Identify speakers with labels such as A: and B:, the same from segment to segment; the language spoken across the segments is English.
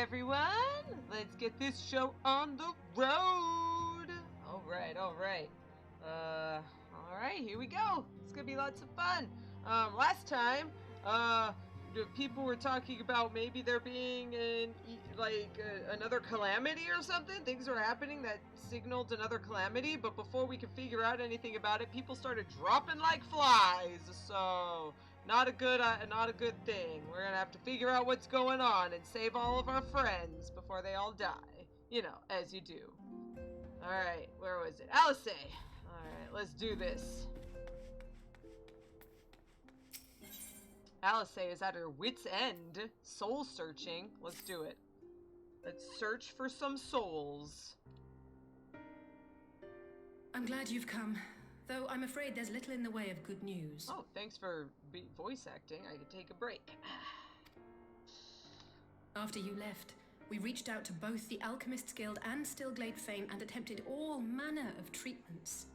A: everyone. Let's get this show on the road. All right. Alright, here we go. It's gonna be lots of fun. Last time, the people were talking about maybe there being another calamity or something. Things were happening that signaled another calamity, but before we could figure out anything about it, people started dropping like flies. So, not a good thing. We're gonna have to figure out what's going on and save all of our friends before they all die. You know, as you do. Alright, where was it? Alisaie! Alright, let's do this. Alisaie is at her wit's end. Soul searching. Let's do it. Let's search for some souls.
B: I'm glad you've come, though I'm afraid there's little in the way of good news.
A: Oh, thanks for voice acting. I could take a break.
B: After you left, we reached out to both the Alchemists Guild and Stillglade Fane and attempted all manner of treatments.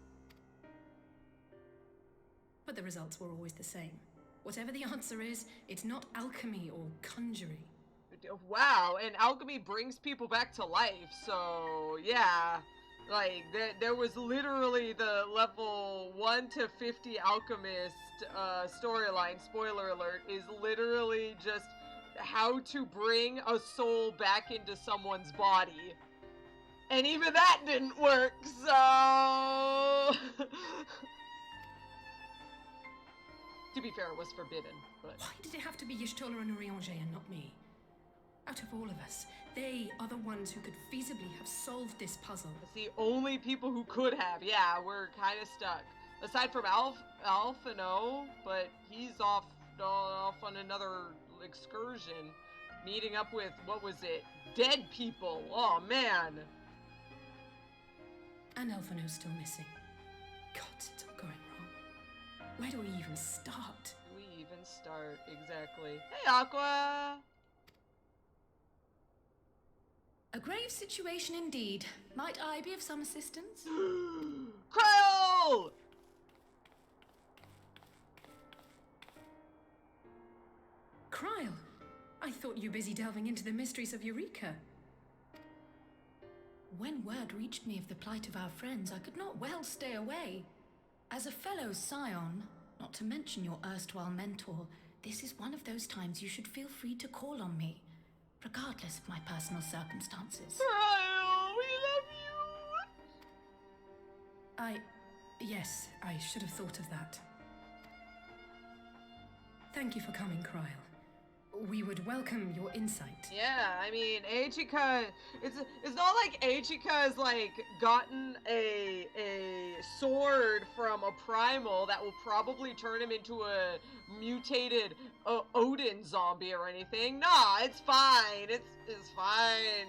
B: But the results were always the same. Whatever the answer is, it's not alchemy or conjuring.
A: Wow, and alchemy brings people back to life, so yeah. Like, there was literally the level 1 to 50 alchemist storyline, spoiler alert, is literally just how to bring a soul back into someone's body. And even that didn't work, so... To be fair, it was forbidden, but...
B: Why did it have to be Y'shtola and Urianger and not me? Out of all of us, they are the ones who could feasibly have solved this puzzle.
A: It's the only people who could have. Yeah, we're kind of stuck. Aside from Alphino, but he's off on another excursion, meeting up with, what was it? Dead people. Oh, man.
B: And Alphino's still missing. God, it's all going wrong. Where do we even start?
A: Exactly. Hey, Aqua!
B: A grave situation indeed. Might I be of some assistance?
A: Krill!
B: Kryle! I thought you were busy delving into the mysteries of Eureka. When word reached me of the plight of our friends, I could not well stay away. As a fellow scion, not to mention your erstwhile mentor, this is one of those times you should feel free to call on me, regardless of my personal circumstances.
A: Kryle, we love you!
B: Yes, I should have thought of that. Thank you for coming, Kryle. We would welcome your insight.
A: Yeah, I mean, Eijika, it's not like Eijika's like gotten a sword from a primal that will probably turn him into a mutated Odin zombie or anything. Nah, it's fine. It's fine.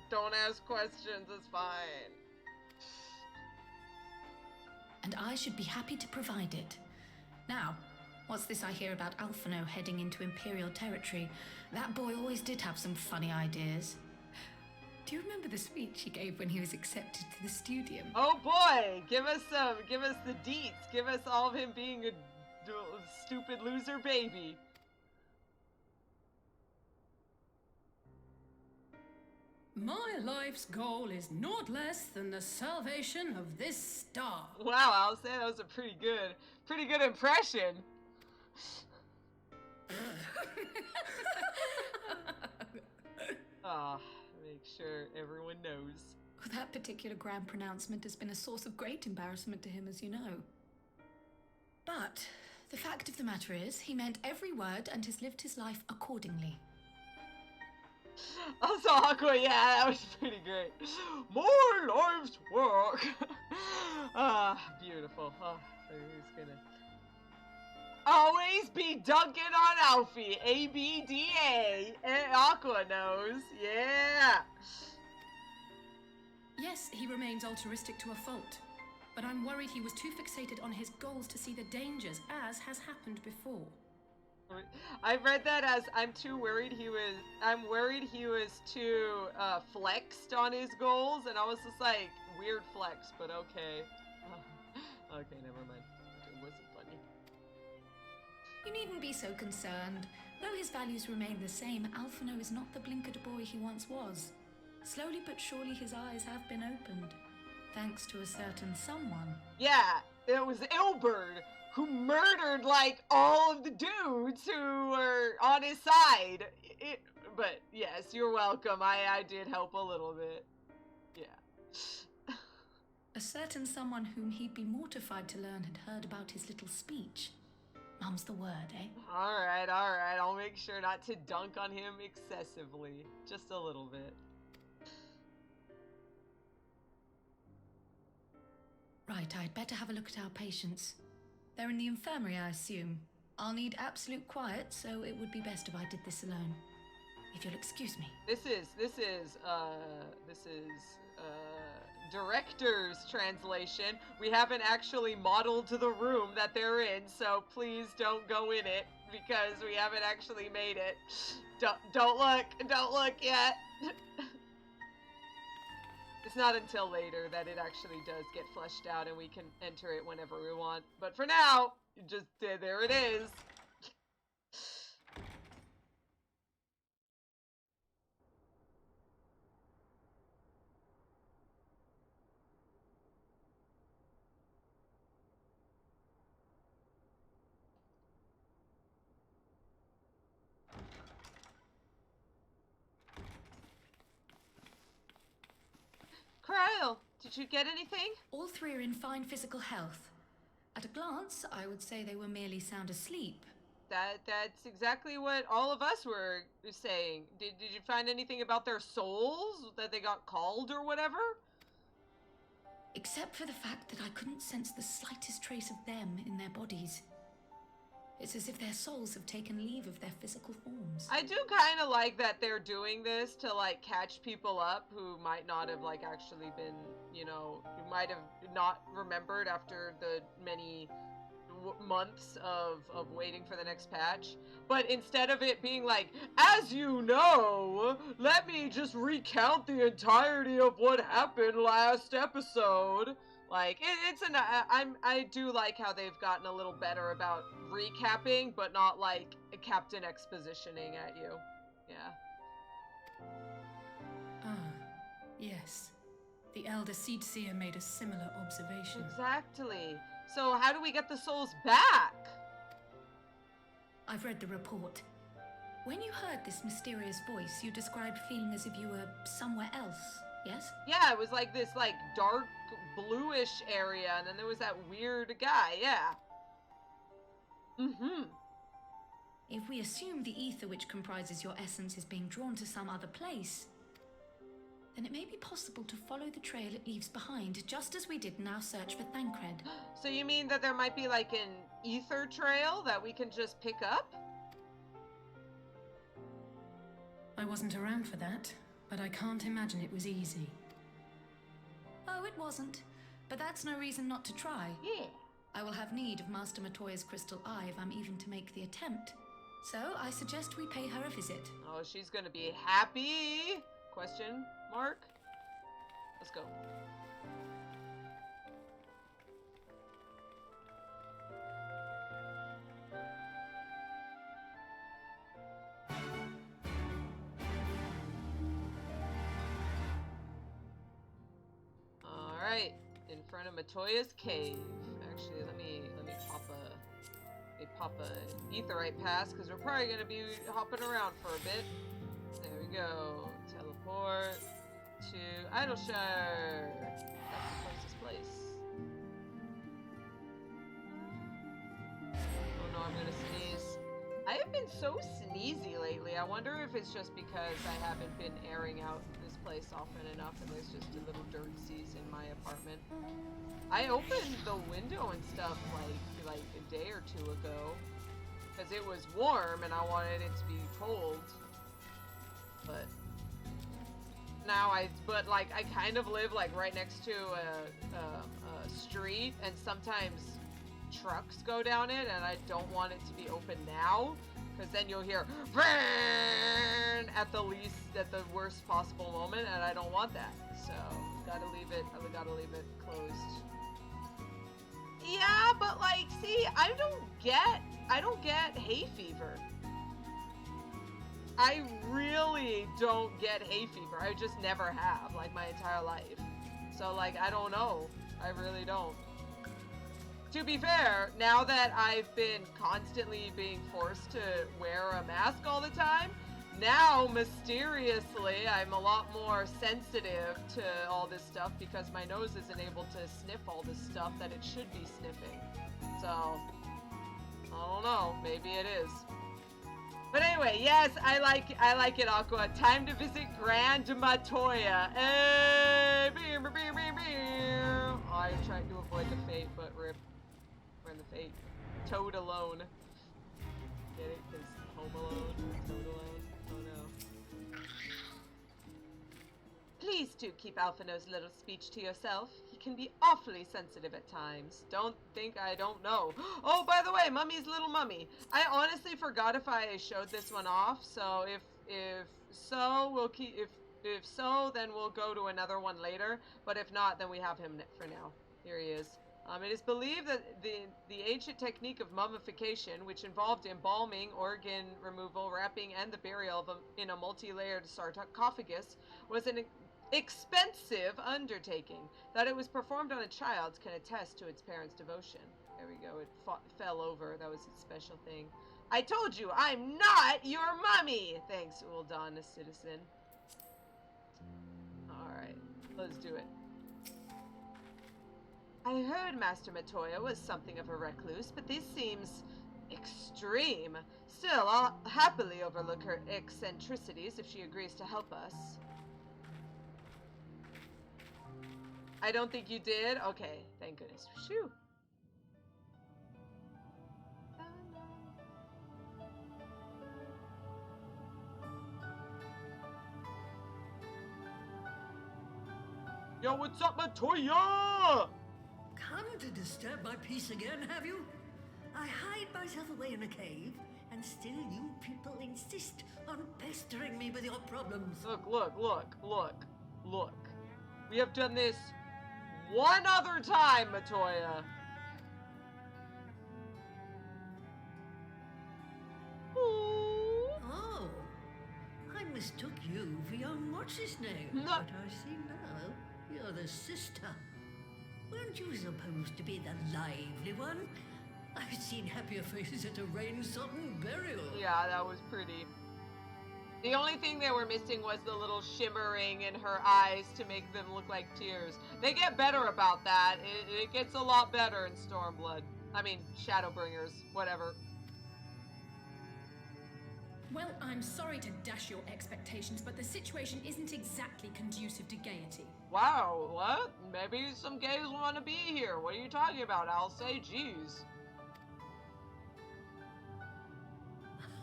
A: Don't ask questions. It's fine.
B: And I should be happy to provide it. Now, what's this I hear about Alphino heading into Imperial territory? That boy always did have some funny ideas. Do you remember the speech he gave when he was accepted to the studium?
A: Oh boy, give us the deets. Give us all of him being a stupid loser baby.
B: My life's goal is naught less than the salvation of this star.
A: Wow, I'll say that was a pretty good impression. Make sure everyone knows.
B: That particular grand pronouncement has been a source of great embarrassment to him, as you know. But the fact of the matter is, he meant every word and has lived his life accordingly.
A: Also, Aqua, yeah, that was pretty great. More life's work. Beautiful. Who's gonna always be dunking on Alfie? ABDA. Aqua knows. Yeah.
B: Yes, he remains altruistic to a fault, but I'm worried he was too fixated on his goals to see the dangers, as has happened before.
A: I read that as I'm worried he was too flexed on his goals, and I was just like, weird flex, but okay. Okay, never mind. It wasn't funny.
B: You needn't be so concerned. Though his values remain the same, Alphino is not the blinkered boy he once was. Slowly but surely his eyes have been opened, thanks to a certain someone.
A: Yeah, it was Ilberd, who murdered, like, all of the dudes who were on his side. But, yes, you're welcome. I did help a little bit. Yeah.
B: A certain someone whom he'd be mortified to learn had heard about his little speech. Mum's the word, eh?
A: Alright. I'll make sure not to dunk on him excessively. Just a little bit.
B: Right, I'd better have a look at our patients. They're in the infirmary, I assume. I'll need absolute quiet, so it would be best if I did this alone. If you'll excuse me.
A: This is director's translation. We haven't actually modeled the room that they're in, so please don't go in it because we haven't actually made it. Don't look yet. It's not until later that it actually does get fleshed out and we can enter it whenever we want. But for now, just there it is. Kyle, did you get anything?
B: All three are in fine physical health. At a glance, I would say they were merely sound asleep.
A: That's exactly what all of us were saying. Did you find anything about their souls? That they got called or whatever?
B: Except for the fact that I couldn't sense the slightest trace of them in their bodies. It's as if their souls have taken leave of their physical forms.
A: I do kind of like that they're doing this to, like, catch people up who might not have, like, actually been, you know, who might have not remembered after the many months of waiting for the next patch. But instead of it being like, as you know, let me just recount the entirety of what happened last episode. Like, I do like how they've gotten a little better about recapping, but not like Captain Expositioning at you. Yeah.
C: Ah, yes. The Elder Seed Seer made a similar observation.
A: Exactly. So how do we get the souls back?
B: I've read the report. When you heard this mysterious voice, you described feeling as if you were somewhere else, yes?
A: Yeah, it was like this, like, dark bluish area, and then there was that weird guy, yeah. Mm-hmm.
B: If we assume the ether which comprises your essence is being drawn to some other place, then it may be possible to follow the trail it leaves behind, just as we did in our search for Thancred.
A: So you mean that there might be like an ether trail that we can just pick up?
C: I wasn't around for that, but I can't imagine it was easy.
B: Oh, it wasn't. But that's no reason not to try.
A: Yeah.
B: I will have need of Master Matoya's crystal eye if I'm even to make the attempt. So I suggest we pay her a visit.
A: Oh, she's gonna be happy? Question mark? Let's go. Alright, in front of Matoya's cave. Actually, let me pop a aetherite pass, because we're probably gonna be hopping around for a bit. There we go. Teleport to Idleshire. That's the closest place. Oh no, I'm gonna sneeze. I have been so sneezy lately. I wonder if it's just because I haven't been airing out this place often enough and there's just a little dirt seas in my apartment. I opened the window and stuff like a day or two ago because it was warm and I wanted it to be cold. But now I kind of live like right next to a street, and sometimes trucks go down it, and I don't want it to be open now, because then you'll hear at the worst possible moment, and I don't want that. So gotta leave it closed. Yeah, but like, see, I don't get hay fever. I really don't get hay fever. I just never have, like, my entire life. So, like, I don't know. I really don't. To be fair, now that I've been constantly being forced to wear a mask all the time, now, mysteriously, I'm a lot more sensitive to all this stuff because my nose isn't able to sniff all this stuff that it should be sniffing. So, I don't know. Maybe it is. But anyway, yes, I like it, Aqua. Time to visit Grand Matoya. Hey, I tried to avoid the fate, but rip. We're in the fate. Toad alone. Get it? Because home alone, toad alone. Oh no. Please do keep Alphino's little speech to yourself. He can be awfully sensitive at times. Don't think I don't know. Oh, by the way, Mummy's little mummy. I honestly forgot if I showed this one off. So if so, we'll keep. If so, then we'll go to another one later. But if not, then we have him for now. Here he is. It is believed that the ancient technique of mummification, which involved embalming, organ removal, wrapping, and the burial in a multi-layered sarcophagus, was an expensive undertaking. That it was performed on a child can attest to its parents' devotion. There we go. It fell over. That was its special thing. I told you, I'm not your mummy! Thanks, Uldan, a citizen. Alright, let's do it. I heard Master Matoya was something of a recluse, but this seems extreme. Still, I'll happily overlook her eccentricities if she agrees to help us. I don't think you did? Okay, thank goodness. Phew. Yo, what's up, Matoya?
D: Come to disturb my peace again, have you? I hide myself away in a cave, and still you people insist on pestering me with your problems.
A: Look. We have done this one other time, Matoya.
D: Oh, I mistook you for young what's-his-name.
A: No.
D: But I see now you're the sister. Weren't you supposed to be the lively one? I've seen happier faces at a rain-sodden burial.
A: Yeah, that was pretty. The only thing they were missing was the little shimmering in her eyes to make them look like tears. They get better about that. It gets a lot better in Stormblood. I mean, Shadowbringers, whatever.
C: Well, I'm sorry to dash your expectations, but the situation isn't exactly conducive to gaiety.
A: Wow, what? Maybe some gays want to be here. What are you talking about, Alisaie? Jeez.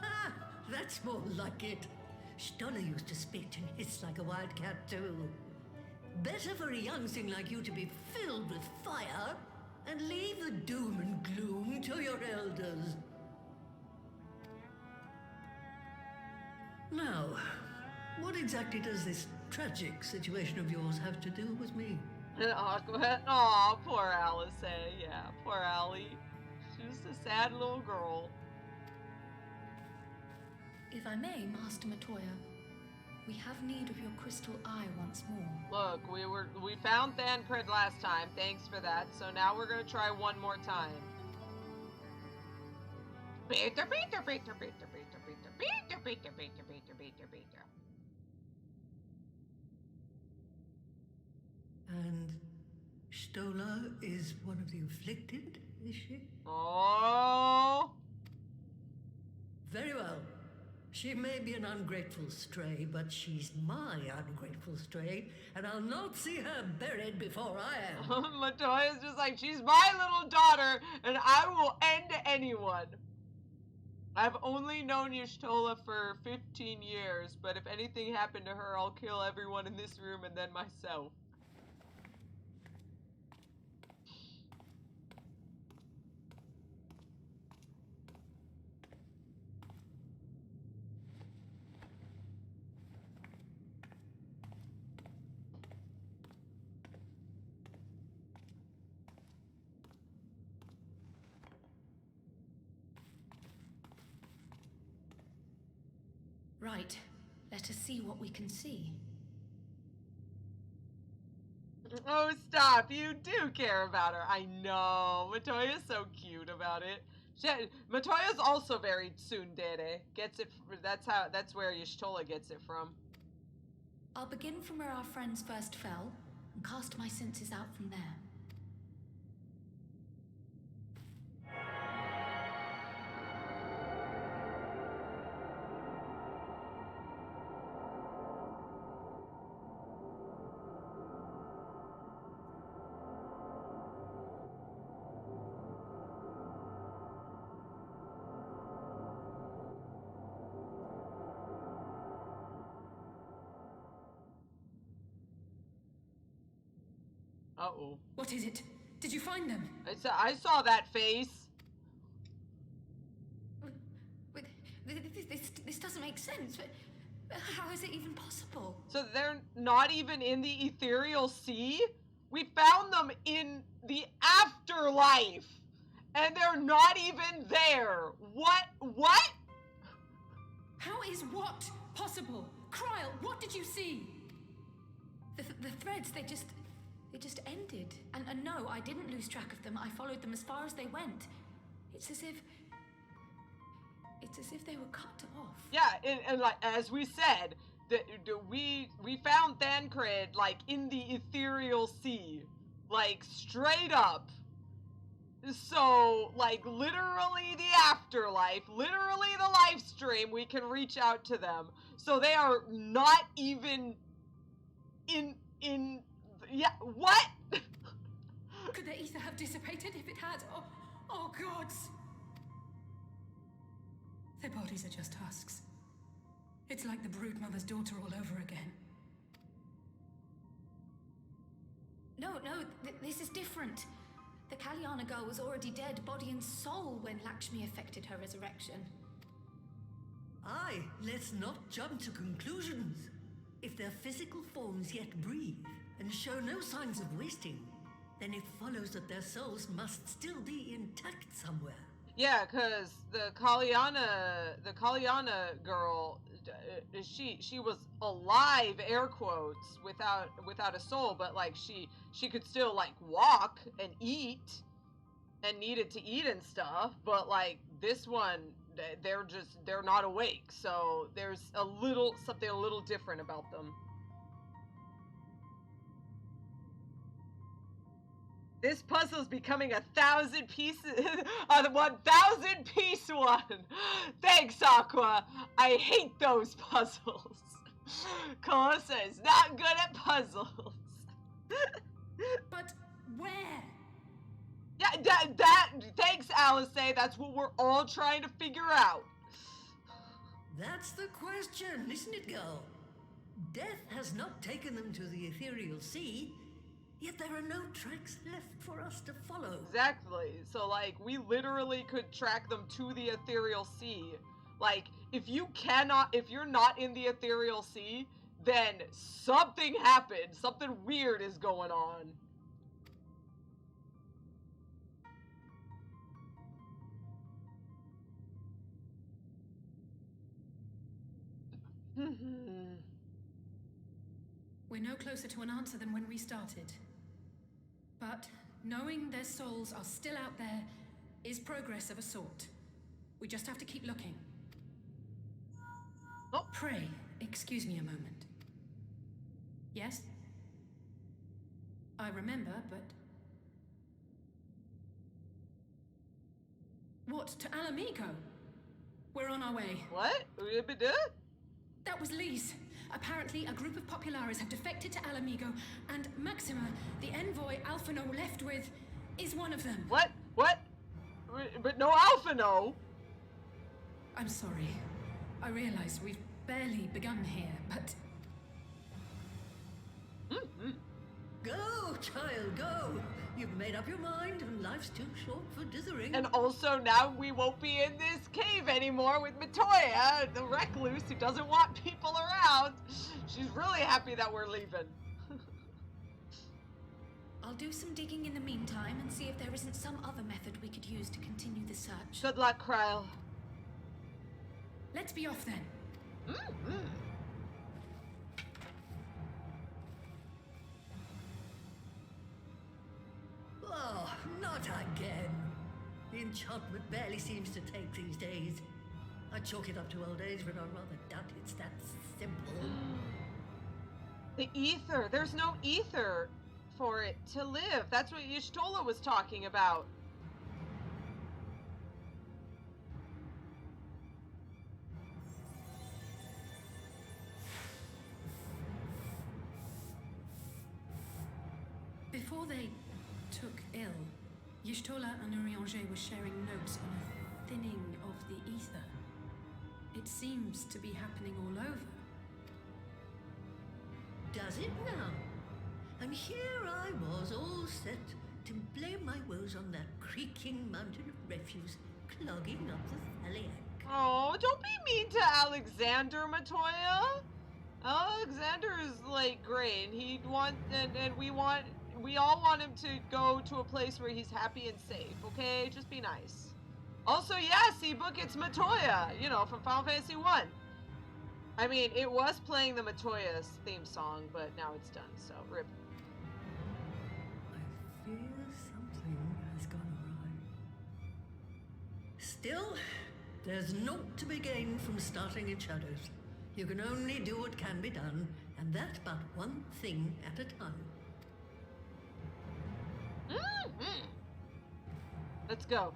D: Ha! That's more like it. Stoller used to spit and hiss like a wildcat too. Better for a young thing like you to be filled with fire and leave the doom and gloom to your elders. Now, what exactly does this tragic situation of yours have to do with me?
A: Aw, poor Alisaie. Yeah, poor Allie. She's a sad little girl.
B: If I may, Master Matoya, we have need of your crystal eye once more.
A: Look, we found Thancred last time. Thanks for that. So now we're gonna try one more time. Peter.
D: And Stoller is one of the afflicted, is she?
A: Oh.
D: Very well. She may be an ungrateful stray, but she's my ungrateful stray, and I'll not see her buried before I am.
A: Matoya's just like, she's my little daughter, and I will end anyone. I've only known Y'shtola for 15 years, but if anything happened to her, I'll kill everyone in this room and then myself.
B: Right. Let us see what we can see.
A: Oh, stop. You do care about her. I know. Matoya's so cute about it. Matoya's also very tsundere. Gets it. That's where Y'shtola gets it from.
B: I'll begin from where our friends first fell and cast my senses out from there.
A: Uh-oh.
C: What is it? Did you find them?
A: I saw that face.
B: This doesn't make sense. How is it even possible?
A: So they're not even in the ethereal sea? We found them in the afterlife. And they're not even there. What?
C: How is what possible? Kryl, what did you see?
B: The threads, they just ended. And no, I didn't lose track of them. I followed them as far as they went. It's as if they were cut off.
A: Yeah, and like as we said, we found Thancred like in the ethereal sea, like straight up. So like literally the afterlife, literally the live stream, we can reach out to them. So they are not even in yeah, what?
C: Could their ether have dissipated if it had? Oh gods! Their bodies are just husks. It's like the broodmother's daughter all over again.
B: No, this is different. The Kalyana girl was already dead, body and soul, when Lakshmi effected her resurrection.
D: Aye, let's not jump to conclusions. If their physical forms yet breathe and show no signs of wasting, then it follows that their souls must still be intact somewhere.
A: Yeah, because the Kalyana girl, she was alive, air quotes, without a soul, but like she could still like walk and eat, and needed to eat and stuff. But like this one, they're not awake, so there's something a little different about them. This puzzle's becoming 1,000 pieces, a 1,000 piece one. Thanks, Aqua. I hate those puzzles. Calosa is not good at puzzles.
C: But where?
A: Yeah, thanks, Alisaie. That's what we're all trying to figure out.
D: That's the question, isn't it, girl? Death has not taken them to the ethereal sea, yet there are no tracks left for us to follow.
A: Exactly. So, like, we literally could track them to the ethereal sea. Like, if you're not in the ethereal sea, then something happened. Something weird is going on.
C: We're no closer to an answer than when we started. But knowing their souls are still out there is progress of a sort. We just have to keep looking.
A: Oh.
C: Pray, excuse me a moment. Yes? I remember, but... What, to Alamigo? We're on our way.
A: What?
C: That was Lise. Apparently, a group of Populares have defected to Alamigo, and Maxima, the envoy Alphino left with, is one of them.
A: What? But no Alphino!
C: I'm sorry. I realize we've barely begun here, but...
D: Go, child, go! You've made up your mind, and life's too short for dithering.
A: And also now we won't be in this cave anymore with Matoya, the recluse who doesn't want people around. She's really happy that we're leaving.
B: I'll do some digging in the meantime and see if there isn't some other method we could use to continue the search.
A: Good luck, Kryl.
C: Let's be off then.
A: Mm-hmm.
D: Oh, not again. The enchantment barely seems to take these days. I chalk it up to old age, but I rather doubt it's that simple.
A: The ether. There's no ether for it to live. That's what Y'shtola was talking about.
C: Before they took ill, Y'shtola and Urianger were sharing notes on a thinning of the ether. It seems to be happening all over.
D: Does it now? And here I was all set to blame my woes on that creaking mountain of refuse clogging up the Thaliac.
A: Oh, don't be mean to Alexander, Matoya. Alexander is like great, and he wants, and we all want him to go to a place where he's happy and safe. Okay, just be nice. Also, yes, ebook, it's Matoya, you know, from Final Fantasy 1. I mean, it was playing the Matoya's theme song, but now it's done, so rip.
D: I fear something has gone awry. Still, there's naught to be gained from starting in shadows. You can only do what can be done, and that but one thing at a time.
A: Mm-hmm. Let's go.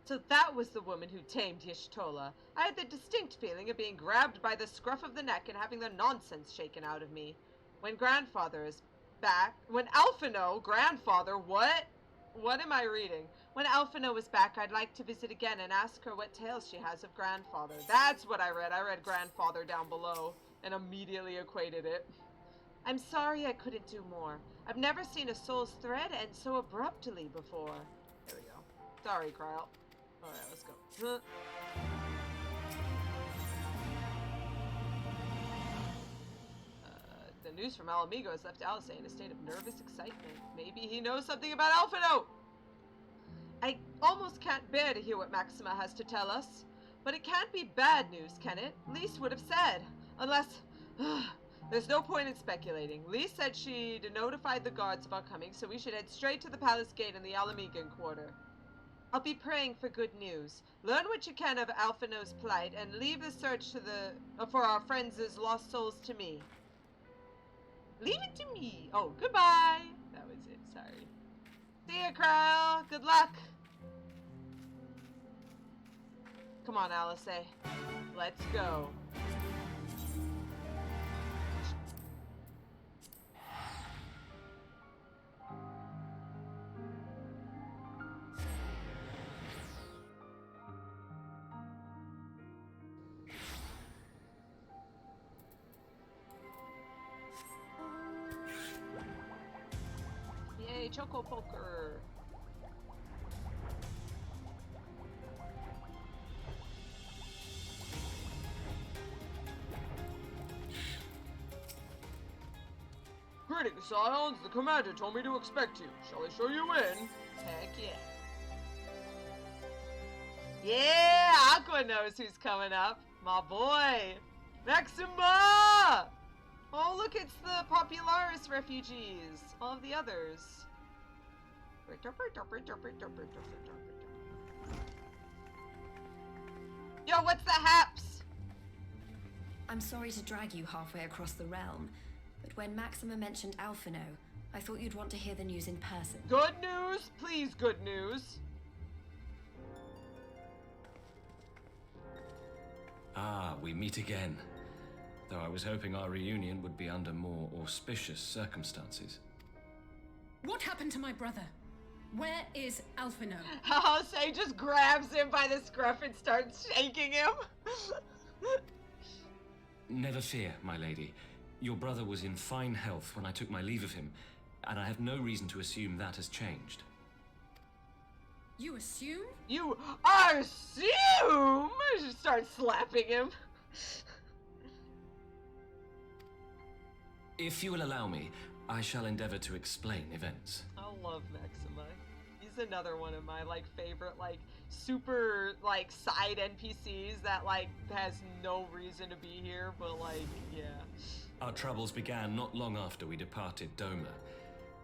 A: So that was the woman who tamed Y'shtola. I had the distinct feeling of being grabbed by the scruff of the neck and having the nonsense shaken out of me. When grandfather is back... When Alphino... Grandfather, what? What am I reading? When Alphino is back, I'd like to visit again and ask her what tales she has of grandfather. That's what I read. I read grandfather down below and immediately equated it. I'm sorry I couldn't do more. I've never seen a soul's thread end so abruptly before. There we go. Sorry, Kyle. Alright, let's go. The news from Alamigo has left Alisaie in a state of nervous excitement. Maybe he knows something about Alphino! I almost can't bear to hear what Maxima has to tell us. But it can't be bad news, can it? Lise would have said. Unless... There's no point in speculating. Lise said she'd notified the guards of our coming, so we should head straight to the palace gate in the Alamigan quarter. I'll be praying for good news. Learn what you can of Alphino's plight, and leave the search to for our friends' lost souls to me. Leave it to me. Oh, goodbye. That was it. Sorry. See ya, Kyle. Good luck. Come on, Alisaie. Let's go. Yay, Choco Poker. Greetings, Scions. The commander told me to expect you. Shall I show you in? Heck yeah. Yeah, Aqua knows who's coming up. My boy, Maxima! Oh, look, it's the Popularis refugees. All of the others. Yo, what's the haps?
B: I'm sorry to drag you halfway across the realm, but when Maxima mentioned Alphino, I thought you'd want to hear the news in person.
A: Good news? Please, good news.
E: Ah, we meet again. Though I was hoping our reunion would be under more auspicious circumstances.
C: What happened to my brother? Where is Alphino?
A: Alisaie just grabs him by the scruff and starts shaking him.
E: Never fear, my lady. Your brother was in fine health when I took my leave of him, and I have no reason to assume that has changed.
C: You assume?
A: You assume? She starts slapping him.
E: If you will allow me, I shall endeavor to explain events.
A: I love Maxima. He's another one of my, like, favorite, like, super, like, side NPCs that, like, has no reason to be here, but, like, yeah.
E: Our troubles began not long after we departed Doma.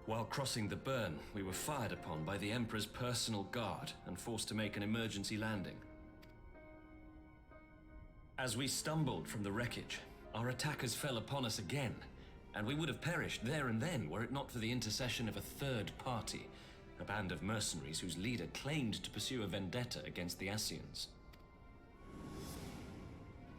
E: While crossing the burn, we were fired upon by the Emperor's personal guard and forced to make an emergency landing. As we stumbled from the wreckage, our attackers fell upon us again, and we would have perished there and then were it not for the intercession of a third party, a band of mercenaries whose leader claimed to pursue a vendetta against the Asians.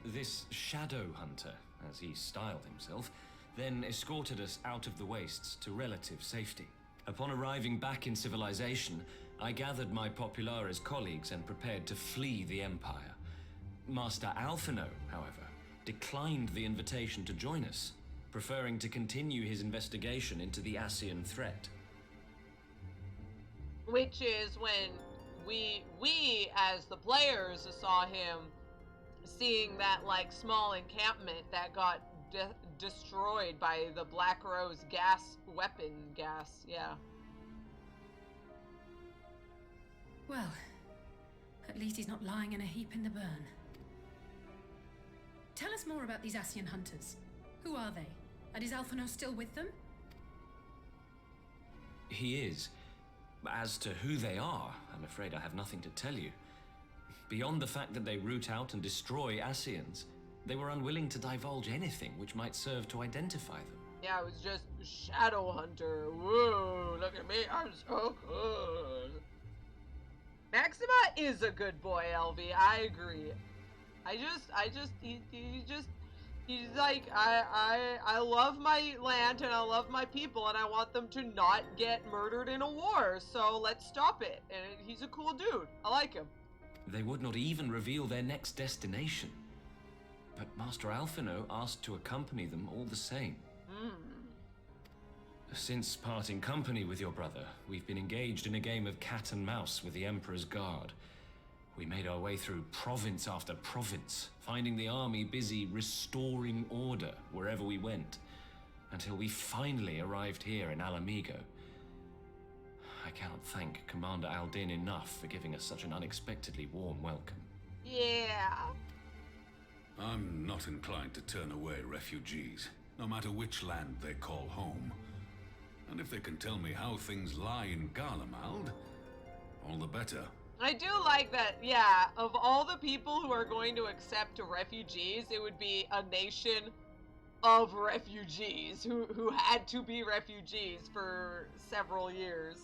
E: This Shadow Hunter, as he styled himself, then escorted us out of the wastes to relative safety. Upon arriving back in civilization, I gathered my Populares colleagues and prepared to flee the Empire. Master Alphino, however, declined the invitation to join us, preferring to continue his investigation into the Asian threat.
A: Which is when we as the players saw him seeing that, like, small encampment that got destroyed by the Black Rose weapon gas, yeah.
C: Well, at least he's not lying in a heap in the burn. Tell us more about these Asian hunters. Who are they? And is Alphino still with them?
E: He is. As to who they are, I'm afraid I have nothing to tell you. Beyond the fact that they root out and destroy Asians, they were unwilling to divulge anything which might serve to identify them.
A: Yeah, it was just Shadow Hunter. Whoa, look at me, I'm so good. Maxima is a good boy, Elvy. I agree. He's like, I love my land and I love my people and I want them to not get murdered in a war, so let's stop it. And he's a cool dude. I like him.
E: They would not even reveal their next destination. But Master Alphino asked to accompany them all the same. Since parting company with your brother, we've been engaged in a game of cat and mouse with the Emperor's guard. We made our way through province after province, finding the army busy restoring order wherever we went, until we finally arrived here in Alamigo. I cannot thank Commander Aldin enough for giving us such an unexpectedly warm welcome.
A: Yeah.
F: I'm not inclined to turn away refugees, no matter which land they call home. And if they can tell me how things lie in Garlemald, all the better.
A: I do like that, yeah, of all the people who are going to accept refugees, it would be a nation of refugees who had to be refugees for several years.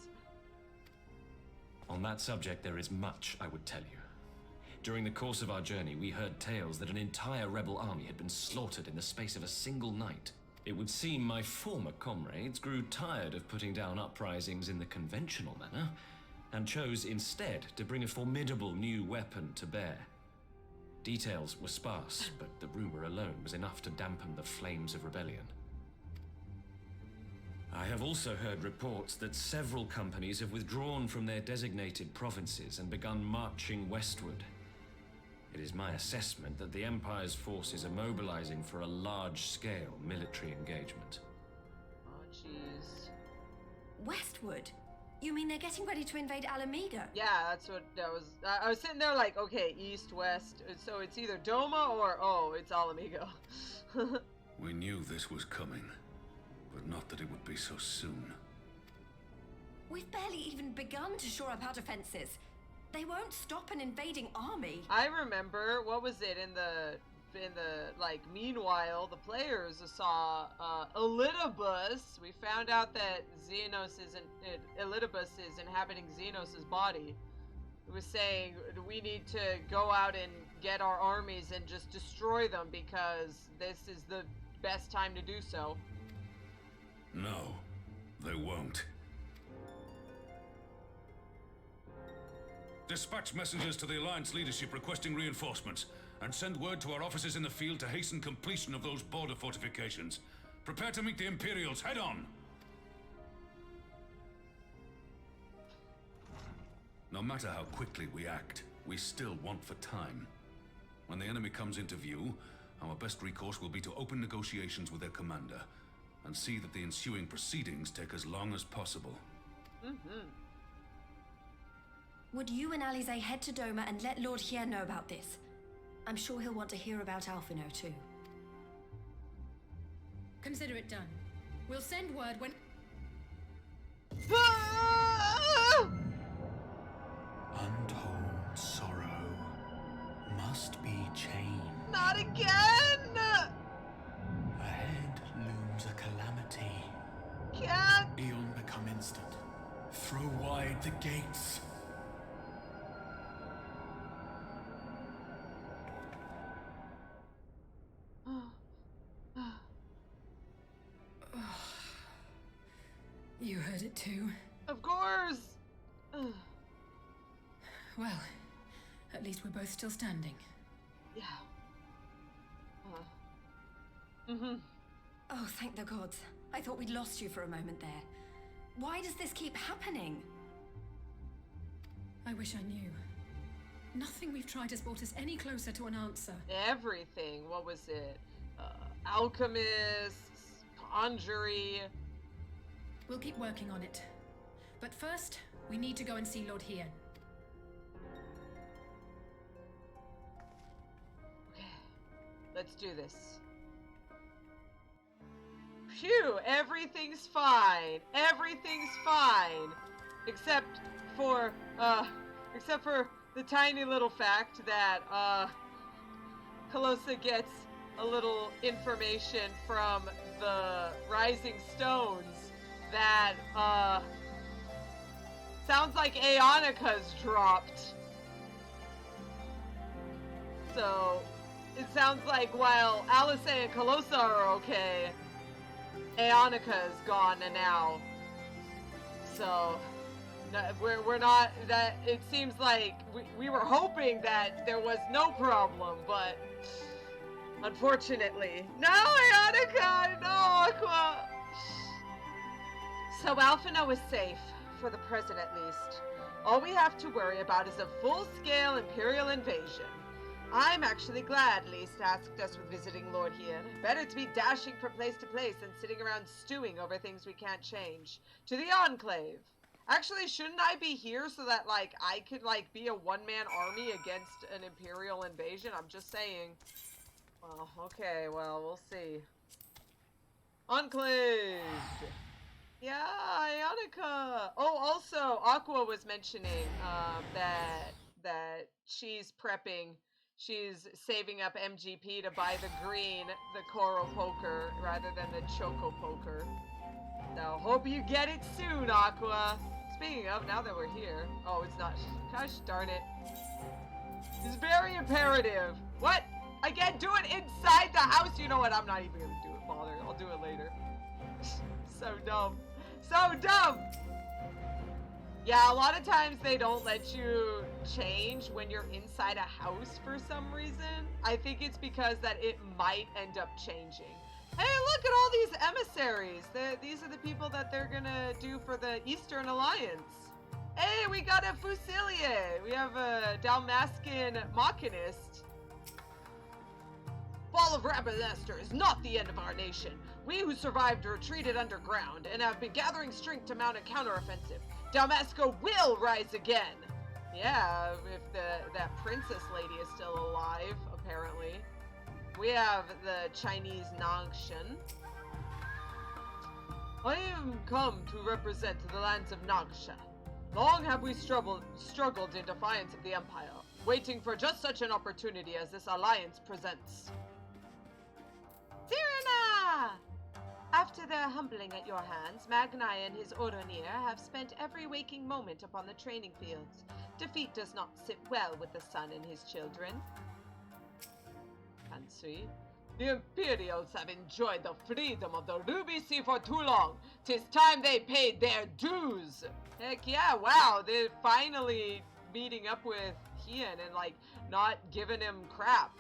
E: On that subject, there is much I would tell you. During the course of our journey, we heard tales that an entire rebel army had been slaughtered in the space of a single night. It would seem my former comrades grew tired of putting down uprisings in the conventional manner, and chose instead to bring a formidable new weapon to bear. Details were sparse, but the rumor alone was enough to dampen the flames of rebellion. I have also heard reports that several companies have withdrawn from their designated provinces and begun marching westward. It is my assessment that the Empire's forces are mobilizing for a large-scale military engagement.
A: Oh, jeez.
G: Westward? You mean they're getting ready to invade Alamigo?
A: Yeah, that's what that was. I was sitting there like, okay, east, west. So it's either Doma or, oh, it's Alamigo.
F: We knew this was coming, but not that it would be so soon.
G: We've barely even begun to shore up our defenses. They won't stop an invading army.
A: I remember, what was it, in the like, meanwhile, the players saw Elidibus. We found out that Elidibus is inhabiting Zenos' body. It was saying we need to go out and get our armies and just destroy them because this is the best time to do so.
F: No, they won't. Dispatch messengers to the Alliance leadership requesting reinforcements, and send word to our officers in the field to hasten completion of those border fortifications. Prepare to meet the Imperials head on! No matter how quickly we act, we still want for time. When the enemy comes into view, our best recourse will be to open negotiations with their commander. and see that the ensuing proceedings take as long as possible.
G: Would you and Alisaie head to Doma and let Lord Hien know about this? I'm sure he'll want to hear about Alphino too.
C: Consider it done. We'll send word when...
H: Untold sorrow must be chained.
A: Not again!
H: Ahead looms a calamity.
A: Can't.
H: Eon become instant. Throw wide the gates.
C: You heard it too.
A: Of course!
C: Well, at least we're both still standing.
A: Yeah.
G: Oh, thank the gods. I thought we'd lost you for a moment there. Why does this keep happening?
C: I wish I knew. Nothing we've tried has brought us any closer to an answer.
A: Everything. What was it? Alchemists, conjury.
C: We'll keep working on it. But first, we need to go and see Lord Hien.
A: Okay, let's do this. Phew, everything's fine. Everything's fine. Except for the tiny little fact that, Calosa gets a little information from the Rising Stones that, sounds like Aeonica's dropped. So, it sounds like while Alisaie and Calosa are okay, Aeonica's gone now. So, we're not, that, it seems like we were hoping that there was no problem, but unfortunately, no, Aeonica, no, Aqua. So Alphino is safe, for the present at least. All we have to worry about is a full-scale Imperial invasion. I'm actually glad Lise tasked us with visiting Lord Hien. Better to be dashing from place to place than sitting around stewing over things we can't change. To the Enclave. Actually, shouldn't I be here so that, like, I could, like, be a one-man army against an Imperial invasion? I'm just saying. Well, okay, well, we'll see. Enclave! Yeah, Aeonica! Oh, also, Aqua was mentioning, that she's prepping. She's saving up MGP to buy the green, the Koro Poker, rather than the Choco Poker. So, hope you get it soon, Aqua! Speaking of, now that we're here... Oh, it's not... Gosh darn it. It's very imperative. What? I can't do it inside the house? You know what? I'm not even gonna do it, bother. I'll do it later. So dumb. So dumb! Yeah, a lot of times they don't let you change when you're inside a house for some reason. I think it's because that it might end up changing. Hey, look at all these emissaries. These are the people that they're gonna do for the Eastern Alliance. Hey, we got a Fusilier. We have a Dalmascan Machinist. Fall of Rabanaster is not the end of our nation. We who survived retreated underground and have been gathering strength to mount a counteroffensive. Dalmasco will rise again. Yeah, if that princess lady is still alive, apparently. We have the Chinese Nangshan. I am come to represent the lands of Nangsha. Long have we struggled in defiance of the Empire, waiting for just such an opportunity as this alliance presents. Tirana! After their humbling at your hands, Magnai and his Oronir have spent every waking moment upon the training fields. Defeat does not sit well with the son and his children. Fancy. The Imperials have enjoyed the freedom of the Ruby Sea for too long. 'Tis time they paid their dues. Heck yeah, wow, they're finally meeting up with Hien and, like, not giving him crap.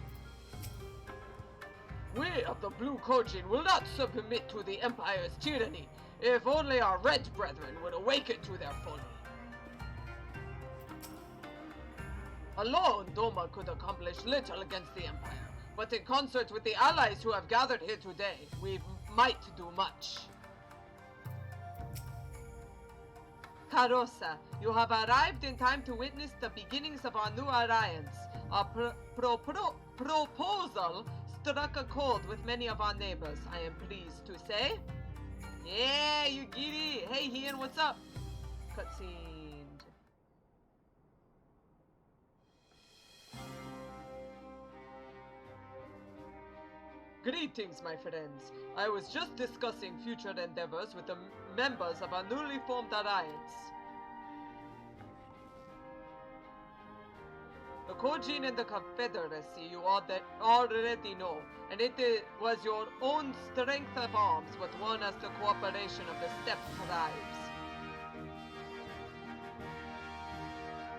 A: We of the Blue Kojin will not submit to the Empire's tyranny. If only our Red brethren would awaken to their folly. Alone, Doma could accomplish little against the Empire. But in concert with the allies who have gathered here today, we might do much. Calosa, you have arrived in time to witness the beginnings of our new alliance. Our proposal struck a chord with many of our neighbors, I am pleased to say. Yeah, you giddy. Hey, Ian, what's up? Cutscene. Greetings, my friends. I was just discussing future endeavors with the members of our newly formed alliance. The Kojin and the Confederacy you already know, and it was your own strength of arms what won us the cooperation of the Steppe tribes.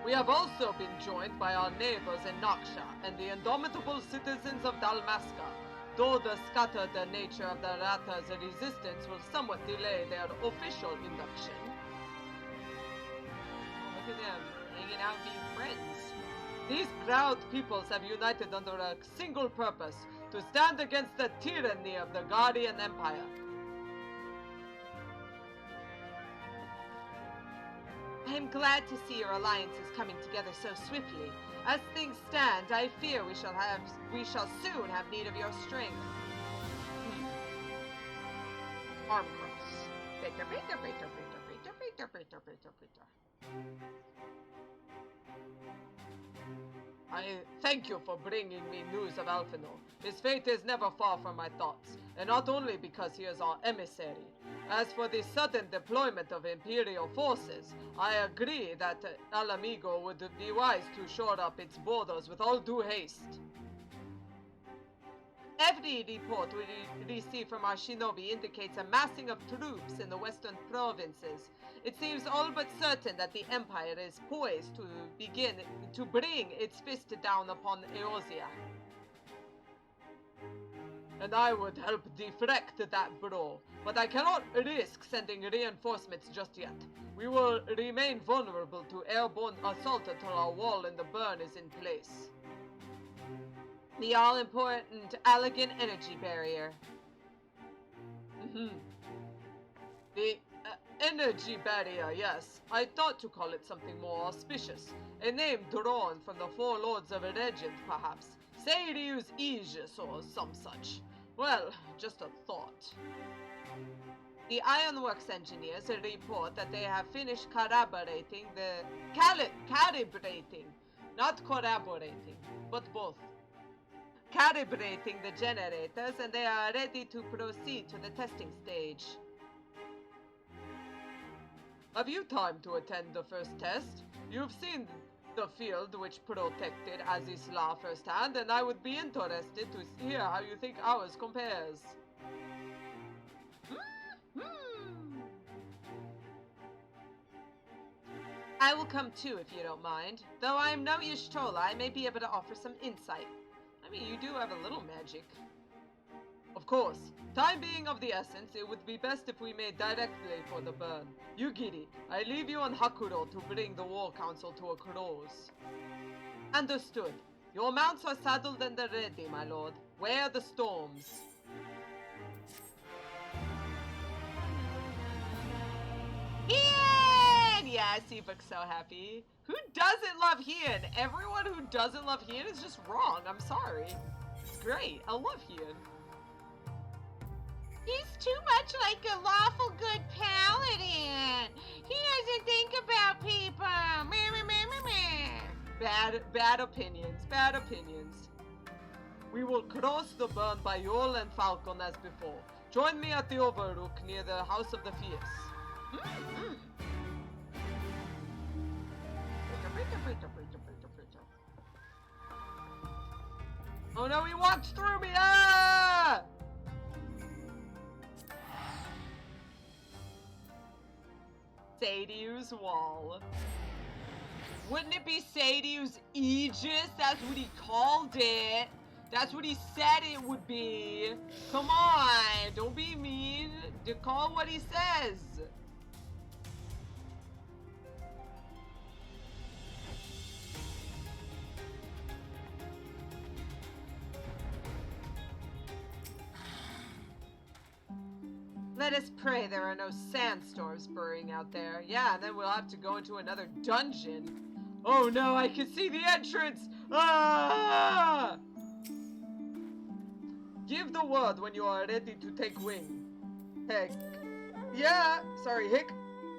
A: We have also been joined by our neighbors in Naksha and the indomitable citizens of Dalmasca, though the scattered nature of the latter's resistance will somewhat delay their official induction. Look at them, hanging out being friends. These proud peoples have united under a single purpose, to stand against the tyranny of the Garlean Empire. I am glad to see your alliance is coming together so swiftly. As things stand, I fear we shall soon have need of your strength. Arm cross. Bitter, bitter, bitter, bitter, bitter, bitter, bitter, bitter. I thank you for bringing me news of Alphino. His fate is never far from my thoughts, and not only because he is our emissary. As for the sudden deployment of Imperial forces, I agree that Alamigo would be wise to shore up its borders with all due haste. Every report we receive from our shinobi indicates a massing of troops in the western provinces. It seems all but certain that the Empire is poised to bring its fist down upon Eosia. And I would help deflect that blow, but I cannot risk sending reinforcements just yet. We will remain vulnerable to airborne assault until our wall in the burn is in place. The all-important Allegan energy barrier. The energy barrier, yes. I thought to call it something more auspicious. A name drawn from the four lords of a legend, perhaps. Sirius Aegis or some such. Well, just a thought. The Ironworks engineers report that they have finished calibrating not corroborating, but both. Calibrating the generators, and they are ready to proceed to the testing stage. Have you time to attend the first test? You've seen the field which protected Azisla firsthand, and I would be interested to hear how you think ours compares. I will come too, if you don't mind. Though I am no Y'shtola, I may be able to offer some insight. I mean, you do have a little magic. Of course. Time being of the essence, it would be best if we made directly for the burn. You giddy. I leave you on Hakuro to bring the War Council to a close. Understood. Your mounts are saddled and ready, my lord. Wear the storms. Ian! Yes, he looks so happy. Who doesn't love Ian? Everyone who doesn't love Ian is just wrong. I'm sorry. It's great. I love Ian. He's too much like a lawful good paladin. He doesn't think about people. Bad opinions. Bad opinions. We will cross the burn by Yol and Falcon as before. Join me at the Overlook near the House of the Fierce. Oh no, he walked through me! Ah! Sadiu's wall. Wouldn't it be Sadiu's Aegis? That's what he called it. That's what he said it would be. Come on, don't be mean. Call what he says. Let us pray there are no sandstorms burrowing out there. Yeah, and then we'll have to go into another dungeon. Oh no, I can see the entrance! Ah! Give the word when you are ready to take wing. Heck. Yeah, sorry, hic.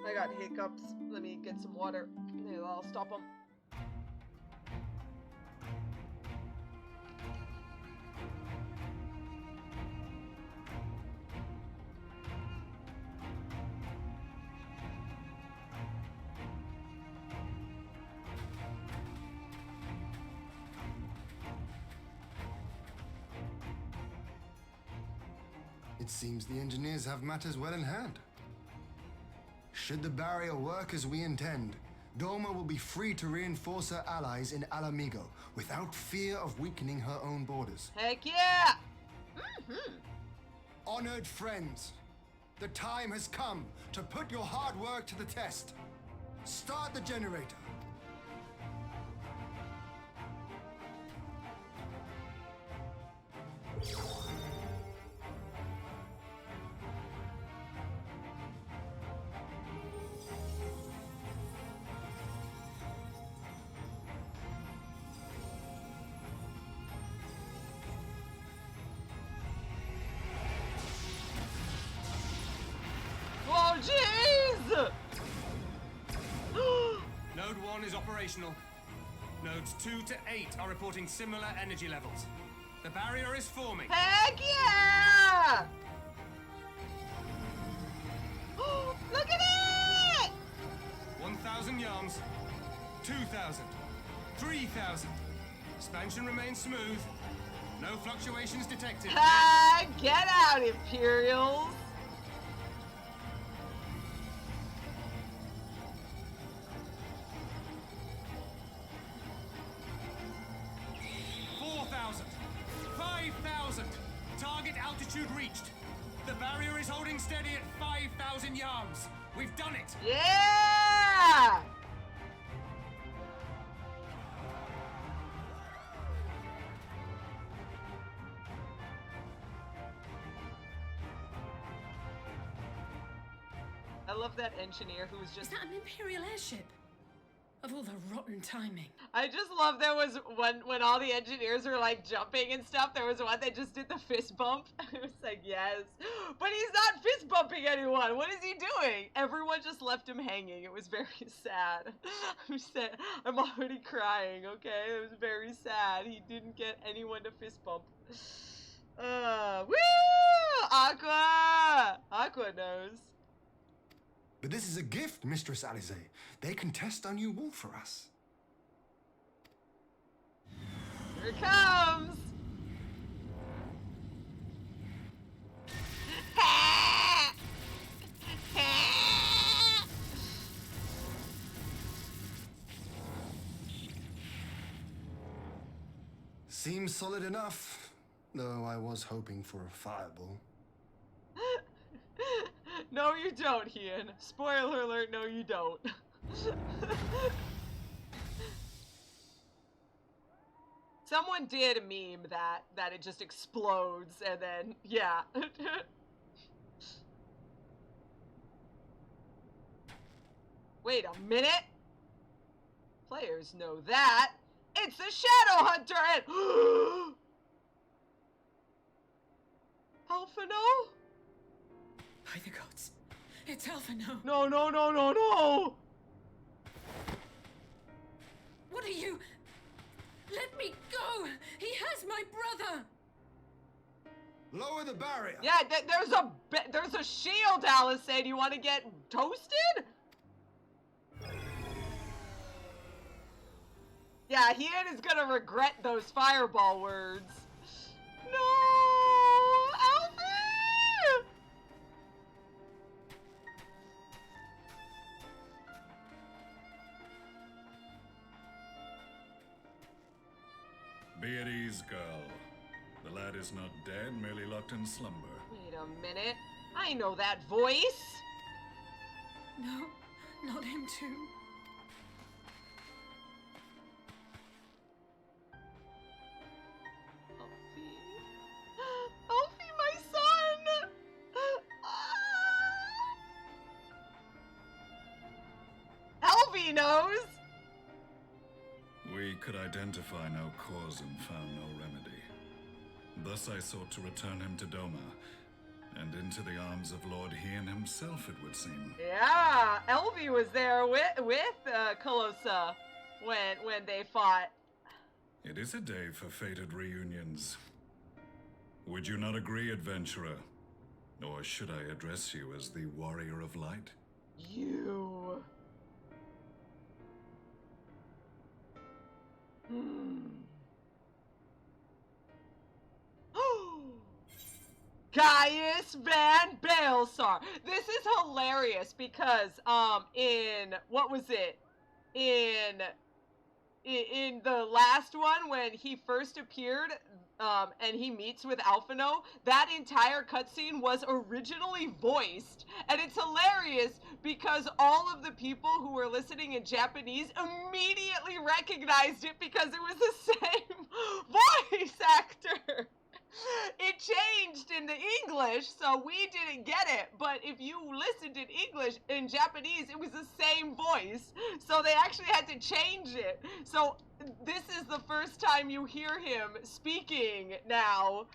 A: I got hiccups. Let me get some water. Maybe I'll stop them.
I: It seems the engineers have matters well in hand. Should the barrier work as we intend, Doma will be free to reinforce her allies in Alamigo without fear of weakening her own borders.
A: Heck yeah!
I: Honored friends, the time has come to put your hard work to the test. Start the generator.
A: Oh, jeez!
J: Node 1 is operational. Nodes 2 to 8 are reporting similar energy levels. The barrier is forming.
A: Heck yeah! Look at it!
J: 1,000 yards. 2,000. 3,000. Expansion remains smooth. No fluctuations detected.
A: Ah, get out, Imperials!
J: 5,000! Target altitude reached. The barrier is holding steady at 5,000 yards. We've done it!
A: Yeah! I love that engineer who was
C: Is
A: just...
C: that an Imperial airship? Of all the rotten timing.
A: I just love there was one when all the engineers were like jumping and stuff, there was one that just did the fist bump. It was like, yes. But he's not fist bumping anyone. What is he doing? Everyone just left him hanging. It was very sad. I'm sad. I'm already crying, okay? It was very sad. He didn't get anyone to fist bump. Woo! Aqua! Aqua knows.
I: But this is a gift, Mistress Alisaie. They can test our new wool for us.
A: Here it comes!
I: Seems solid enough, though I was hoping for a fireball.
A: No, you don't, Ian. Spoiler alert, no, you don't. Someone did a meme that it just explodes and then, yeah. Wait a minute. Players know that. It's the Shadow Hunter and... Alphino?
C: By the gods. It's Alphino.
A: No, no, no, no, no!
C: What are you? Let me go! He has my brother!
I: Lower the barrier!
A: Yeah, there's a shield, Alisaie. Do you want to get toasted? Yeah, Ian is gonna regret those fireball words. No! Alfie!
F: Be at ease, girl. The lad is not dead, merely locked in slumber.
A: Wait a minute. I know that voice.
C: No, not him too.
A: Alfie, my son! knows.
K: We could identify no cause and found no remedy. Thus I sought to return him to Doma, and into the arms of Lord Hien himself, it would seem.
A: Yeah, Elvy was there with Calosa when they fought.
K: It is a day for fated reunions. Would you not agree, adventurer? Or should I address you as the Warrior of Light?
A: You. Gaius Van Balesar. This is hilarious because in what was it? In the last one when he first appeared and he meets with Alphino, that entire cutscene was originally voiced, and it's hilarious because all of the people who were listening in Japanese immediately recognized it because it was the same voice actor. It changed in the English, so we didn't get it, but if you listened in English, in Japanese, it was the same voice, so they actually had to change it. So this is the first time you hear him speaking now,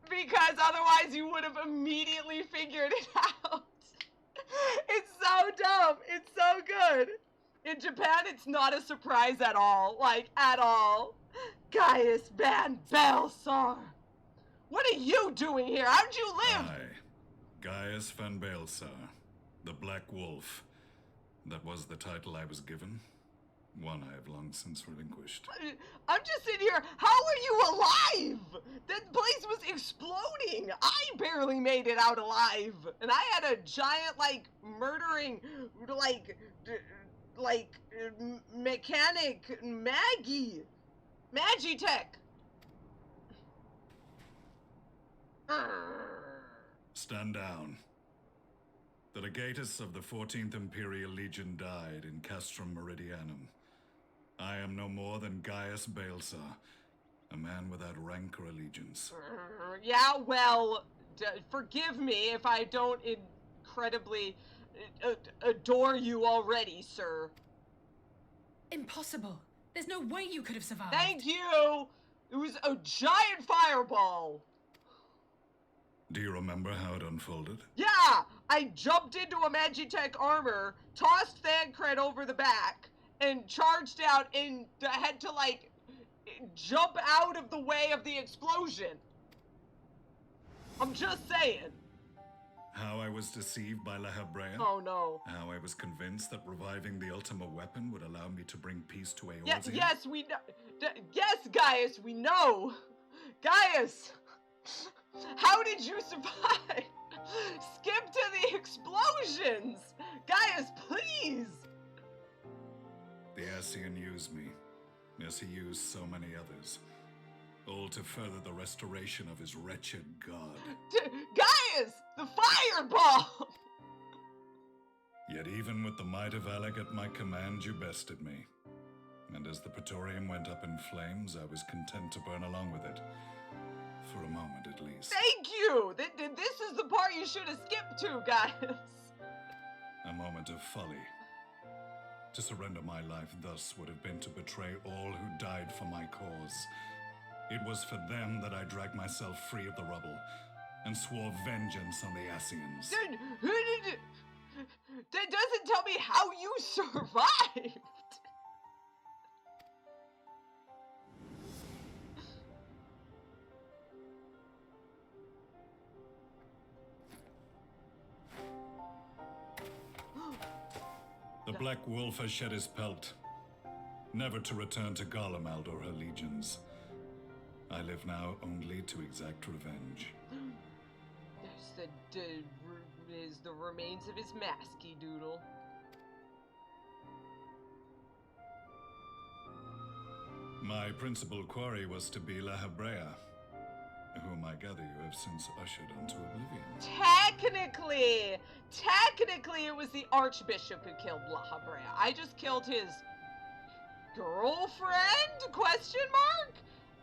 A: because otherwise you would have immediately figured it out. It's so dumb. It's so good. In Japan, it's not a surprise at all, like, at all. Gaius Van Balesar. What are you doing here? How'd you live?
K: I, Gaius Van Balesar, the Black Wolf. That was the title I was given. One I have long since relinquished.
A: I'm just sitting here. How are you alive? That place was exploding. I barely made it out alive. And I had a giant, like, murdering, mechanic Magitech.
K: Stand down. The legatus of the 14th Imperial Legion died in Castrum Meridianum. I am no more than Gaius Balesar, a man without rank or allegiance.
A: Yeah, well, forgive me if I don't incredibly adore you already, sir.
C: Impossible. There's no way you could have survived.
A: Thank you! It was a giant fireball!
K: Do you remember how it unfolded?
A: Yeah! I jumped into a Magitech armor, tossed Thancred over the back, and charged out and had to, like, jump out of the way of the explosion. I'm just saying.
K: How I was deceived by La Habrea?
A: Oh no.
K: How I was convinced that reviving the Ultima weapon would allow me to bring peace to Eorzea?
A: Yes, we know. Yes, Gaius, we know. Gaius! How did you survive? Skip to the explosions! Gaius, please!
K: The Ascian used me, as he used so many others, all to further the restoration of his wretched god.
A: Gaius! The fireball!
K: Yet even with the might of Alec at my command, you bested me. And as the Praetorium went up in flames, I was content to burn along with it. For a moment, at least.
A: Thank you! This is the part you should have skipped to, Gaius.
K: A moment of folly. To surrender my life thus would have been to betray all who died for my cause. It was for them that I dragged myself free of the rubble and swore vengeance on the Ascians.
A: That doesn't tell me how you survived!
K: The Black Wolf has shed his pelt, never to return to Garlemald or her legions. I live now only to exact revenge.
A: There's the remains of his masky doodle.
K: My principal quarry was to be La Habrea, whom I gather you have since ushered onto oblivion.
A: Technically it was the Archbishop who killed La Habrea. I just killed his girlfriend? Question mark?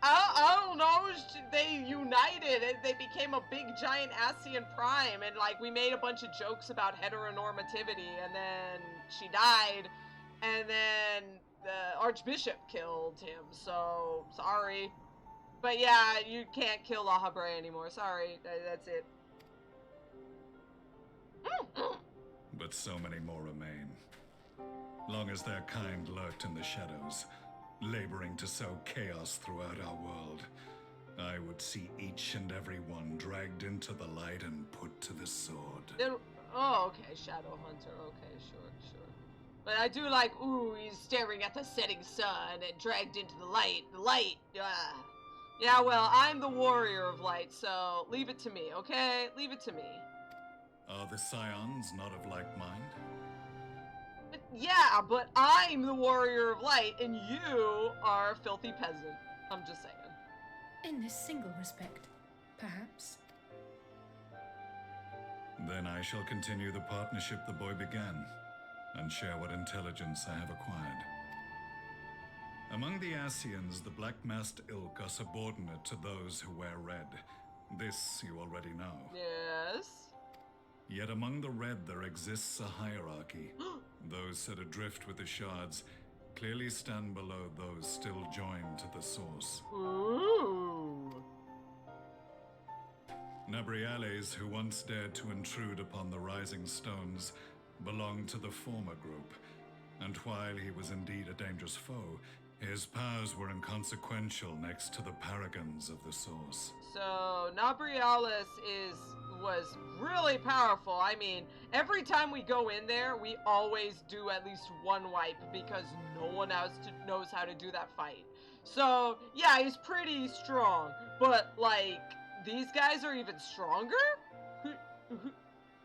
A: I don't know, they united and they became a big giant Ascian Prime, and like we made a bunch of jokes about heteronormativity, and then she died, and then the Archbishop killed him, so sorry. But yeah, you can't kill La Habrea anymore, sorry, that's it.
K: But so many more remain. Long as their kind lurked in the shadows, laboring to sow chaos throughout our world, I would see each and every one dragged into the light and put to the sword.
A: Oh, okay, Shadow Hunter, okay, sure. But I do like, ooh, he's staring at the setting sun and dragged into the light. Yeah, well, I'm the warrior of light, so leave it to me, okay? Leave it to me.
K: Are the scions not of like mind?
A: Yeah, but I'm the warrior of light, and you are a filthy peasant. I'm just saying.
C: In this single respect, perhaps.
K: Then I shall continue the partnership the boy began, and share what intelligence I have acquired. Among the Asians, the black-masked ilk are subordinate to those who wear red. This you already know.
A: Yes.
K: Yet among the red there exists a hierarchy. Those set adrift with the shards clearly stand below those still joined to the source.
A: Ooh.
K: Nabriales, who once dared to intrude upon the Rising Stones, belonged to the former group, and while he was indeed a dangerous foe, his powers were inconsequential next to the paragons of the source.
A: So, Nabriales was really powerful. I mean, every time we go in there, we always do at least one wipe because no one else knows how to do that fight. So, yeah, he's pretty strong, but, like, these guys are even stronger?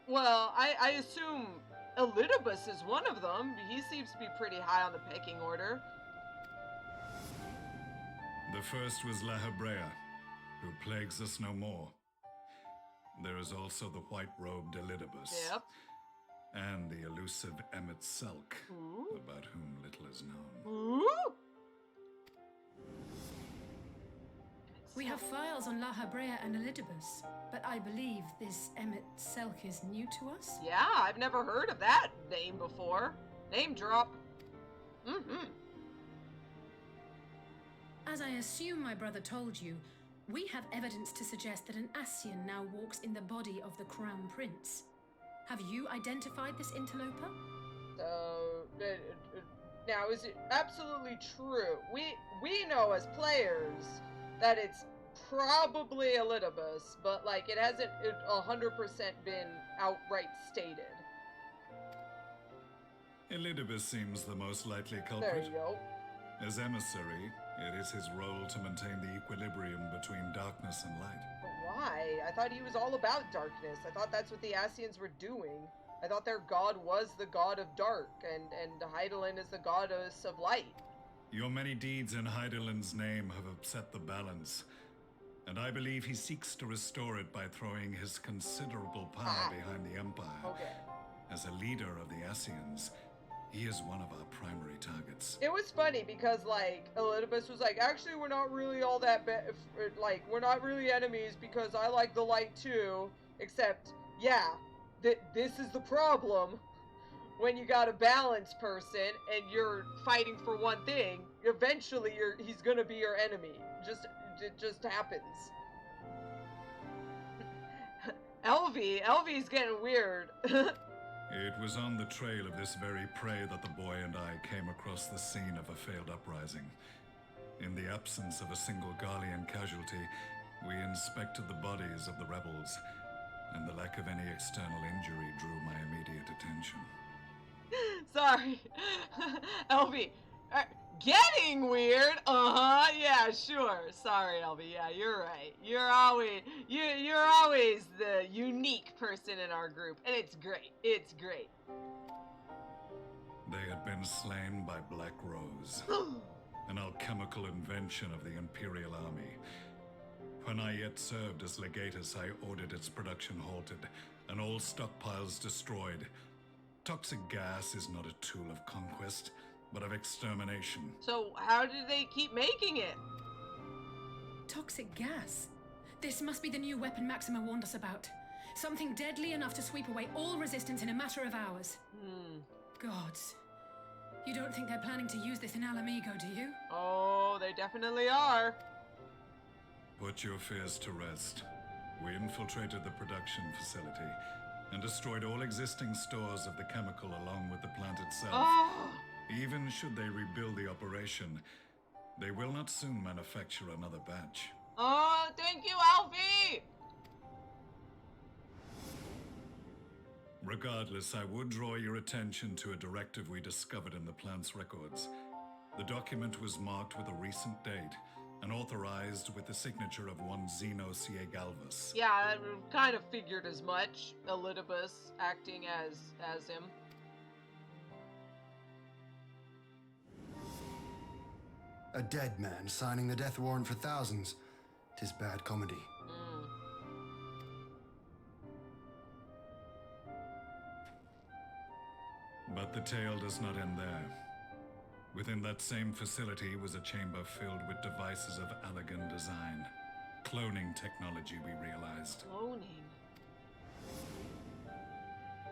A: Well, I assume Elidibus is one of them. He seems to be pretty high on the pecking order.
K: The first was La Habrea, who plagues us no more. There is also the white-robed Elidibus.
A: Yep.
K: And the elusive Emmett Selk,
A: Ooh.
K: about whom little is known.
A: Ooh.
C: We have files on La Habrea and Elidibus, but I believe this Emmett Selk is new to us?
A: Yeah, I've never heard of that name before. Name drop.
C: As I assume my brother told you, we have evidence to suggest that an Asian now walks in the body of the Crown Prince. Have you identified this interloper?
A: So, now is it absolutely true? We know as players that it's probably Elidibus, but like it hasn't 100% been outright stated.
K: Elidibus seems the most likely
A: There
K: culprit.
A: you go.
K: As emissary, it is his role to maintain the equilibrium between darkness and light.
A: But why? I thought he was all about darkness. I thought that's what the Asians were doing. I thought their god was the god of dark, and Hydaelyn is the goddess of light.
K: Your many deeds in Hydaelyn's name have upset the balance, and I believe he seeks to restore it by throwing his considerable power behind the Empire.
A: Okay.
K: As a leader of the Asians, he is one of our primary targets.
A: It was funny because, like, Elidibus was like, actually, we're not really all that like, we're not really enemies because I like the light too, except, yeah, this is the problem. When you got a balanced person and you're fighting for one thing, eventually he's gonna be your enemy. It just happens. Elvy's getting weird.
K: It was on the trail of this very prey that the boy and I came across the scene of a failed uprising. In the absence of a single Garlean casualty, we inspected the bodies of the rebels, and the lack of any external injury drew my immediate attention.
A: Sorry. Elvy. Getting weird? Yeah, sure. Sorry, Elvy. Yeah, you're right. You're always the unique person in our group, and it's great. It's great.
K: They had been slain by Black Rose, an alchemical invention of the Imperial Army. When I yet served as legatus, I ordered its production halted and all stockpiles destroyed. Toxic gas is not a tool of conquest, but of extermination.
A: So how do they keep making it?
C: Toxic gas? This must be the new weapon Maxima warned us about. Something deadly enough to sweep away all resistance in a matter of hours. Gods. You don't think they're planning to use this in Alamigo, do you?
A: Oh, they definitely are.
K: Put your fears to rest. We infiltrated the production facility and destroyed all existing stores of the chemical along with the plant itself.
A: Oh.
K: Even should they rebuild the operation, they will not soon manufacture another batch.
A: Oh, thank you, Elvy!
K: Regardless, I would draw your attention to a directive we discovered in the plant's records. The document was marked with a recent date and authorized with the signature of one Zenos Galvus.
A: Yeah, I kind of figured as much. Elidibus acting as him.
I: A dead man signing the death warrant for thousands. 'Tis bad comedy.
K: But the tale does not end there. Within that same facility was a chamber filled with devices of elegant design. Cloning technology, we realized.
A: Cloning?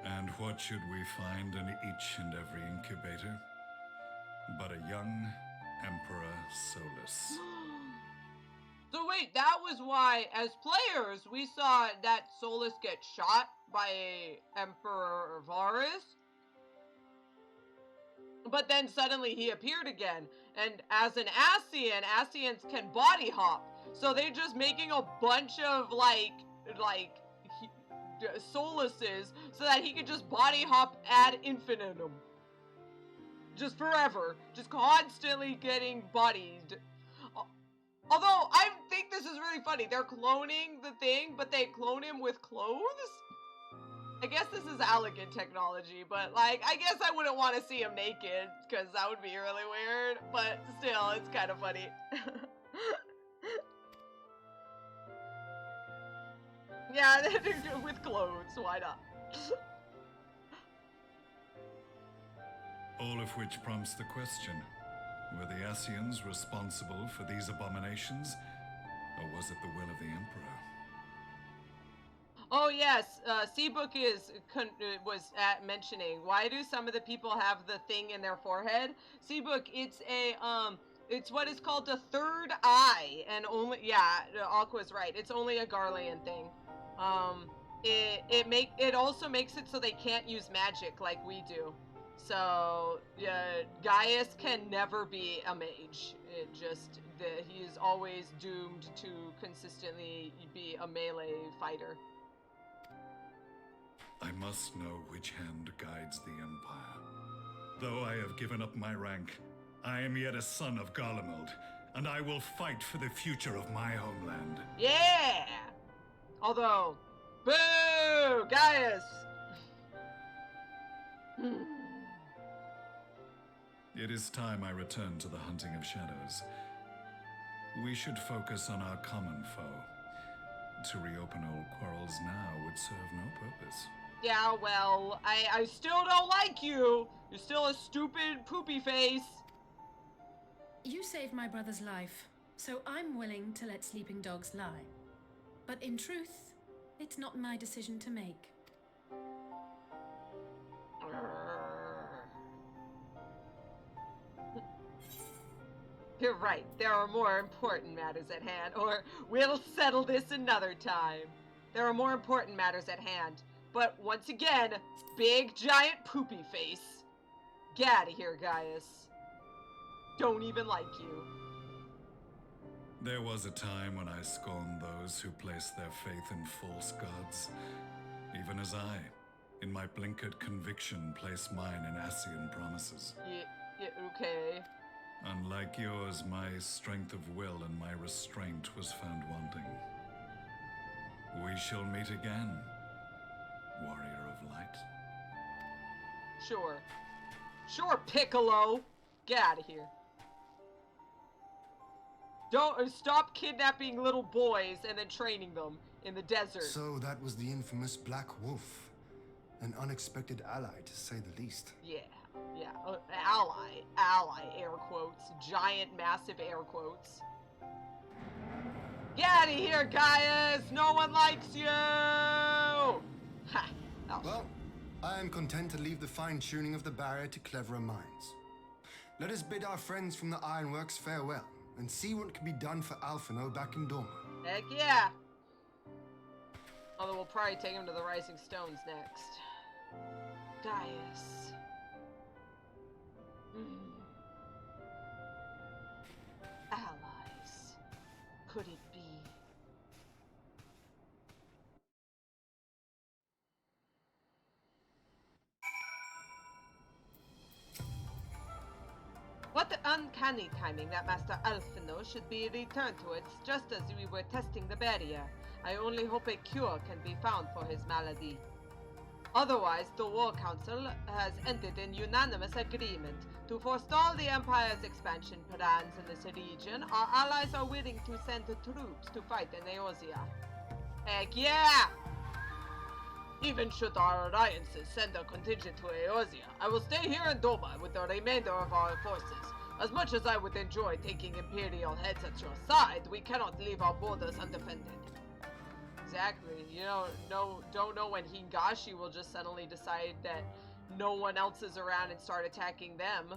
K: And what should we find in each and every incubator? But a young Emperor Solus.
A: So wait, that was why, as players, we saw that Solus get shot by Emperor Varus? But then suddenly he appeared again, and as an Asian, Asians can body hop. So they're just making a bunch of Soluses so that he could just body hop ad infinitum. Just forever. Just constantly getting bodied. Although, I think this is really funny. They're cloning the thing, but they clone him with clothes? I guess this is elegant technology, but, like, I guess I wouldn't want to see him naked, because that would be really weird, but still, it's kind of funny. Yeah, with clothes, why not?
K: All of which prompts the question, were the Asians responsible for these abominations, or was it the will of the Emperor?
A: Oh yes, Seabook was mentioning, why do some of the people have the thing in their forehead? Seabook, it's what is called a third eye, and only, yeah, Aqua's right, it's only a Garlean thing. It also makes it so they can't use magic like we do. So, Gaius can never be a mage. He is always doomed to consistently be a melee fighter.
K: I must know which hand guides the Empire. Though I have given up my rank, I am yet a son of Garlemald, and I will fight for the future of my homeland.
A: Yeah! Although, boo! Gaius!
K: It is time I return to the hunting of shadows. We should focus on our common foe. To reopen old quarrels now would serve no purpose.
A: Yeah, well, I still don't like you. You're still a stupid poopy face.
C: You saved my brother's life, so I'm willing to let sleeping dogs lie. But in truth, it's not my decision to make.
A: You're right, there are more important matters at hand, or we'll settle this another time. There are more important matters at hand. But once again, big giant poopy face. Get out of here, Gaius. Don't even like you.
K: There was a time when I scorned those who placed their faith in false gods. Even as I, in my blinkered conviction, placed mine in Asian promises.
A: Yeah, okay.
K: Unlike yours, my strength of will and my restraint was found wanting. We shall meet again, warrior of light.
A: Sure. Sure, Piccolo. Get out of here. Don't stop kidnapping little boys and then training them in the desert.
I: So that was the infamous Black Wolf. An unexpected ally, to say the least.
A: Yeah. Ally, air quotes. Giant, massive air quotes. Get out of here, Gaius! No one likes you! Ha! Oh.
I: Well, I am content to leave the fine-tuning of the barrier to cleverer minds. Let us bid our friends from the Ironworks farewell and see what can be done for Alphino back in Dorma.
A: Heck yeah! Although we'll probably take him to the Rising Stones next. Gaius. Allies. Could it be? What uncanny timing that Master Alphino should be returned to us just as we were testing the barrier. I only hope a cure can be found for his malady. Otherwise, the War Council has entered in unanimous agreement to forestall the Empire's expansion plans in this region. Our allies are willing to send troops to fight in Eorzea. Heck yeah! Even should our alliances send a contingent to Eorzea, I will stay here in Dorma with the remainder of our forces. As much as I would enjoy taking Imperial heads at your side, we cannot leave our borders undefended. Exactly. You don't know when Hingashi will just suddenly decide that no one else is around and start attacking them.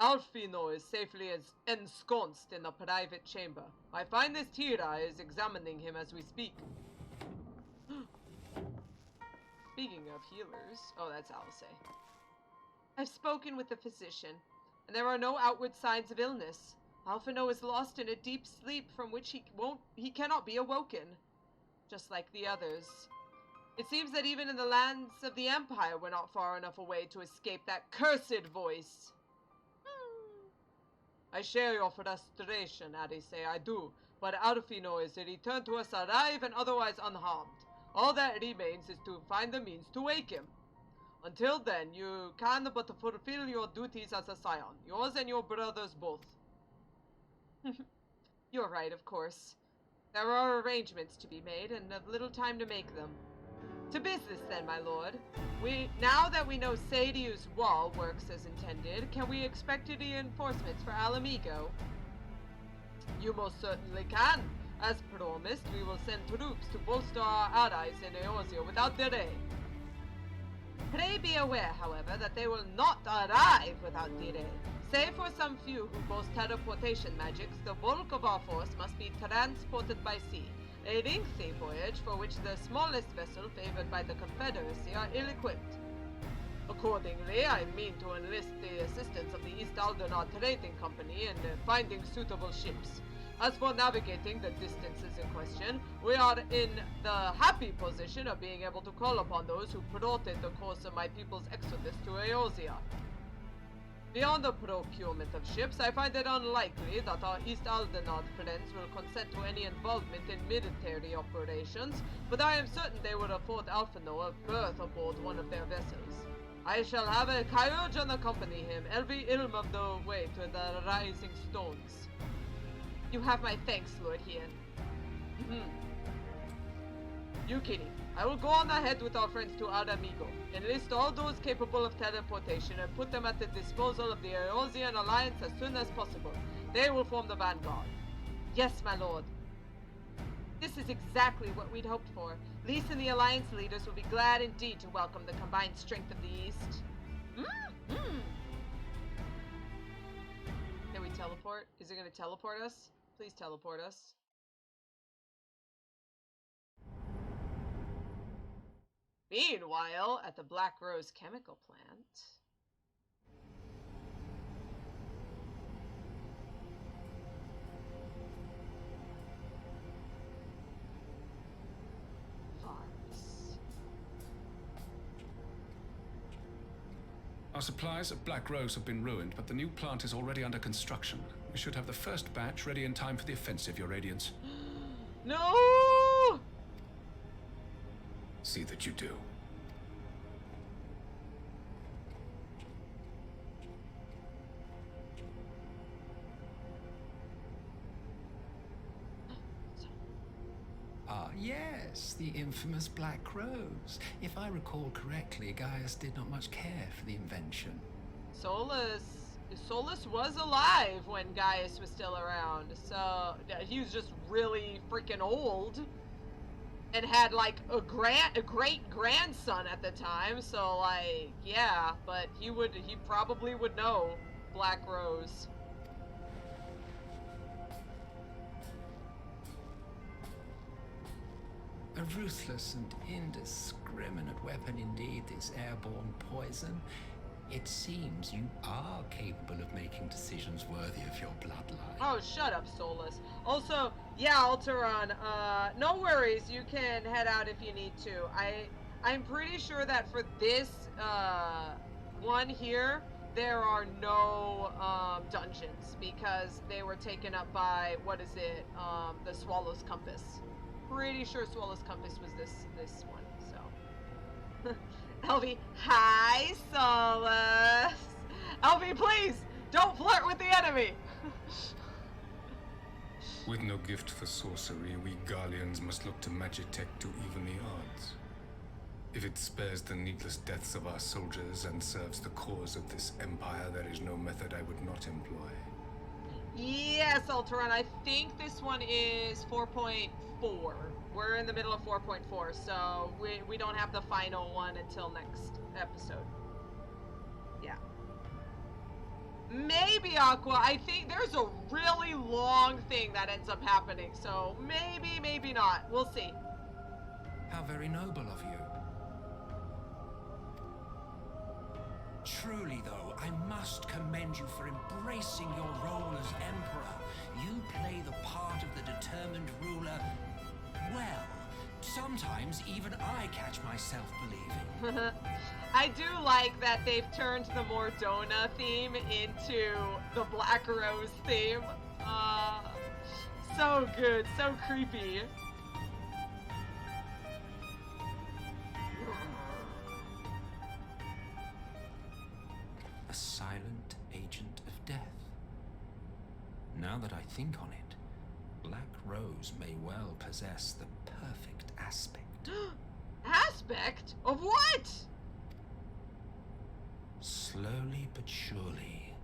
A: Alphino is safely ensconced in a private chamber. My finest Hira is examining him as we speak. Speaking of healers... Oh, that's Alisaie. I've spoken with the physician, and there are no outward signs of illness. Alphino is lost in a deep sleep from which he cannot be awoken. Just like the others. It seems that even in the lands of the Empire we're not far enough away to escape that cursed voice. I share your frustration, Alisaie, I do, but Alphino is returned to us alive and otherwise unharmed. All that remains is to find the means to wake him. Until then, you can but fulfill your duties as a scion, yours and your brother's both. You're right, of course. There are arrangements to be made, and of little time to make them. To business then, my lord. Now that we know Sadiu's wall works as intended, can we expect reinforcements for Alamigo? You most certainly can. As promised, we will send troops to bolster our allies in Eorzea without delay. Pray be aware, however, that they will not arrive without delay. Save for some few who boast teleportation magics, the bulk of our force must be transported by sea. A lengthy voyage for which the smallest vessel favored by the Confederacy are ill-equipped. Accordingly, I mean to enlist the assistance of the East Aldernaut Trading Company in finding suitable ships. As for navigating the distances in question, we are in the happy position of being able to call upon those who plotted the course of my people's exodus to Eorzea. Beyond the procurement of ships, I find it unlikely that our East Aldernaut friends will consent to any involvement in military operations, but I am certain they would afford Alphino a berth aboard one of their vessels. I shall have a Kyogen accompany him every ilm of the way to the Rising Stones. You have my thanks, Lord Hien. Yukini, I will go on ahead with our friends to Alamigo, enlist all those capable of teleportation, and put them at the disposal of the Eorzean Alliance as soon as possible. They will form the vanguard. Yes, my lord. This is exactly what we'd hoped for. Lys and the Alliance leaders will be glad indeed to welcome the combined strength of the East. Can we teleport? Is it going to teleport us? Please teleport us. Meanwhile, at the Black Rose chemical plant...
F: Our supplies at Black Rose have been ruined, but the new plant is already under construction. We should have the first batch ready in time for the offensive, Your Radiance.
A: No!
F: See that you do.
L: Ah, yes, the infamous Black Rose. If I recall correctly, Gaius did not much care for the invention.
A: Solus was alive when Gaius was still around, so he was just really freaking old. and had like a great grandson at the time, so like, yeah, but he probably would know Black Rose.
L: A ruthless and indiscriminate weapon indeed, this airborne poison. It seems you are capable of making decisions worthy of your bloodline.
A: Oh, shut up, Solus. Also, yeah, Alteron, no worries, you can head out if you need to. I'm pretty sure that for this, one here, there are no, dungeons, because they were taken up by, what is it, the Swallow's Compass. Pretty sure Swallow's Compass was this one, so. Elvy, hi, Solus. Elvy, please, don't flirt with the enemy.
M: With no gift for sorcery, we Garleans must look to Magitech to even the odds. If it spares the needless deaths of our soldiers and serves the cause of this empire, there is no method I would not employ.
A: Yes, Alteron, I think this one is 4.4. We're in the middle of 4.4, so we don't have the final one until next episode. Yeah. Maybe Aqua. I think there's a really long thing that ends up happening, so maybe not. We'll see.
L: How very noble of you.
N: Truly, though, I must commend you for embracing your role as Emperor. You play the part of the determined ruler well. Sometimes even I catch myself believing.
A: I do like that they've turned the Mordona theme into the Black Rose theme. So good, so creepy.
L: A silent agent of death. Now that I think on it, Black Rose may well possess the perfect aspect.
A: Aspect? Of what?
L: Slowly but surely,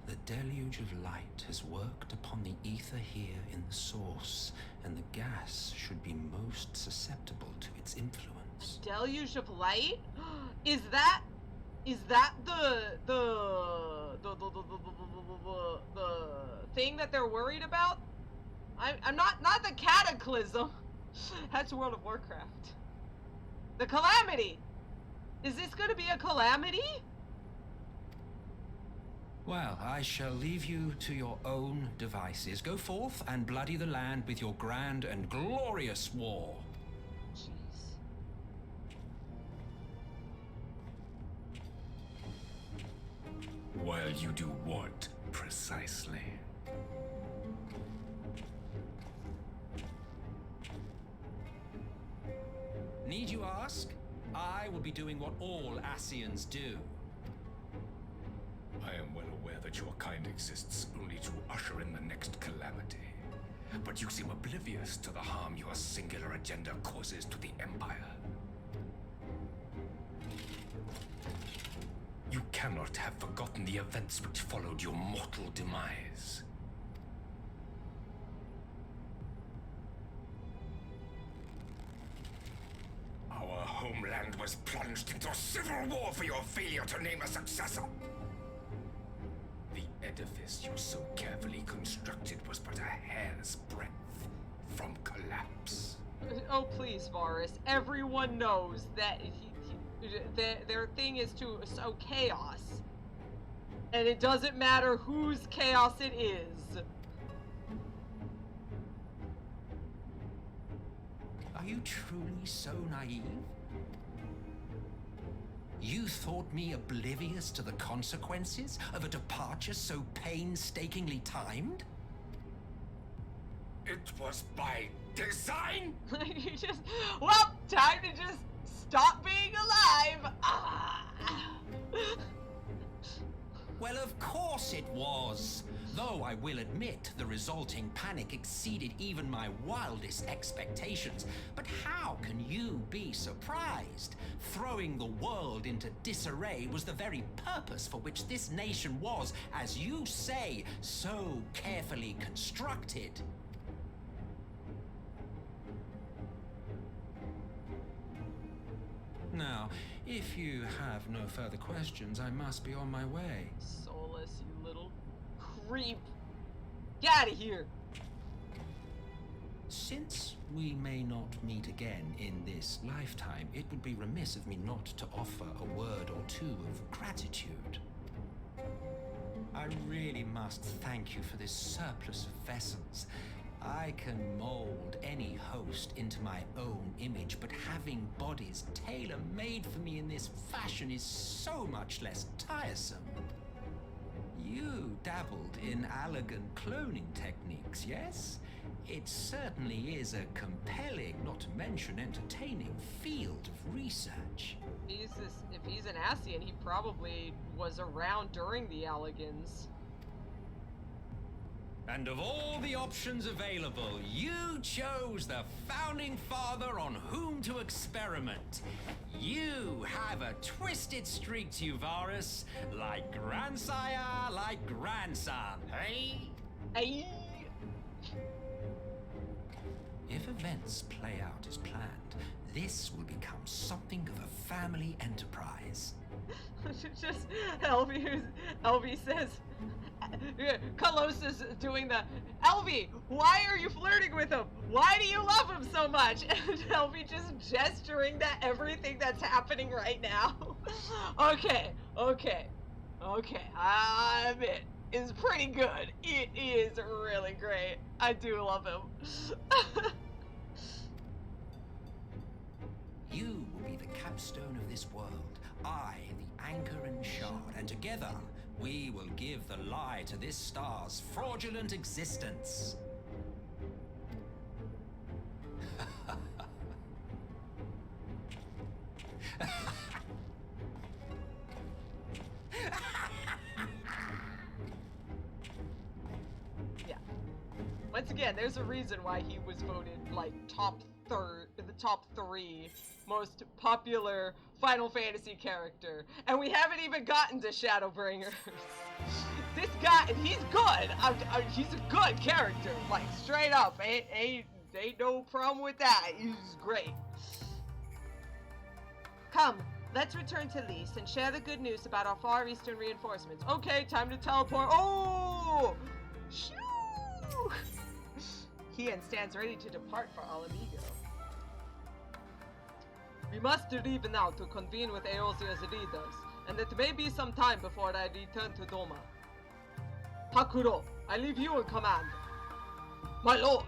L: the deluge of light has worked upon the ether here in the source, and the gas should be most susceptible to its influence.
A: Deluge of light? Is that the thing that they're worried about? I'm not the cataclysm. That's World of Warcraft. The calamity. Is this going to be a calamity?
N: Well, I shall leave you to your own devices. Go forth and bloody the land with your grand and glorious war.
A: Jeez.
F: While you do what, precisely?
N: Need you ask? I will be doing what all Asians do.
F: I am well aware that your kind exists only to usher in the next calamity. But you seem oblivious to the harm your singular agenda causes to the Empire. You cannot have forgotten the events which followed your mortal demise. Our homeland was plunged into civil war for your failure to name a successor. The edifice you so carefully constructed was but a hair's breadth from collapse.
A: Oh, please, Varus. Everyone knows that their thing is to sow chaos. And it doesn't matter whose chaos it is.
N: Are you truly so naive? You thought me oblivious to the consequences of a departure so painstakingly timed?
F: It was by design?
A: You just... Well, time to just stop being alive! Ah.
N: Well, of course it was. Though I will admit the resulting panic exceeded even my wildest expectations. But how can you be surprised? Throwing the world into disarray was the very purpose for which this nation was, as you say, so carefully constructed. Now, if you have no further questions, I must be on my way.
A: Soulless, you little creep. Get out of here.
N: Since we may not meet again in this lifetime, it would be remiss of me not to offer a word or two of gratitude. I really must thank you for this surplus of vessels. I can mold any host into my own image, but having bodies tailor-made for me in this fashion is so much less tiresome. You dabbled in elegant cloning techniques, yes? It certainly is a compelling, not to mention entertaining, field of research.
A: If he's an Ascian, he probably was around during the Elegans.
N: And of all the options available, you chose the founding father on whom to experiment. You have a twisted streak to you, Varus, like grandsire, like grandson, hey?
A: Hey.
N: If events play out as planned, this will become something of a family enterprise.
A: Just Elvy says, Calosa's doing the, Elvy, why are you flirting with him? Why do you love him so much? And Elvy just gesturing that everything that's happening right now. Okay. I admit, it's pretty good. It is really great. I do love him.
N: You will be the capstone of this world, I the anchor and shard, and together we will give the lie to this star's fraudulent existence.
A: Yeah. Once again, there's a reason why he was voted like the top 3 most popular Final Fantasy character, and we haven't even gotten to Shadowbringers. This guy, and he's good. He's a good character, like straight up. Ain't no problem with that. He's great. Come, let's return to Lys and share the good news about our Far Eastern reinforcements. Okay, time to teleport. Oh! Shoo! Kian stands ready to depart for Alamigo. We must leave now to convene with Eosia's leaders, and it may be some time before I return to Doma. Takuro, I leave you in command. My lord!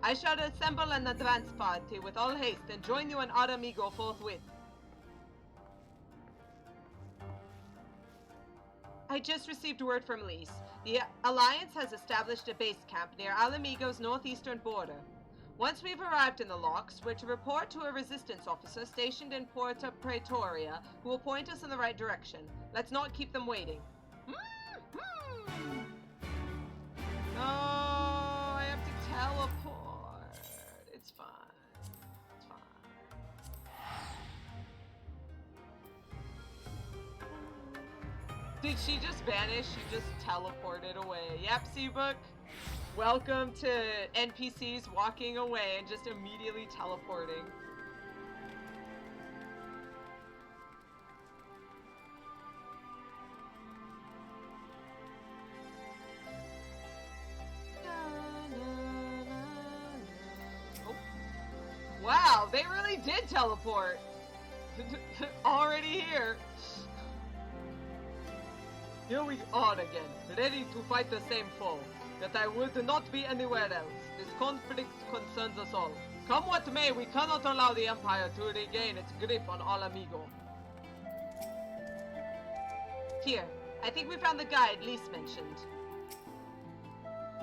A: I shall assemble an advance party with all haste and join you in Aramigo forthwith. I just received word from Lys. The Alliance has established a base camp near Alamigo's northeastern border. Once we've arrived in the locks, we're to report to a resistance officer stationed in Porta Praetoria, who will point us in the right direction. Let's not keep them waiting. No, I have to teleport. It's fine. It's fine. Did she just vanish? She just teleported away. Yep, Seabook. Welcome to NPCs walking away and just immediately teleporting. Oh. Wow, they really did teleport. Already here. Here we are again, ready to fight the same foe. That I would not be anywhere else. This conflict concerns us all. Come what may, we cannot allow the Empire to regain its grip on Alamigo. Here, I think we found the guide Lys mentioned.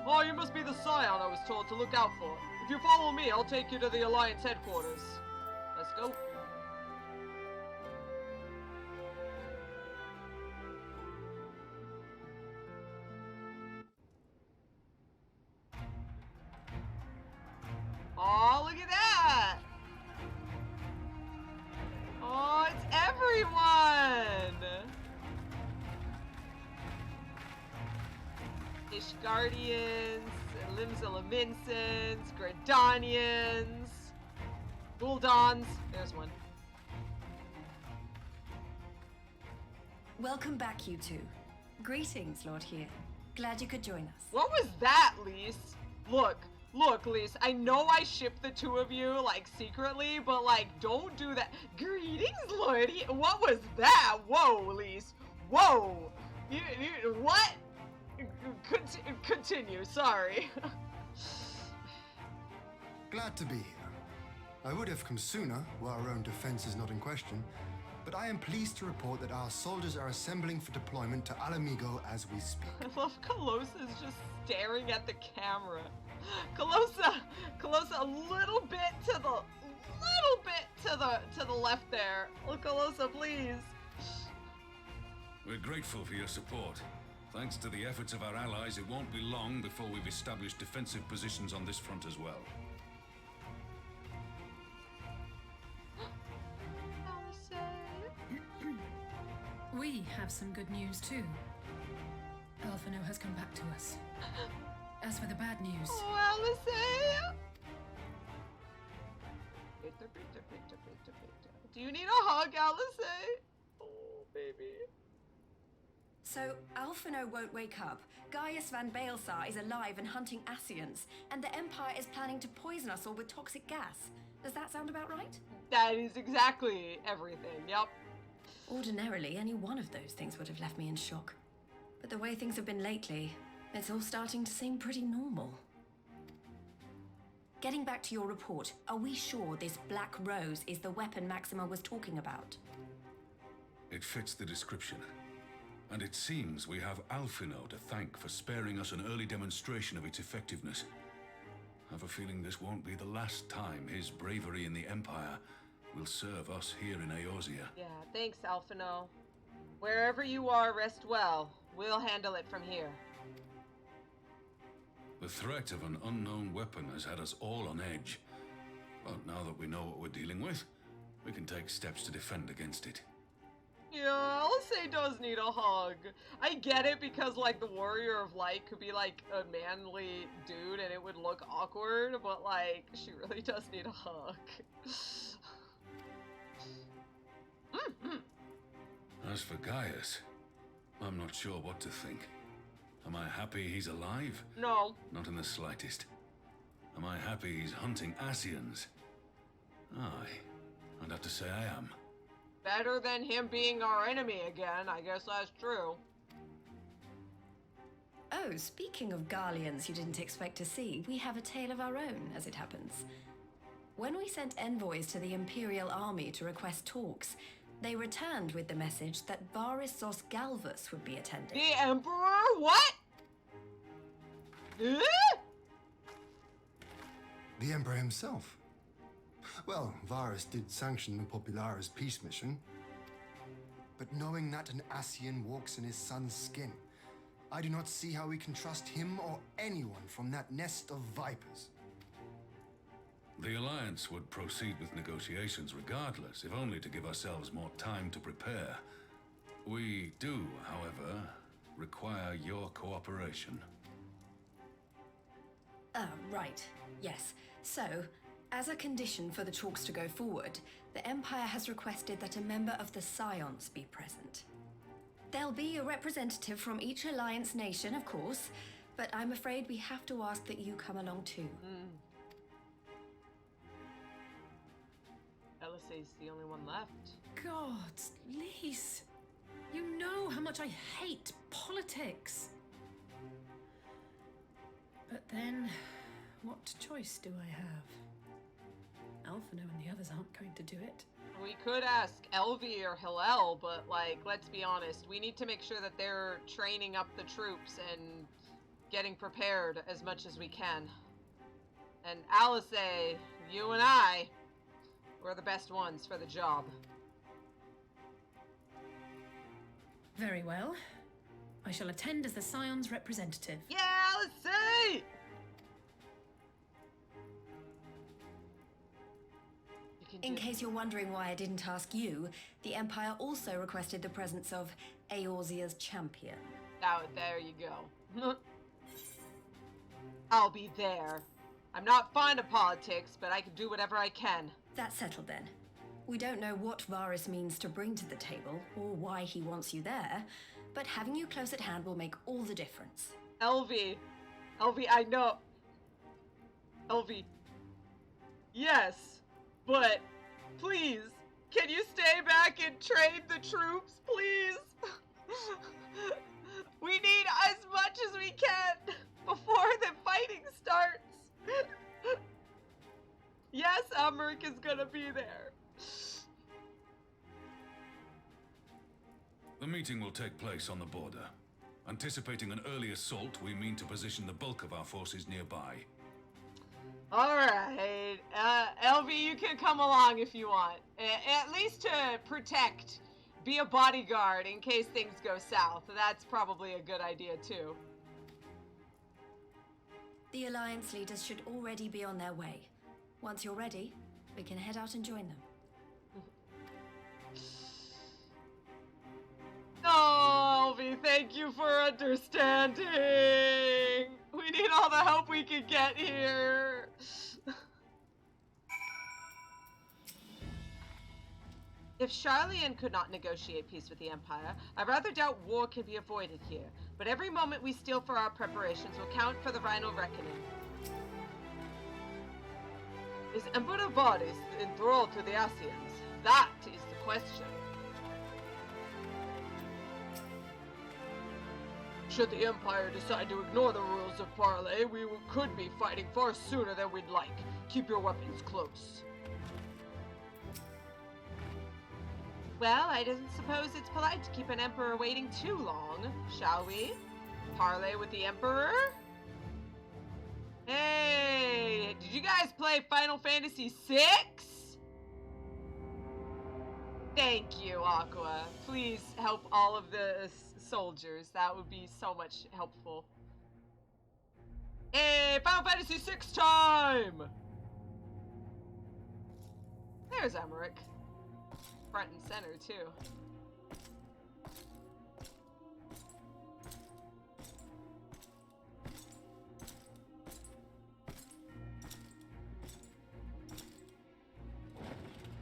A: Oh, you must be the scion I was told to look out for. If you follow me, I'll take you to the Alliance headquarters. Let's go. Oh, look at that! Oh, it's everyone! Ishgardians, Limsalaminsons, Gradanians. Bulldons. There's one.
G: Welcome back, you two. Greetings, Lord Here. Glad you could join us.
A: What was that, Lise? Look, Lise, I know I ship the two of you, like, secretly, but, like, don't do that. Greetings, Lordy. What was that? Whoa, Lise. Whoa. What? Continue, sorry.
I: Glad to be here. I would have come sooner, while our own defense is not in question, but I am pleased to report that our soldiers are assembling for deployment to Alamigo as we speak.
A: I love Calosa's just staring at the camera. Calosa, a little bit to the left there. Look, Calosa, please.
F: We're grateful for your support. Thanks to the efforts of our allies, it won't be long before we've established defensive positions on this front as well.
C: We have some good news too. Alphino has come back to us. As for the bad news...
A: Oh, Alisaie! Do you need a hug, Alisaie? Oh, baby.
G: So, Alphino won't wake up. Gaius van Baelsar is alive and hunting Asians, and the Empire is planning to poison us all with toxic gas. Does that sound about right?
A: That is exactly everything, yep.
G: Ordinarily, any one of those things would have left me in shock. But the way things have been lately, it's all starting to seem pretty normal. Getting back to your report, are we sure this Black Rose is the weapon Maxima was talking about?
F: It fits the description. And it seems we have Alphino to thank for sparing us an early demonstration of its effectiveness. I have a feeling this won't be the last time his bravery in the Empire will serve us here in Eorzea.
A: Yeah, thanks, Alphino. Wherever you are, rest well. We'll handle it from here.
F: The threat of an unknown weapon has had us all on edge. But now that we know what we're dealing with, we can take steps to defend against it.
A: Yeah, Alisaie does need a hug. I get it because, like, the Warrior of Light could be, like, a manly dude and it would look awkward, but, like, she really does need a hug.
F: As for Gaius, I'm not sure what to think. Am I happy he's alive?
A: No.
F: Not in the slightest. Am I happy he's hunting Asians? Aye, I'd have to say I am.
A: Better than him being our enemy again, I guess that's true.
G: Oh, speaking of Garleans you didn't expect to see, we have a tale of our own, as it happens. When we sent envoys to the Imperial Army to request talks, they returned with the message that Varys Zos Galvus would be attending.
A: The Emperor? What?
I: The Emperor himself. Well, Varys did sanction the Popularis peace mission. But knowing that an Asian walks in his son's skin, I do not see how we can trust him or anyone from that nest of vipers.
F: The Alliance would proceed with negotiations regardless, if only to give ourselves more time to prepare. We do, however, require your cooperation.
G: Right. Yes. So, as a condition for the talks to go forward, the Empire has requested that a member of the Scions be present. There'll be a representative from each Alliance nation, of course, but I'm afraid we have to ask that you come along too.
A: Alisaie's the only one left.
C: God, Lise, you know how much I hate politics. But then, what choice do I have? Alphino and the others aren't going to do it.
A: We could ask Elvy or Hilel, but, like, let's be honest. We need to make sure that they're training up the troops and getting prepared as much as we can. And Alisaie, you and I, we're the best ones for the job.
C: Very well. I shall attend as the Scion's representative.
A: Yeah, Alisaie!
G: In case you're wondering why I didn't ask you, the Empire also requested the presence of Eorzea's champion.
A: Oh, there you go. I'll be there. I'm not fond of politics, but I can do whatever I can.
G: That's settled then. We don't know what Varus means to bring to the table, or why he wants you there, but having you close at hand will make all the difference.
A: Elvy, I know. Elvy. Yes, but please, can you stay back and train the troops, please? We need as much as we can before the fighting starts. Yes, Amrik is gonna be there.
F: The meeting will take place on the border. Anticipating an early assault, we mean to position the bulk of our forces nearby.
A: Alright, Elvy, you can come along if you want. At least to protect, be a bodyguard in case things go south. That's probably a good idea too.
G: The Alliance leaders should already be on their way. Once you're ready, we can head out and join them.
A: Oh, Elvy, thank you for understanding. We need all the help we can get here. If Garlean could not negotiate peace with the Empire, I rather doubt war can be avoided here. But every moment we steal for our preparations will count for the final reckoning. Is Emperor Varus enthralled to the Asians? That is the question. Should the Empire decide to ignore the rules of parley, we could be fighting far sooner than we'd like. Keep your weapons close. Well, I don't suppose it's polite to keep an Emperor waiting too long, shall we? Parley with the Emperor? Hey, did you guys play Final Fantasy VI? Thank you, Aqua. Please help all of the soldiers. That would be so much helpful. Hey, Final Fantasy VI time! There's Emmerich. Front and center, too.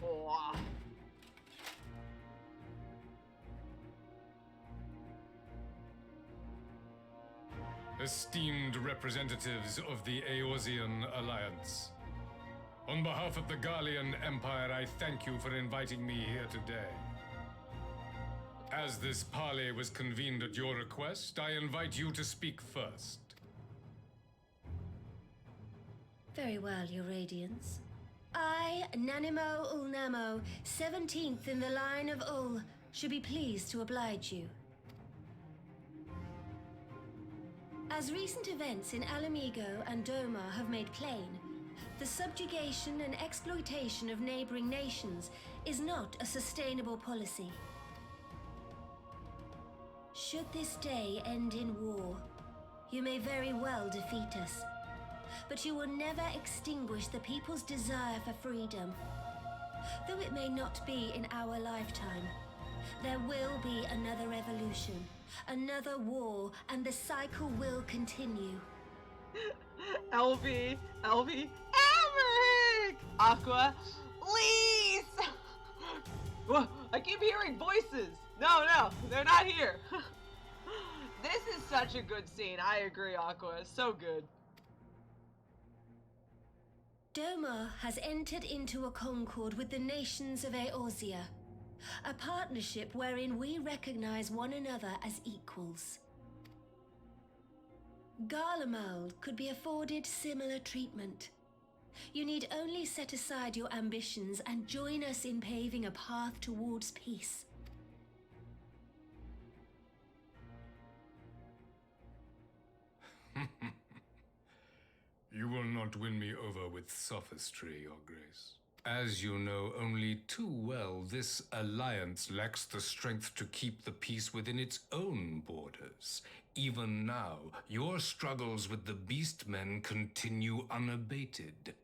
A: Oh.
M: Esteemed representatives of the Eorzean Alliance, on behalf of the Garlean Empire, I thank you for inviting me here today. As this parley was convened at your request, I invite you to speak first.
O: Very well, Your Radiance. I, Nanimo Ulnamo, 17th in the line of Ul, should be pleased to oblige you. As recent events in Alamigo and Doma have made plain, the subjugation and exploitation of neighboring nations is not a sustainable policy. Should this day end in war, you may very well defeat us, but you will never extinguish the people's desire for freedom. Though it may not be in our lifetime, there will be another revolution, another war, and the cycle will continue.
A: Elvy, Emmerich! Aqua, please! Whoa, I keep hearing voices. No, they're not here. This is such a good scene. I agree, Aqua. So good.
O: Doma has entered into a concord with the nations of Eorzea, a partnership wherein we recognize one another as equals. Garlemald could be afforded similar treatment. You need only set aside your ambitions and join us in paving a path towards peace.
M: You will not win me over with sophistry, Your Grace. As you know only too well, this alliance lacks the strength to keep the peace within its own borders. Even now, your struggles with the Beastmen continue unabated.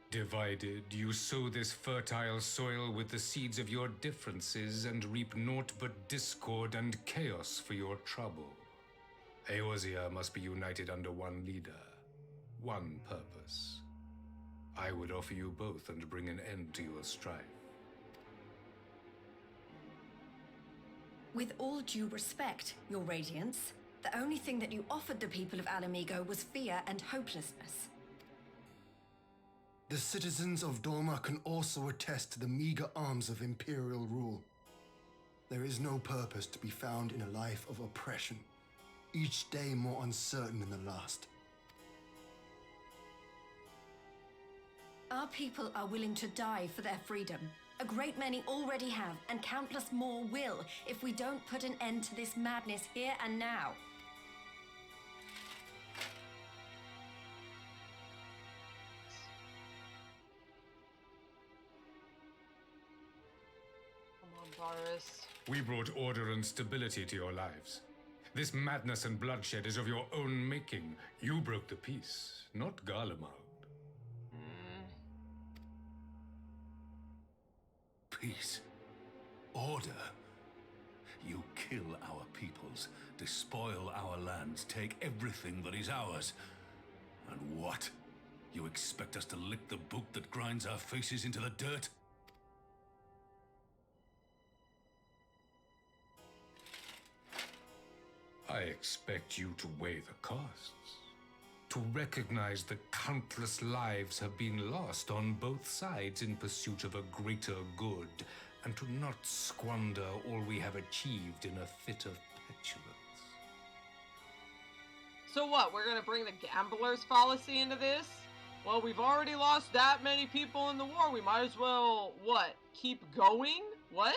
M: Divided, you sow this fertile soil with the seeds of your differences and reap naught but discord and chaos for your trouble. Eorzea must be united under one leader, one purpose. I would offer you both and bring an end to your strife.
G: With all due respect, Your Radiance, the only thing that you offered the people of Alamigo was fear and hopelessness.
I: The citizens of Dorma can also attest to the meager arms of Imperial rule. There is no purpose to be found in a life of oppression, each day more uncertain than the last.
G: Our people are willing to die for their freedom. A great many already have, and countless more will, if we don't put an end to this madness here and now.
A: Come on, Varus.
M: We brought order and stability to your lives. This madness and bloodshed is of your own making. You broke the peace, not Garlemald.
F: Peace. Order. You kill our peoples, despoil our lands, take everything that is ours. And what? You expect us to lick the boot that grinds our faces into the dirt?
M: I expect you to weigh the costs. To recognize that countless lives have been lost on both sides in pursuit of a greater good, and to not squander all we have achieved in a fit of petulance.
A: So what, we're gonna bring the gambler's fallacy into this? Well, we've already lost that many people in the war, we might as well, what, keep going? What?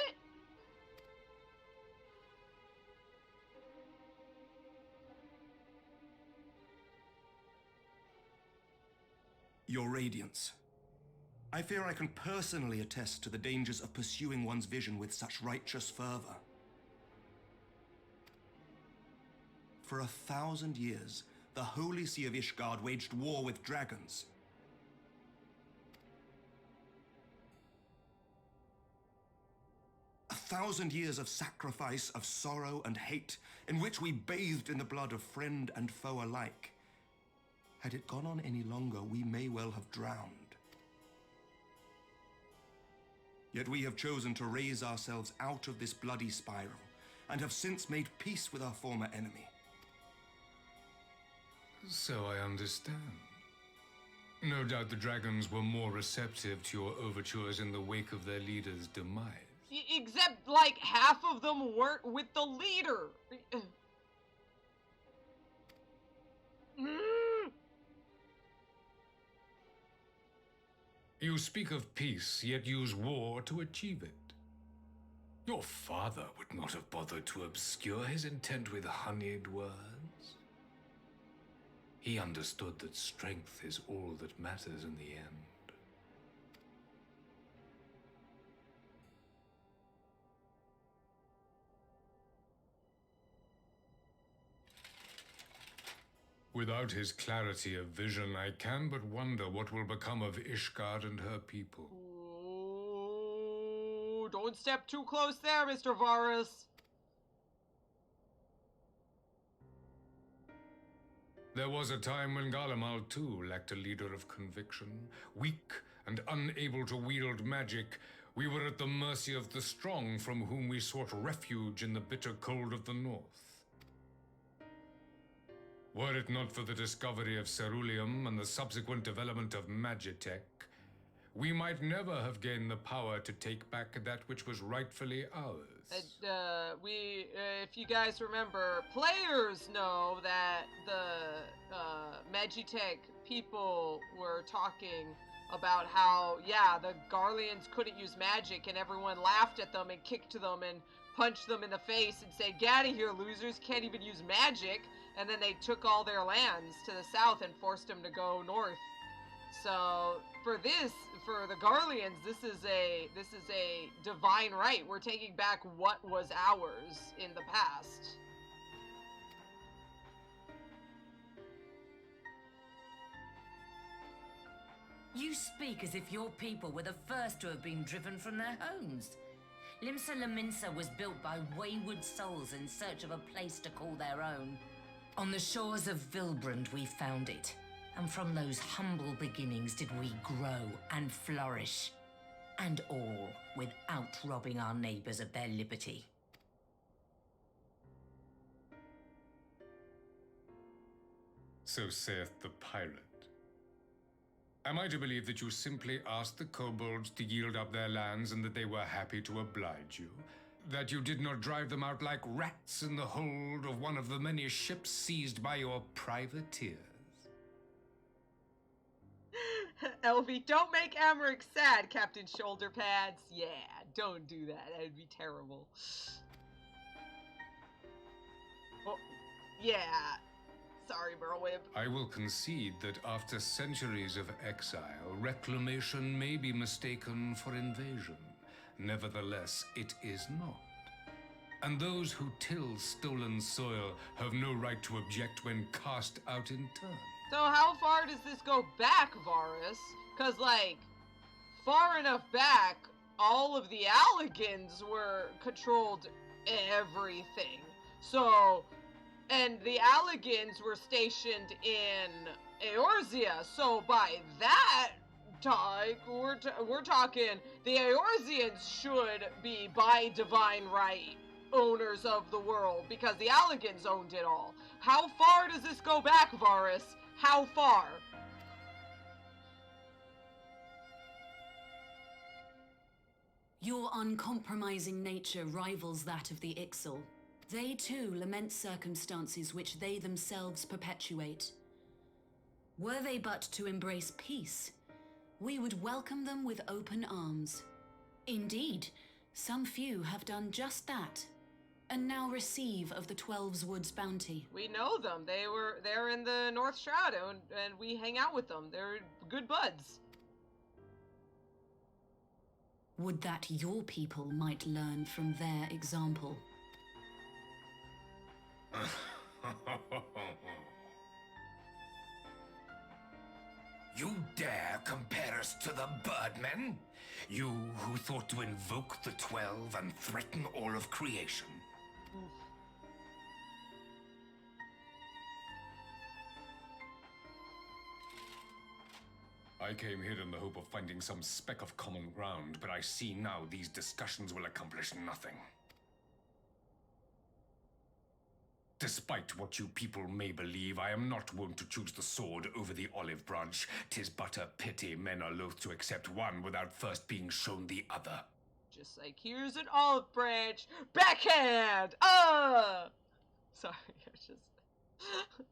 P: Your Radiance. I fear I can personally attest to the dangers of pursuing one's vision with such righteous fervor. For 1,000 years, the Holy See of Ishgard waged war with dragons. A 1,000 years of sacrifice, of sorrow and hate, in which we bathed in the blood of friend and foe alike. Had it gone on any longer, we may well have drowned. Yet we have chosen to raise ourselves out of this bloody spiral, and have since made peace with our former enemy.
M: So I understand. No doubt the dragons were more receptive to your overtures in the wake of their leader's demise.
A: Except, like, half of them weren't with the leader.
M: You speak of peace, yet use war to achieve it. Your father would not have bothered to obscure his intent with honeyed words. He understood that strength is all that matters in the end. Without his clarity of vision, I can but wonder what will become of Ishgard and her people.
A: Ooh, don't step too close there, Mr. Varus.
M: There was a time when Garlemald too lacked a leader of conviction. Weak and unable to wield magic, we were at the mercy of the strong from whom we sought refuge in the bitter cold of the north. Were it not for the discovery of ceruleum and the subsequent development of magitech, we might never have gained the power to take back that which was rightfully ours.
A: If you guys remember, players know that the magitech people were talking about how, yeah, the Garleans couldn't use magic, and everyone laughed at them and kicked them and punched them in the face and said, "Get out of here, losers, can't even use magic." And then they took all their lands to the south and forced them to go north. So for the Garleans, this is a divine right. We're taking back what was ours in the past.
Q: You speak as if your people were the first to have been driven from their homes. Limsa Laminsa was built by wayward souls in search of a place to call their own. On the shores of Vilbrand we found it. And from those humble beginnings did we grow and flourish. And all without robbing our neighbors of their liberty.
M: So saith the pirate. Am I to believe that you simply asked the kobolds to yield up their lands and that they were happy to oblige you? That you did not drive them out like rats in the hold of one of the many ships seized by your privateers?
A: Elvy, don't make Amaric sad, Captain Shoulder Pads. Yeah, don't do that. That'd be terrible. Oh, yeah. Sorry, Merlwib.
M: I will concede that after centuries of exile, reclamation may be mistaken for invasion. Nevertheless, it is not. And those who till stolen soil have no right to object when cast out in turn.
A: So how far does this go back, Varus? Because, like, far enough back, all of the Alligans were controlled everything. So, and the Alligans were stationed in Eorzea. So by that time, we're talking the Eorzeans should be, by divine right, owners of the world, because the Alligans owned it all. How far does this go back, Varus? How far?
B: Your uncompromising nature rivals that of the Ixal. They too lament circumstances which they themselves perpetuate. Were they but to embrace peace, we would welcome them with open arms. Indeed, some few have done just that, and now receive of the 12's Woods bounty.
A: We know them. They're in the North Shroud, and we hang out with them. They're good buds.
B: Would that your people might learn from their example.
N: You dare compare us to the Birdmen? You who thought to invoke the 12 and threaten all of creation?
M: I came here in the hope of finding some speck of common ground, but I see now these discussions will accomplish nothing. Despite what you people may believe, I am not wont to choose the sword over the olive branch. 'Tis but a pity men are loath to accept one without first being shown the other.
A: Just like, here's an olive branch, backhand! Sorry,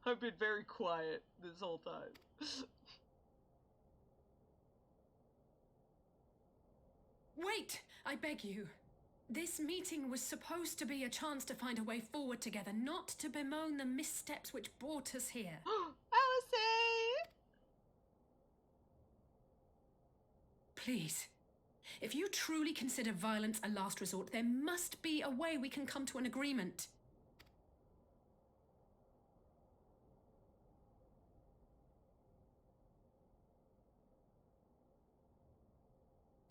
A: I've been very quiet this whole time.
C: Wait, I beg you. This meeting was supposed to be a chance to find a way forward together, not to bemoan the missteps which brought us here.
A: Alisaie!
C: Please, if you truly consider violence a last resort, there must be a way we can come to an agreement.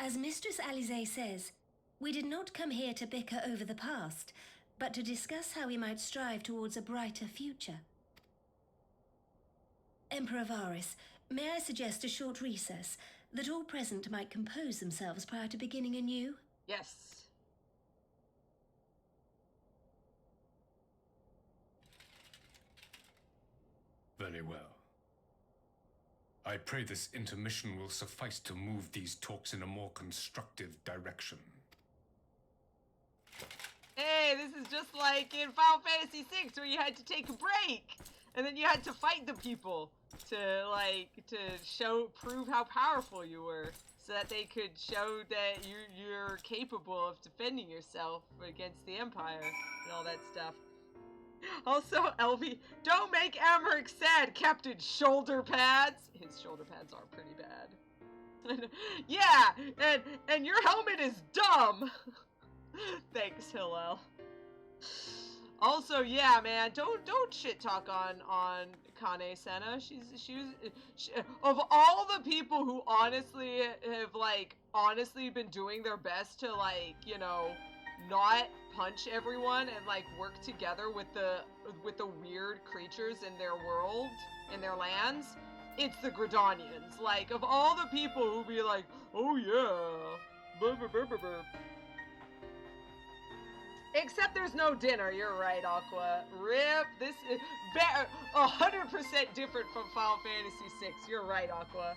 O: As Mistress Alisaie says, we did not come here to bicker over the past, but to discuss how we might strive towards a brighter future. Emperor Varus, may I suggest a short recess, that all present might compose themselves prior to beginning anew?
A: Yes.
M: Very well. I pray this intermission will suffice to move these talks in a more constructive direction.
A: Hey, this is just like in Final Fantasy VI, where you had to take a break, and then you had to fight the people to prove how powerful you were, so that they could show that you're capable of defending yourself against the Empire and all that stuff. Also, Elvy, don't make Amaric sad, Captain Shoulder Pads. His shoulder pads are pretty bad. Yeah, and your helmet is dumb. Thanks, Hilel. Also, yeah, man, don't shit talk on Kane Senna. She of all the people who honestly have been doing their best to not punch everyone and work together with the weird creatures in their world, in their lands. it's the Gridanians. Like, of all the people who be like, oh yeah, burp, burp, burp, burp, burp. Except there's no dinner, you're right, Aqua. Rip, this is 100% different from Final Fantasy VI. You're right, Aqua.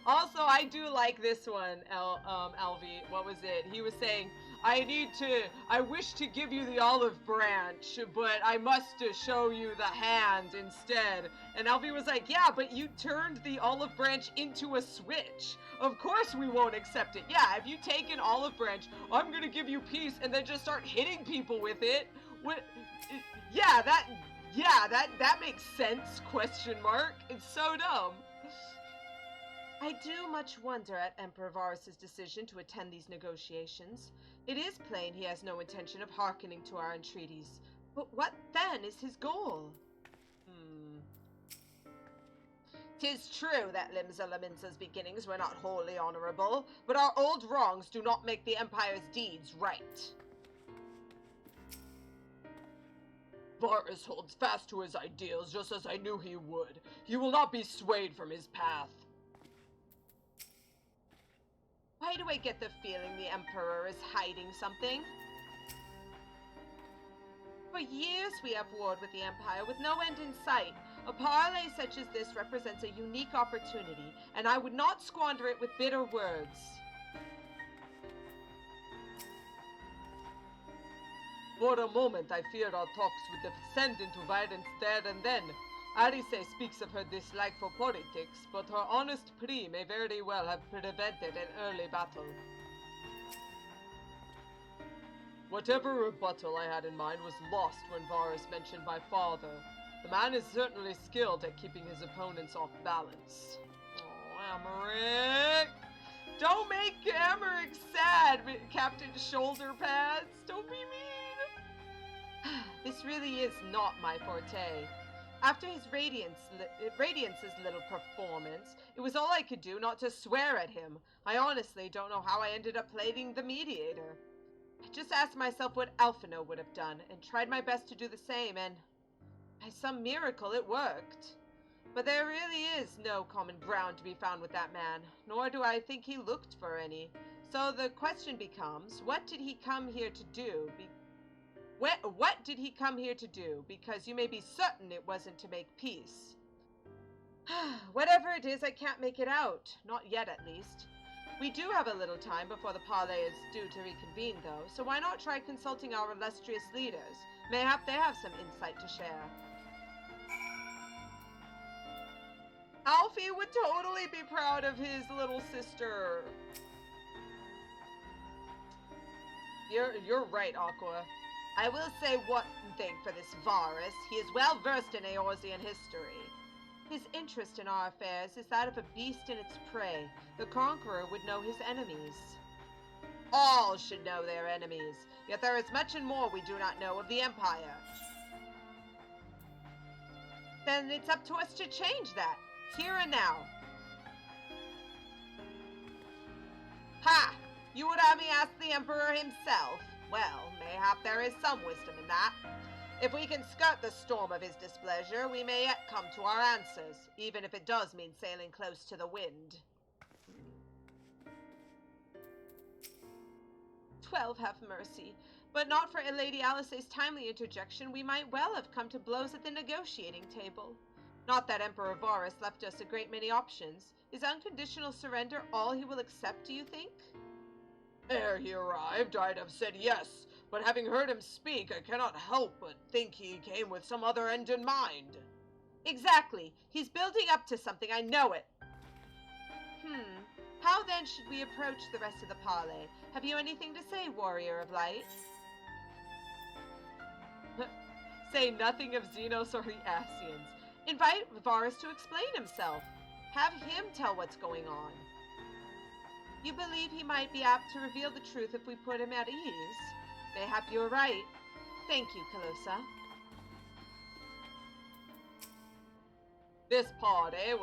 A: Also, I do like this one, Elvy. What was it? He was saying, I wish to give you the olive branch, but I must show you the hand instead. And Elvy was like, yeah, but you turned the olive branch into a switch. Of course we won't accept it. Yeah, if you take an olive branch, I'm gonna give you peace, and then just start hitting people with it. That makes sense, question mark. It's so dumb. I do much wonder at Emperor Varus' decision to attend these negotiations. It is plain he has no intention of hearkening to our entreaties. But what then is his goal? 'Tis true that Limsa Laminsa's beginnings were not wholly honorable, but our old wrongs do not make the Empire's deeds right. Varus holds fast to his ideals just as I knew he would. He will not be swayed from his path. Why do I get the feeling the Emperor is hiding something? For years we have warred with the Empire with no end in sight. A parley such as this represents a unique opportunity, and I would not squander it with bitter words. For a moment I feared our talks would descend into violence there and then. Alisaie speaks of her dislike for politics, but her honest plea may very well have prevented an early battle. Whatever rebuttal I had in mind was lost when Varus mentioned my father. The man is certainly skilled at keeping his opponents off balance. Oh, Emmerich! Don't make Emmerich sad, Captain Shoulder Pads! Don't be mean! This really is not my forte. After his Radiance's little performance, it was all I could do not to swear at him. I honestly don't know how I ended up playing the mediator. I just asked myself what Alphino would have done, and tried my best to do the same, and by some miracle it worked. But there really is no common ground to be found with that man, nor do I think he looked for any. So the question becomes, what did he come here to do? What did he come here to do? Because you may be certain it wasn't to make peace. Whatever it is, I can't make it out. Not yet, at least. We do have a little time before the parley is due to reconvene, though, so why not try consulting our illustrious leaders? Mayhap they have some insight to share. Alfie would totally be proud of his little sister. You're right, Aqua. I will say one thing for this Varus. He is well versed in Eorzean history. His interest in our affairs is that of a beast in its prey. The conqueror would know his enemies. All should know their enemies, yet there is much and more we do not know of the Empire. Then it's up to us to change that, here and now. Ha! You would have me ask the Emperor himself? Well, mayhap there is some wisdom in that. If we can skirt the storm of his displeasure, we may yet come to our answers, even if it does mean sailing close to the wind. 12 have mercy, but not for Lady Alisaie's timely interjection, we might well have come to blows at the negotiating table. Not that Emperor Varus left us a great many options. Is unconditional surrender all he will accept, do you think? Ere he arrived, I'd have said yes, but having heard him speak, I cannot help but think he came with some other end in mind. Exactly. He's building up to something, I know it. How then should we approach the rest of the parley? Have you anything to say, Warrior of Light? Say nothing of Zenos or the Asians. Invite Varus to explain himself. Have him tell what's going on. You believe he might be apt to reveal the truth if we put him at ease? Mayhap you're right. Thank you, Calosa. This party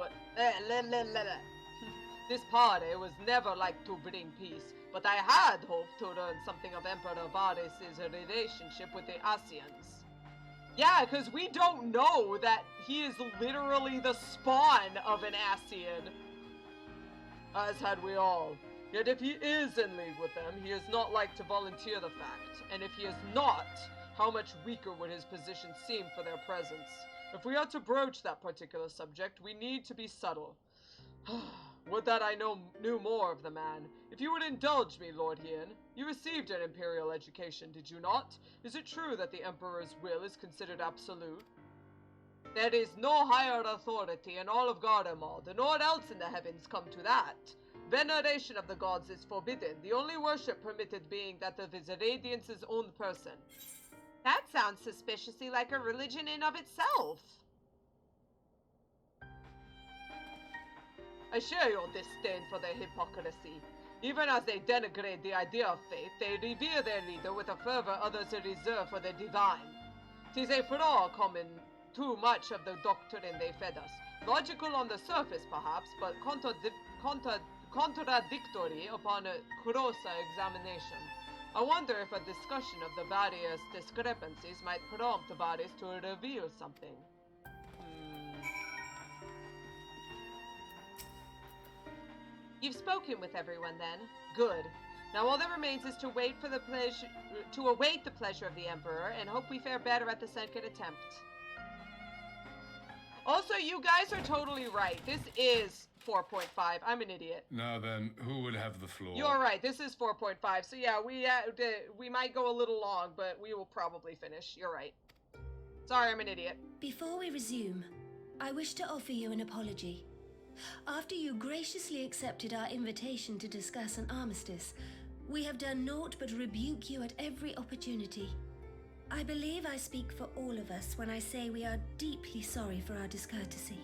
A: was never like to bring peace, but I had hoped to learn something of Emperor Varus' relationship with the Asians. Yeah, because we don't know that he is literally the spawn of an Ascian. As had we all. Yet if he is in league with them, he is not like to volunteer the fact. And if he is not, how much weaker would his position seem for their presence? If we are to broach that particular subject, we need to be subtle. Would that I knew more of the man. If you would indulge me, Lord Hien, you received an imperial education, did you not? Is it true that the Emperor's will is considered absolute? There is no higher authority in all of Garlemald, nor else in the heavens come to that. Veneration of the gods is forbidden, the only worship permitted being that of his radiance's own person. That sounds suspiciously like a religion in of itself. I share your disdain for their hypocrisy. Even as they denigrate the idea of faith, they revere their leader with a fervor others reserve for the divine. 'Tis a flaw common too much of the doctrine they fed us. Logical on the surface, perhaps, but contradictory upon a closer examination. I wonder if a discussion of the various discrepancies might prompt Varys to reveal something. You've spoken with everyone then. Good. Now all that remains is to await the pleasure of the Emperor and hope we fare better at the second attempt. Also, you guys are totally right. This is 4.5. I'm an idiot.
F: Now then, who would have the floor?
A: You're right. This is 4.5. So yeah, we might go a little long, but we will probably finish. You're right. Sorry, I'm an idiot.
O: Before we resume, I wish to offer you an apology. After you graciously accepted our invitation to discuss an armistice, we have done naught but rebuke you at every opportunity. I believe I speak for all of us when I say we are deeply sorry for our discourtesy.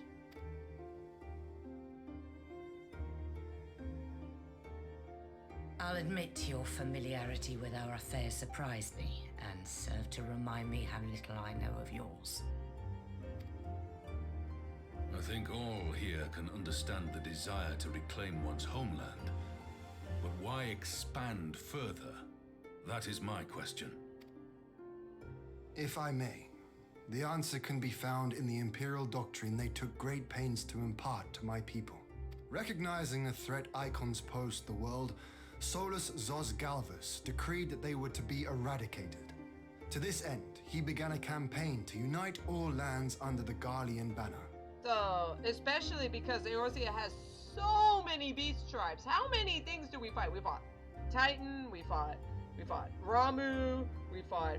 Q: I'll admit your familiarity with our affairs surprised me, and served to remind me how little I know of yours.
F: I think all here can understand the desire to reclaim one's homeland. But why expand further? That is my question.
I: If I may, the answer can be found in the Imperial doctrine they took great pains to impart to my people. Recognizing the threat icons posed the world, Solus Zos Galvus decreed that they were to be eradicated. To this end, he began a campaign to unite all lands under the Garlean banner.
A: So, especially because Eorzea has so many beast tribes. How many things do we fight? We fought Titan, we fought Ramu, we fought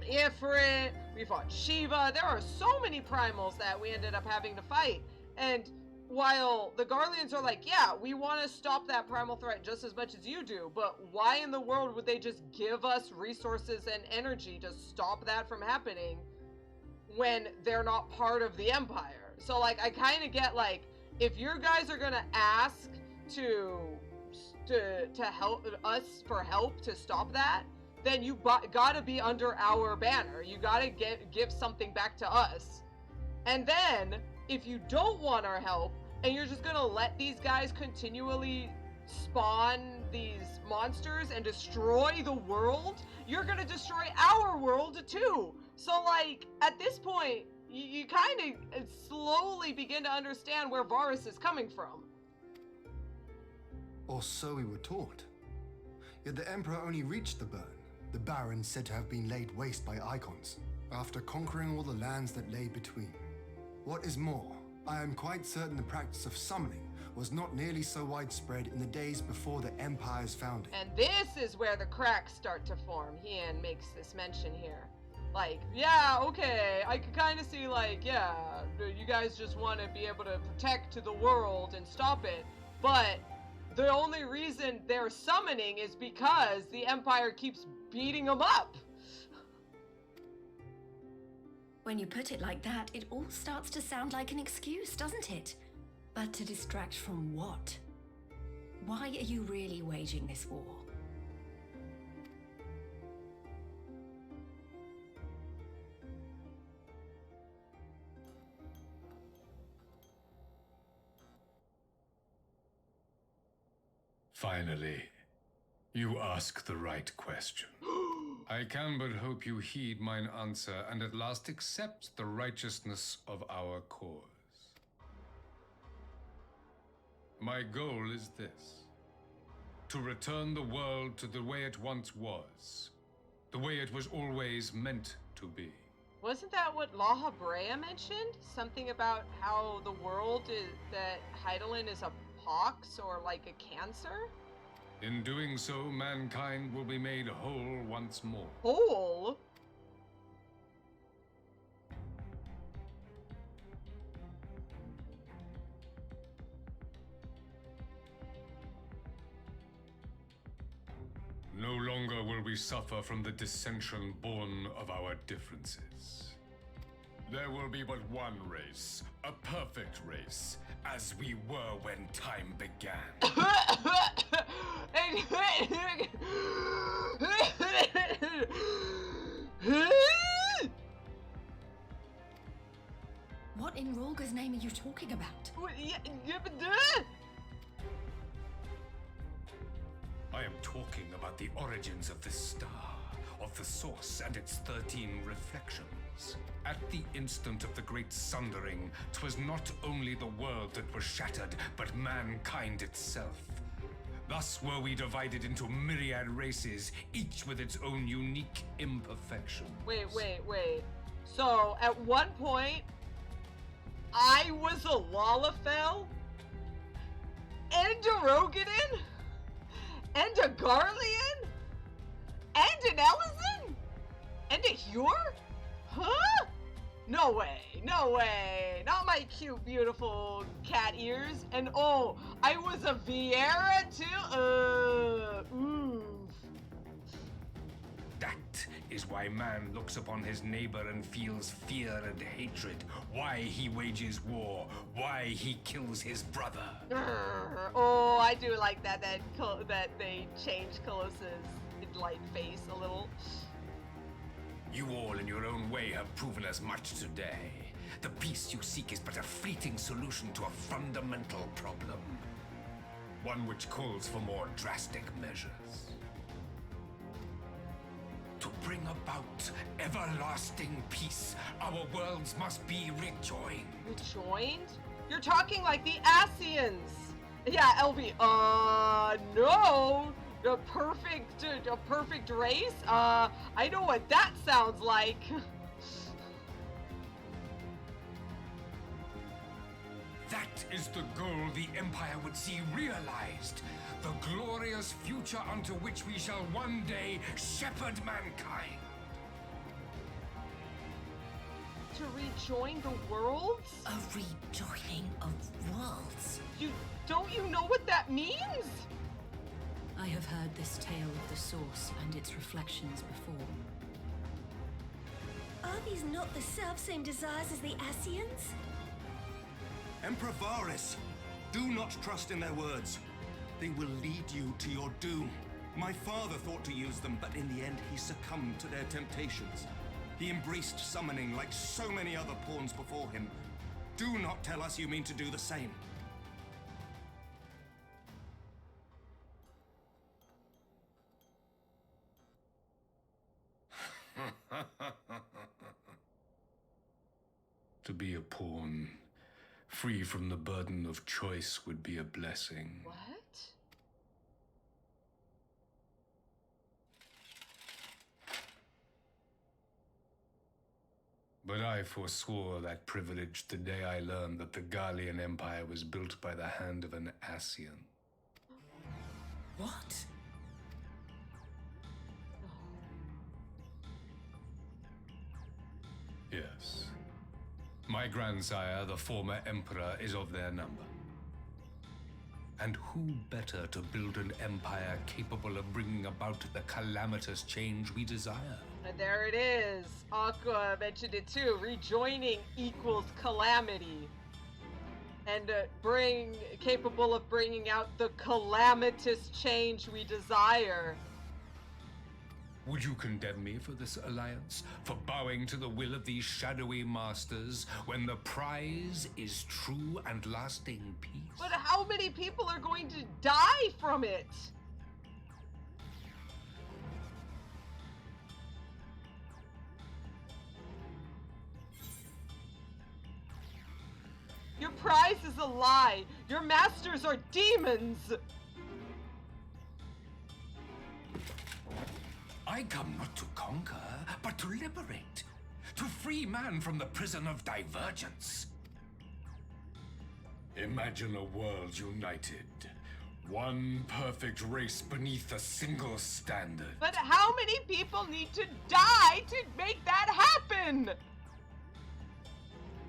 A: Ifrit, we fought Shiva. There are so many primals that we ended up having to fight. And while the Garleans are like, yeah, we want to stop that primal threat just as much as you do, but why in the world would they just give us resources and energy to stop that from happening when they're not part of the Empire? So, like, I kind of get, like, if your guys are gonna ask to help us for help to stop that, then you gotta be under our banner. You gotta give something back to us. And then, if you don't want our help, and you're just gonna let these guys continually spawn these monsters and destroy the world, you're gonna destroy our world too. So, like, at this point, you kind of slowly begin to understand where Varys is coming from.
I: Or so we were taught. Yet the Emperor only reached the burn, the Baron said to have been laid waste by icons, after conquering all the lands that lay between. What is more, I am quite certain the practice of summoning was not nearly so widespread in the days before the Empire's founding.
A: And this is where the cracks start to form. Hien makes this mention here. Like, yeah, okay, I could kind of see, like, yeah, you guys just want to be able to protect the world and stop it, but the only reason they're summoning is because the Empire keeps beating them up.
G: When you put it like that, it all starts to sound like an excuse, doesn't it? But to distract from what? Why are you really waging this war?
M: Finally, you ask the right question. I can but hope you heed mine answer and at last accept the righteousness of our cause. My goal is this: to return the world to the way it once was, the way it was always meant to be.
A: Wasn't that what La Brea mentioned? Something about how the world is, that Hydaelyn is a pox or like a cancer?
M: In doing so, mankind will be made whole once more.
A: Whole?
M: No longer will we suffer from the dissension born of our differences. There will be but one race, a perfect race, as we were when time began.
G: What in Rolga's name are you talking about?
M: I am talking about the origins of this star, of the source and its 13 reflections. At the instant of the great sundering, 'twas not only the world that was shattered, but mankind itself. Thus were we divided into myriad races, each with its own unique imperfections.
A: Wait. So, at one point, I was a Lalafell? And a Rogadin? And a Garlean? And an Ellison? And a Hure? Huh? No way. Not my cute, beautiful cat ears. And oh, I was a Viera too? Oof.
M: That is why man looks upon his neighbor and feels fear and hatred. Why he wages war. Why he kills his brother.
A: Oh, I do like that they changed Calosa's light face a little.
M: You all in your own way have proven as much today. The peace you seek is but a fleeting solution to a fundamental problem. One which calls for more drastic measures. To bring about everlasting peace, our worlds must be rejoined.
A: Rejoined? You're talking like the Asians. Yeah, Elvy. No. A perfect race? I know what that sounds like.
M: That is the goal the Empire would see realized. The glorious future unto which we shall one day shepherd mankind.
A: To rejoin the worlds?
Q: A rejoining of worlds?
A: Don't you know what that means?
C: I have heard this tale of the source and its reflections before.
O: Are these not the self-same desires as the Asians?
P: Emperor Varys, do not trust in their words. They will lead you to your doom. My father thought to use them, but in the end he succumbed to their temptations. He embraced summoning like so many other pawns before him. Do not tell us you mean to do the same.
M: To be a pawn, free from the burden of choice, would be a blessing.
A: What?
M: But I forswore that privilege the day I learned that the Garlean Empire was built by the hand of an Asian.
C: What?
M: Yes. My grandsire, the former emperor, is of their number. And who better to build an empire capable of bringing about the calamitous change we desire?
A: And there it is. Aqua mentioned it too. Rejoining equals calamity. And capable of bringing out the calamitous change we desire.
M: Would you condemn me for this alliance? For bowing to the will of these shadowy masters when the prize is true and lasting peace?
A: But how many people are going to die from it? prize is a lie. Your masters are demons.
N: I come not to conquer, but to liberate. To free man from the prison of divergence.
M: Imagine a world united. One perfect race beneath a single standard.
A: But how many people need to die to make that happen?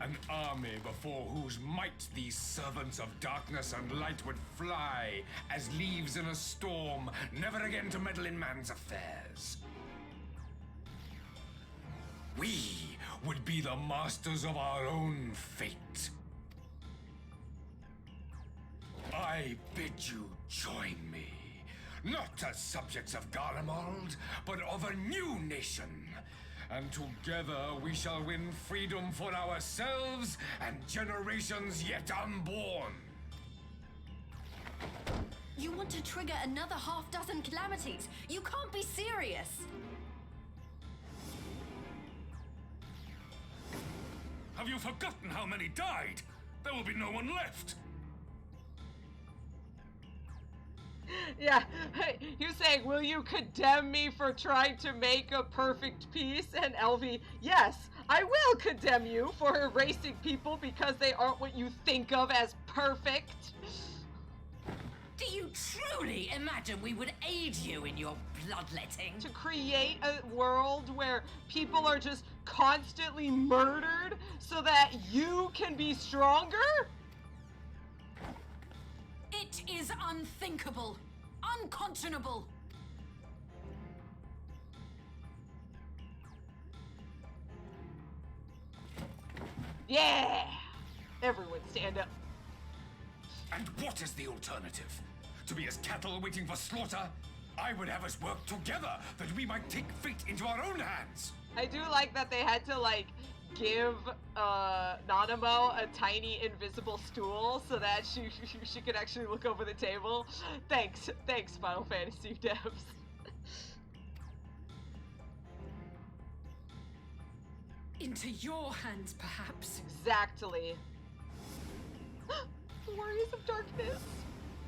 M: An army before whose might these servants of darkness and light would fly as leaves in a storm, never again to meddle in man's affairs. We would be the masters of our own fate. I bid you join me, not as subjects of Garlemald, but of a new nation. And together we shall win freedom for ourselves and generations yet unborn.
G: You want to trigger another half-dozen calamities? You can't be serious!
M: Have you forgotten how many died? There will be no one left.
A: Yeah, he was saying, will you condemn me for trying to make a perfect peace? And Elvy, yes, I will condemn you for erasing people because they aren't what you think of as perfect.
Q: Do you truly imagine we would aid you in your bloodletting?
A: To create a world where people are just constantly murdered so that you can be stronger?
C: It is unthinkable, unconscionable.
A: Yeah! Everyone stand up.
M: And what is the alternative? To be as cattle waiting for slaughter? I would have us work together that we might take fate into our own hands.
A: I do like that they had to, like, give Nanamo a tiny invisible stool so that she could actually look over the table. Thanks Final Fantasy devs.
C: Into your hands, perhaps.
A: Exactly. Warriors of Darkness.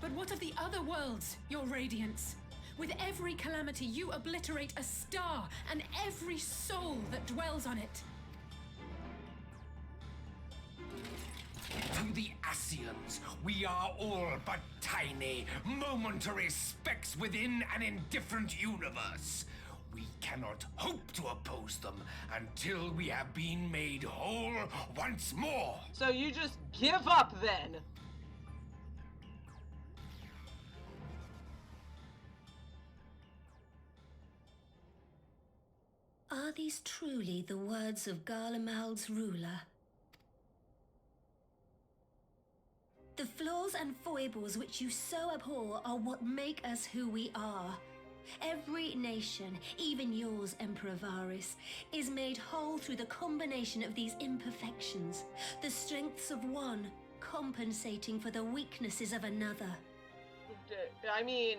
C: But what of the other worlds, your radiance? With every calamity, you obliterate a star and every soul that dwells on it.
N: To the Ascians, we are all but tiny, momentary specks within an indifferent universe. We cannot hope to oppose them until we have been made whole once more.
A: So you just give up then?
O: Are these truly the words of Garlemald's ruler? The flaws and foibles which you so abhor are what make us who we are. Every nation, even yours, Emperor Varys, is made whole through the combination of these imperfections, the strengths of one compensating for the weaknesses of another.
A: I mean,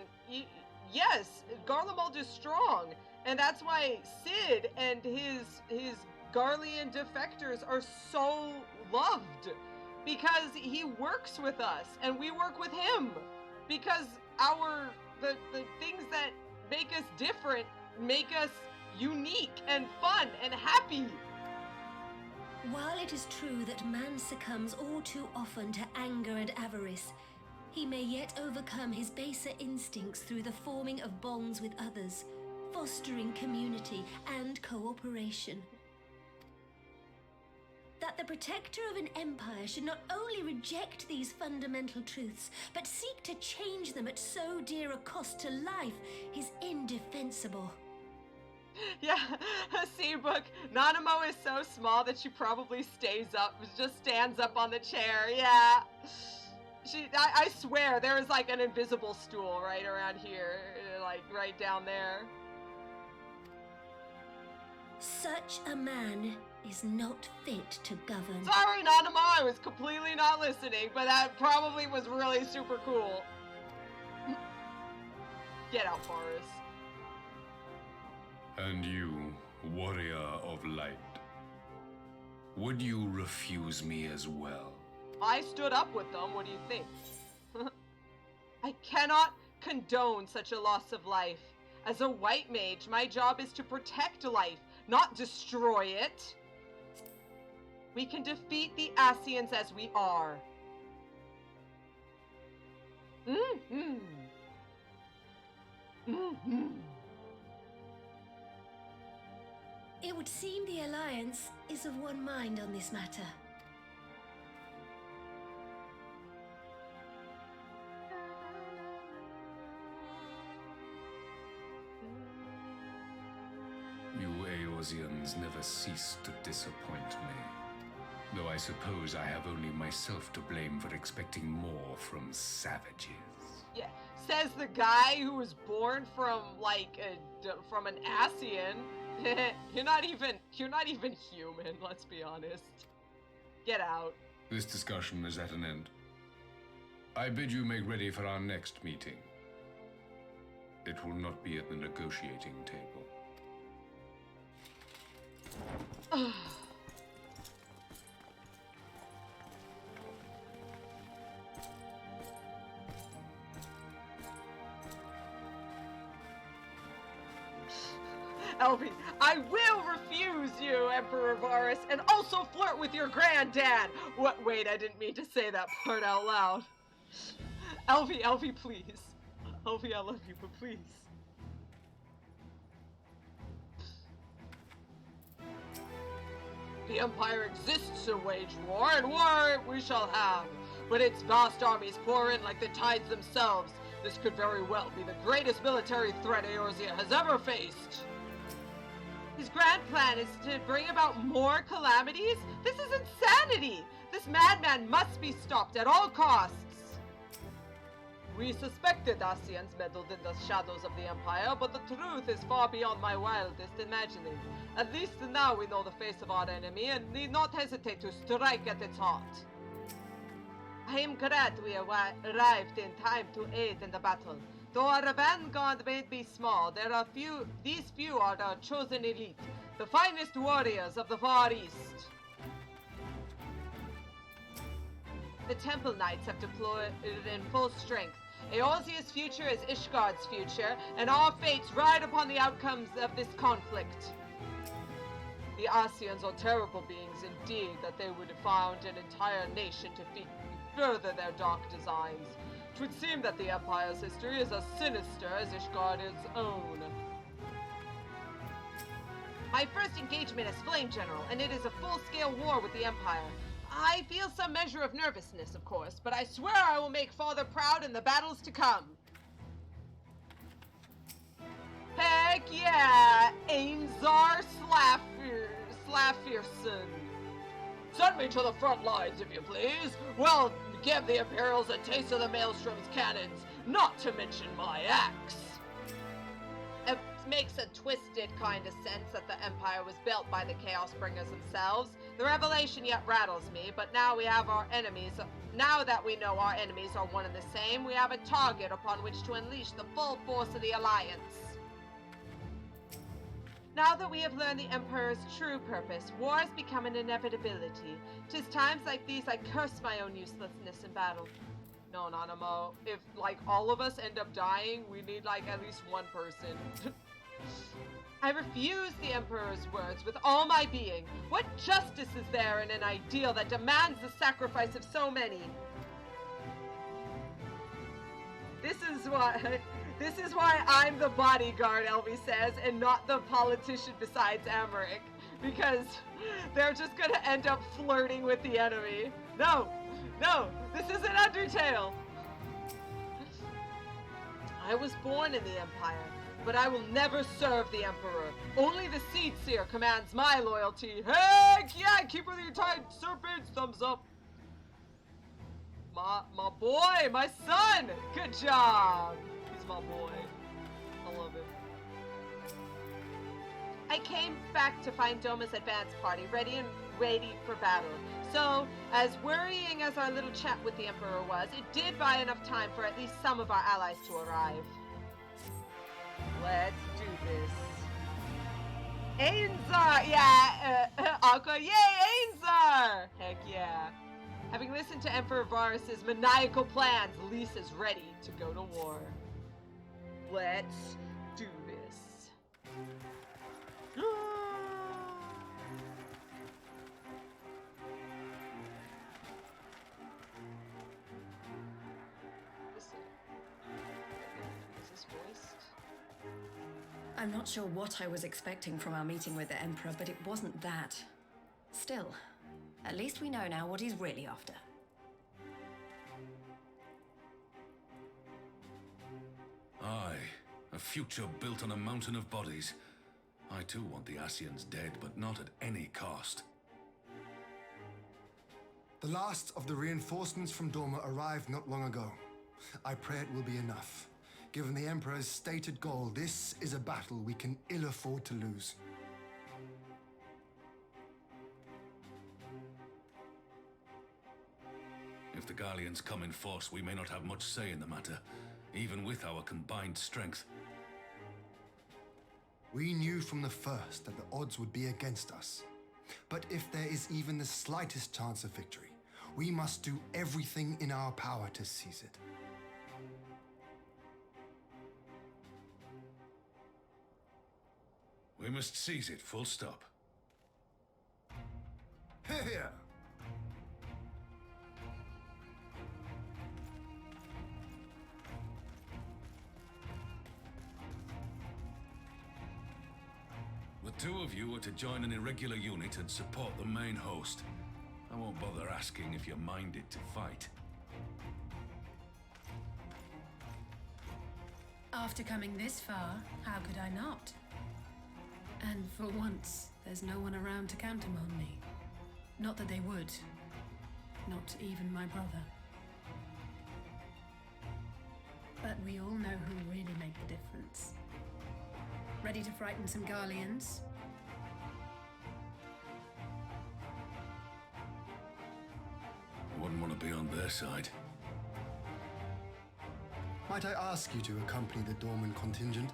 A: yes, Garlemald is strong, and that's why Cid and his Garlean defectors are so loved. Because he works with us, and we work with him. Because the things that make us different make us unique and fun and happy.
O: While it is true that man succumbs all too often to anger and avarice, he may yet overcome his baser instincts through the forming of bonds with others, fostering community and cooperation. That the protector of an empire should not only reject these fundamental truths, but seek to change them at so dear a cost to life is indefensible.
A: Yeah, Seabook, Nanamo is so small that she probably just stands up on the chair, yeah. I swear, there is like an invisible stool right around here, like right down there.
O: Such a man is not fit to govern.
A: Sorry, Nanamo, I was completely not listening, but that probably was really super cool. Get out, Boris.
M: And you, warrior of light, would you refuse me as well?
A: I stood up with them. What do you think? I cannot condone such a loss of life. As a white mage, my job is to protect life, not destroy it. We can defeat the Asians as we are.
O: It would seem the Alliance is of one mind on this matter.
M: You Eorzeans never cease to disappoint me. Though I suppose I have only myself to blame for expecting more from savages.
A: Yeah, says the guy who was born from like from an Asian. You're not even human, let's be honest. Get out.
M: This discussion is at an end. I bid you make ready for our next meeting. It will not be at the negotiating table.
A: Elvy, I will refuse you, Emperor Varus, and also flirt with your granddad! What? Wait, I didn't mean to say that part out loud. Elvy, please. Elvy, I love you, but please. The Empire exists to wage war, and war we shall have. But its vast armies pour in like the tides themselves. This could very well be the greatest military threat Eorzea has ever faced. His grand plan is to bring about more calamities? This is insanity! This madman must be stopped at all costs! We suspected Asians meddled in the shadows of the Empire, but the truth is far beyond my wildest imagining. At least now we know the face of our enemy and need not hesitate to strike at its heart. I am glad we arrived in time to aid in the battle. Though our vanguard may be small, these few are the chosen elite, the finest warriors of the Far East. The Temple Knights have deployed in full strength. Eorzea's future is Ishgard's future, and our fates ride upon the outcomes of this conflict. The Asians are terrible beings indeed, that they would found an entire nation to further their dark designs. It would seem that the Empire's history is as sinister as Ishgard's own. My first engagement as Flame General, and it is a full-scale war with the Empire. I feel some measure of nervousness, of course, but I swear I will make Father proud in the battles to come. Heck yeah! Ainzar Slafierson. Send me to the front lines, if you please. Well, give the Imperials a taste of the Maelstrom's cannons, not to mention my axe. It makes a twisted kind of sense that the Empire was built by the Chaos Bringers themselves. The revelation yet rattles me, but now we have our enemies. Now that we know our enemies are one and the same, we have a target upon which to unleash the full force of the Alliance. Now that we have learned the Emperor's true purpose, war has become an inevitability. 'Tis times like these I curse my own uselessness in battle. No, Nanamo. If, like, all of us end up dying, we need, like, at least one person. I refuse the Emperor's words with all my being. What justice is there in an ideal that demands the sacrifice of so many? This is why I'm the bodyguard, Elvy says, and not the politician besides Amaric. Because they're just gonna end up flirting with the enemy. No, this isn't Undertale. I was born in the Empire, but I will never serve the Emperor. Only the Seed Seer commands my loyalty. Heck yeah, Keeper of the Entire Serpents, thumbs up. My boy, my son, good job. He's my boy. I love it. I came back to find Doma's advance party ready for battle. So, as worrying as our little chat with the Emperor was, it did buy enough time for at least some of our allies to arrive. Let's do this. Ainzar! Yeah, Aqua, yay, Ainzar! Heck yeah. Having listened to Emperor Varus's maniacal plans, Lisa's ready to go to war. Let's do this. Is this voiced?
G: I'm not sure what I was expecting from our meeting with the Emperor, but it wasn't that. Still, at least we know now what he's really after.
F: Aye, a future built on a mountain of bodies. I too want the Ascians dead, but not at any cost.
I: The last of the reinforcements from Dorma arrived not long ago. I pray it will be enough. Given the Emperor's stated goal, this is a battle we can ill afford to lose.
F: If the Garleans come in force, we may not have much say in the matter, even with our combined strength.
I: We knew from the first that the odds would be against us. But if there is even the slightest chance of victory, we must do everything in our power to seize it.
F: We must seize it, full stop.
I: Here!
F: The two of you are to join an irregular unit and support the main host. I won't bother asking if you're minded to fight.
C: After coming this far, how could I not? And for once, there's no one around to countermand me. Not that they would. Not even my brother. But we all know who really make the difference. Ready to frighten some Garleans?
F: I wouldn't want to be on their side.
I: Might I ask you to accompany the Dorman contingent?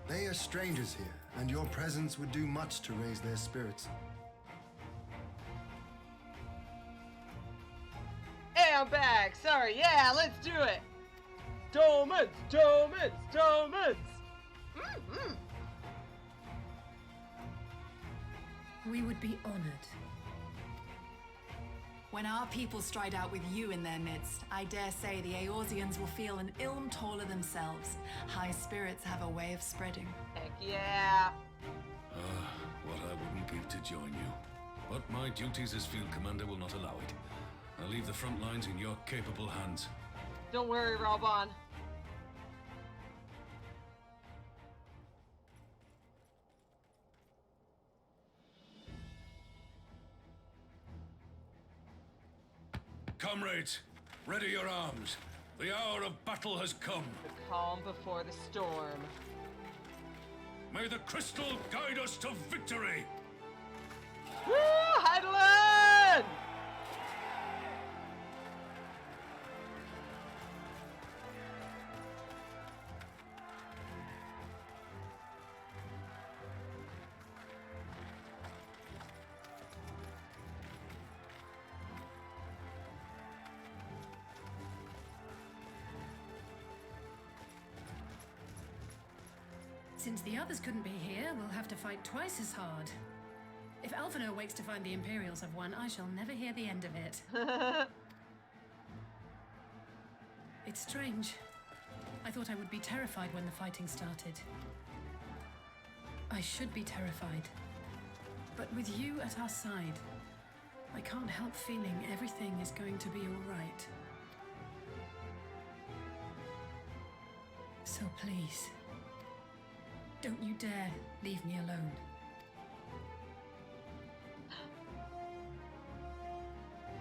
I: They are strangers here, and your presence would do much to raise their spirits.
A: Hey, I'm back! Sorry, yeah, let's do it! Dormans! Dormans! Dormans! Mm-hmm.
C: We would be honored.
R: When our people stride out with you in their midst, I dare say the Eorzeans will feel an ilm taller themselves. High spirits have a way of spreading.
A: Heck yeah!
F: What I wouldn't give to join you. But my duties as field commander will not allow it. I'll leave the front lines in your capable hands.
A: Don't worry, Raubon.
F: Comrades, ready your arms. The hour of battle has come.
A: The calm before the storm.
F: May the crystal guide us to victory!
A: Woo! Heidelin!
C: Since the others couldn't be here, we'll have to fight twice as hard. If Alphino wakes to find the Imperials have won, I shall never hear the end of it. It's strange. I thought I would be terrified when the fighting started. I should be terrified. But with you at our side, I can't help feeling everything is going to be all right. So please, don't you dare leave me alone.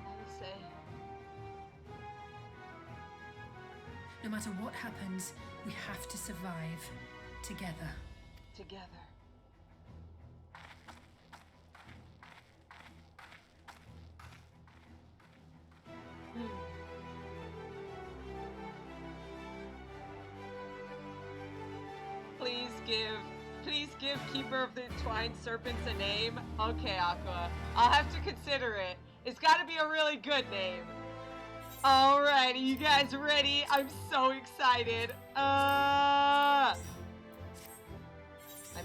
A: Alisaie.
C: No matter what happens, we have to survive together.
A: Together. Please give Keeper of the Twined Serpents a name. Okay, Aqua. I'll have to consider it. It's gotta be a really good name. Alrighty, you guys ready? I'm so excited. I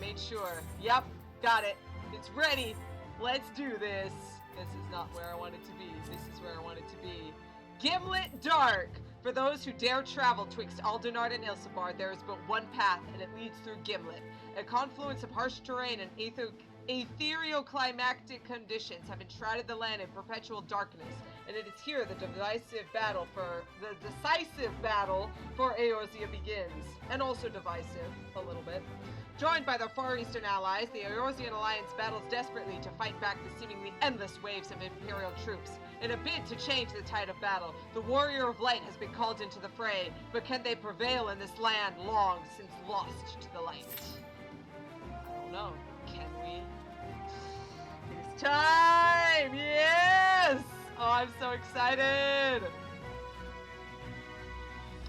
A: made sure. Yep, got it. It's ready. Let's do this. This is not where I want it to be. This is where I want it to be. Gimlet Dark. For those who dare travel twixt Aldernard and Ilsabar, there is but one path, and it leads through Gimlet. A confluence of harsh terrain and ethereal climactic conditions have enshrouded the land in perpetual darkness, and it is here the decisive battle for Eorzea begins, and also divisive a little bit. Joined by their Far Eastern allies, the Eorzean Alliance battles desperately to fight back the seemingly endless waves of Imperial troops. In a bid to change the tide of battle, the Warrior of Light has been called into the fray, but can they prevail in this land long since lost to the light? I don't know. Can we? It's time! Yes! Oh, I'm so excited!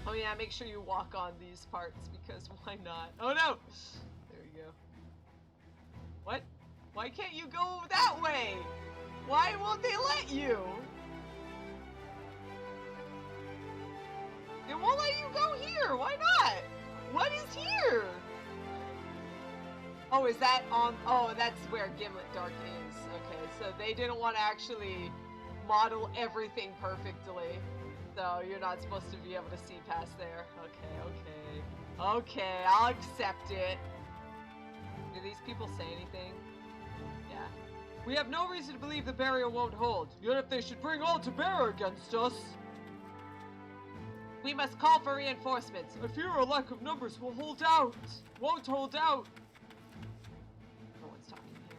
A: Oh yeah, make sure you walk on these parts, because why not? Oh no! There you go. What? Why can't you go that way? Why won't they let you? They won't let you go here. Why not? What is here? Oh, is that on? Oh, that's where Gimlet Dark is. Okay, so they didn't want to actually model everything perfectly. So you're not supposed to be able to see past there. Okay. Okay, I'll accept it. Do these people say anything? Yeah. We have no reason to believe the barrier won't hold, yet if they should bring all to bear against us, we must call for reinforcements. I fear a lack of numbers will hold out. Won't hold out. No one's talking here.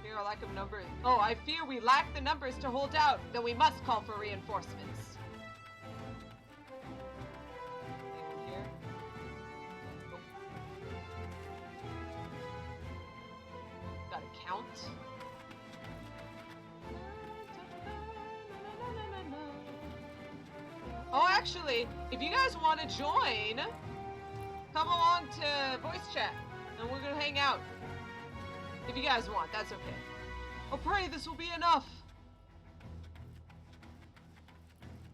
A: Fear a lack of numbers. Oh, I fear we lack the numbers to hold out. Then we must call for reinforcements. Anyone here? Nope. Gotta count. Oh, actually, if you guys want to join, come along to voice chat, and we're gonna hang out. If you guys want, that's okay. Oh, pray this will be enough.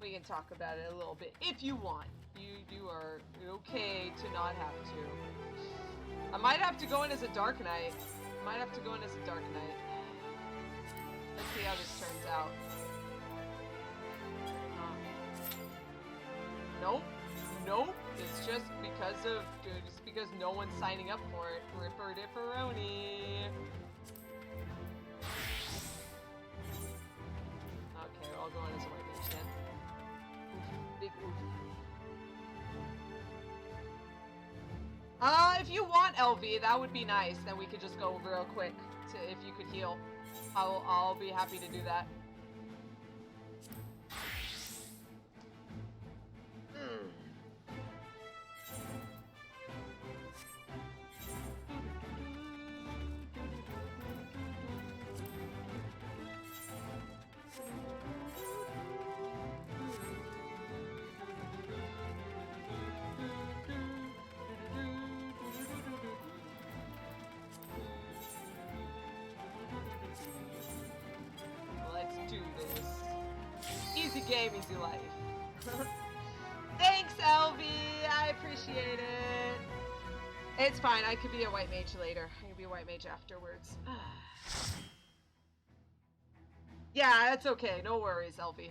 A: We can talk about it a little bit if you want. You are okay to not have to. I might have to go in as a Dark Knight. Let's see how this turns out. Nope. Nope. It's just because no one's signing up for it. Ripper dipperoni. Okay, I'll go in as a white mage then. Oof. Big oof. If you want Elvy, that would be nice. Then we could just go real quick to if you could heal. I'll be happy to do that. Let's do this. Easy game, easy life. Thanks, Elvy! I appreciate it. It's fine, I could be a white mage later. I could be a white mage afterwards. Yeah, that's okay. No worries, Elvy.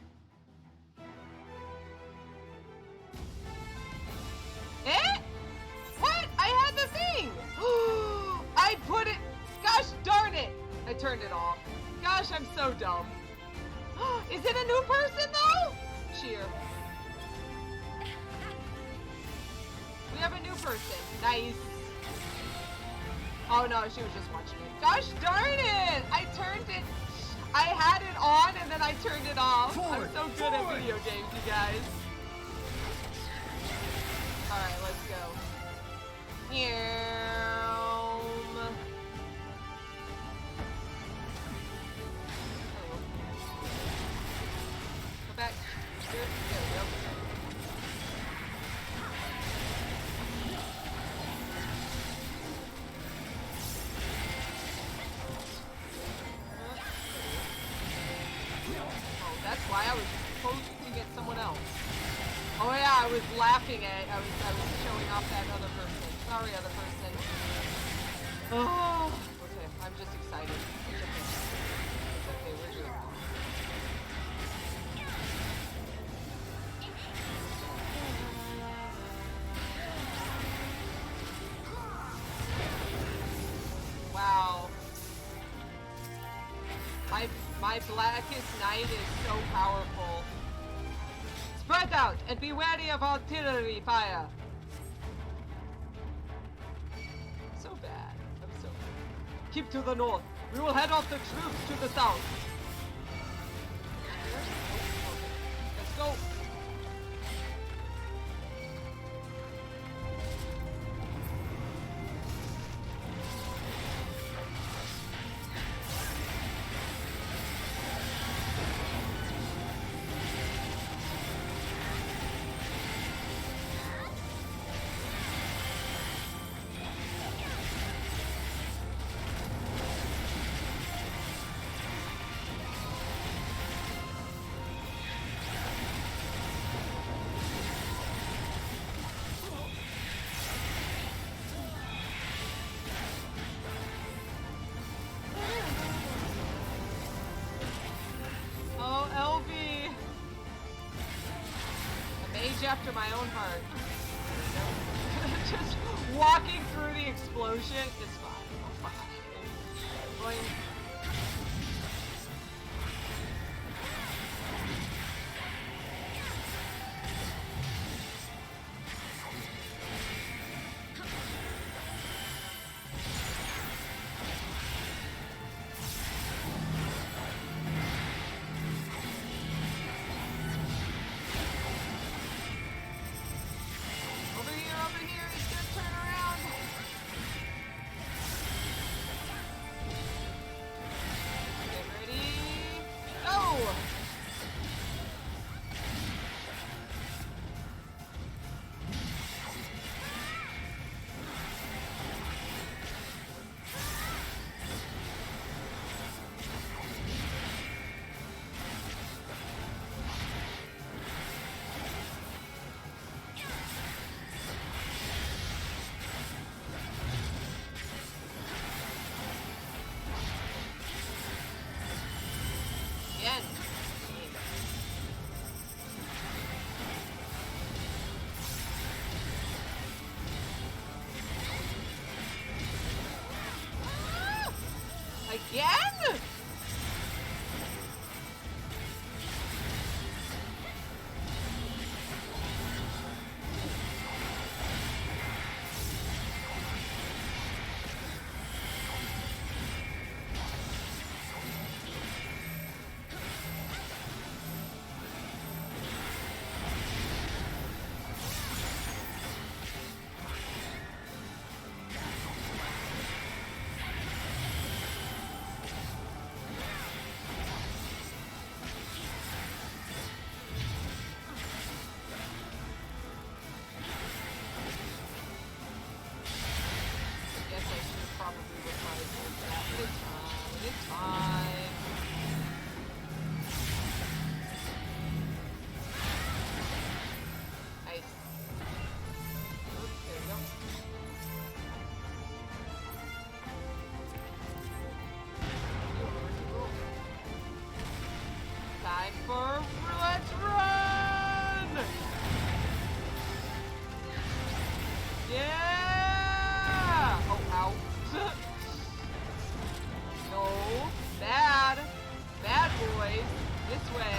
A: Eh? What? I had the thing! I put it... Gosh darn it! I turned it off. Gosh, I'm so dumb. Is it a new person, though? Cheer. We have a new person. Nice. Oh, no, she was just watching it. Gosh darn it! I turned it... I had it on, and then I turned it off. I'm so good at video games, you guys. Alright, let's go. Come back. There we go. why I was posting at someone else. Oh yeah, I was laughing at. I was showing off that other person. Sorry, other person. Oh. Okay, I'm just excited. It's okay. It's okay. We're good. Wow. My blackest knight is so powerful. Spread out and be wary of artillery fire. So bad. I'm so bad. Keep to the north. We will head off the troops to the south. Let's go. After my own heart. Just walking through the explosion is fine. I'm fine. Going. Again? Let's run! Yeah! Oh, ow. No. Bad. Bad boys. This way.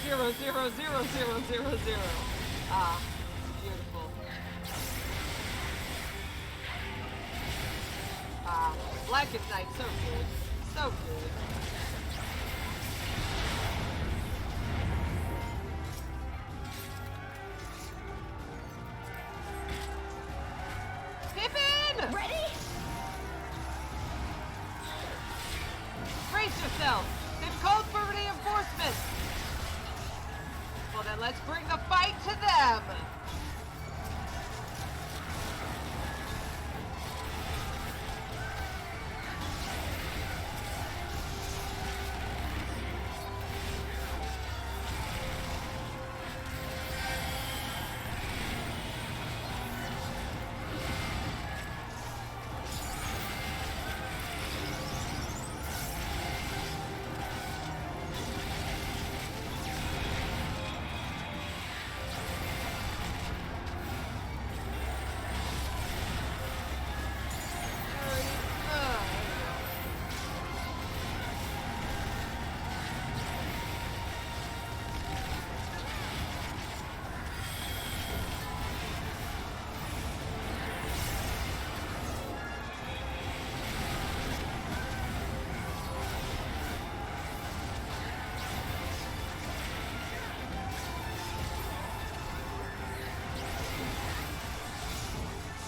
A: Zero, zero, zero, zero, zero, zero. Ah, beautiful. Ah, Blackest Knight, so good. Brace yourself! They've called for reinforcements! Well then, let's bring the fight to them!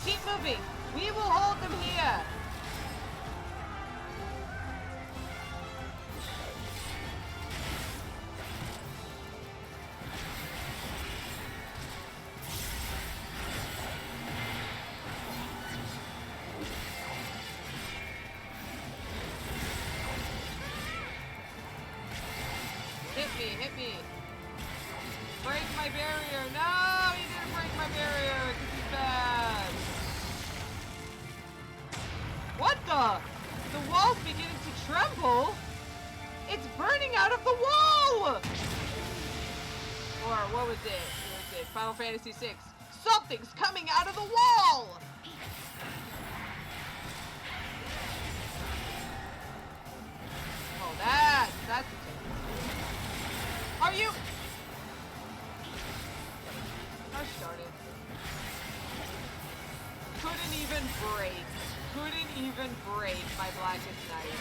A: Keep moving! We will hold them here! Hit me! Break my barrier! No! He didn't break my barrier because he's bad! What the? The wall's beginning to tremble? It's burning out of the wall! Or what was it? Final Fantasy VI. Something's coming out of the wall! Oh, that's Are you? Gosh darn it. Couldn't even break my Blackest Night.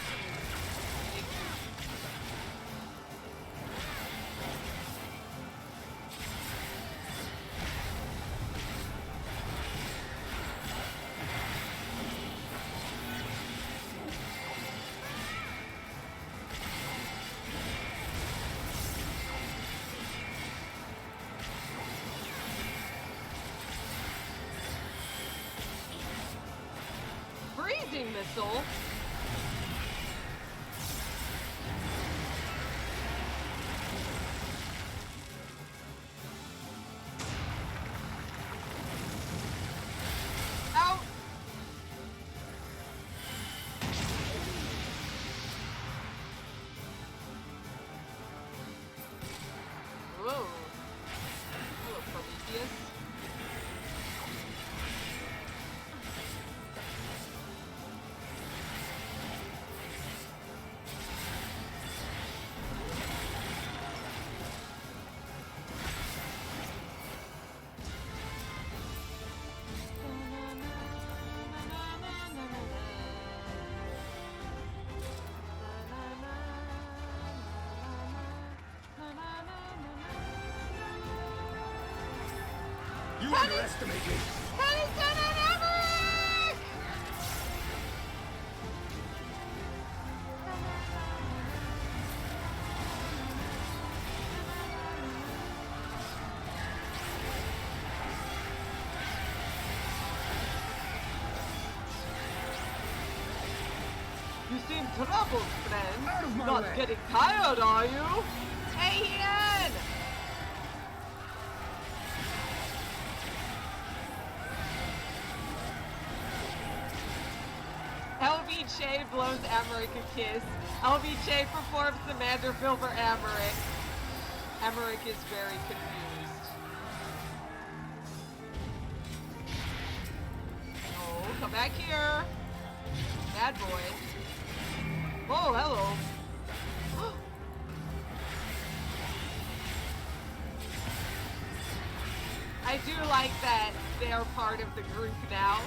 A: Freezing missile? Out! Whoa. Hello, Prometheus.
P: You underestimate me!
A: You seem troubled, friend.
P: Out of my
A: Not
P: way.
A: getting tired, are you? Hey, Ian! LVJ blows Amaric a kiss. LVJ performs the Manderville for Amaric. Amaric is very confused. Oh, come back here. Bad boy. Oh, hello. I do like that they're part of the group now.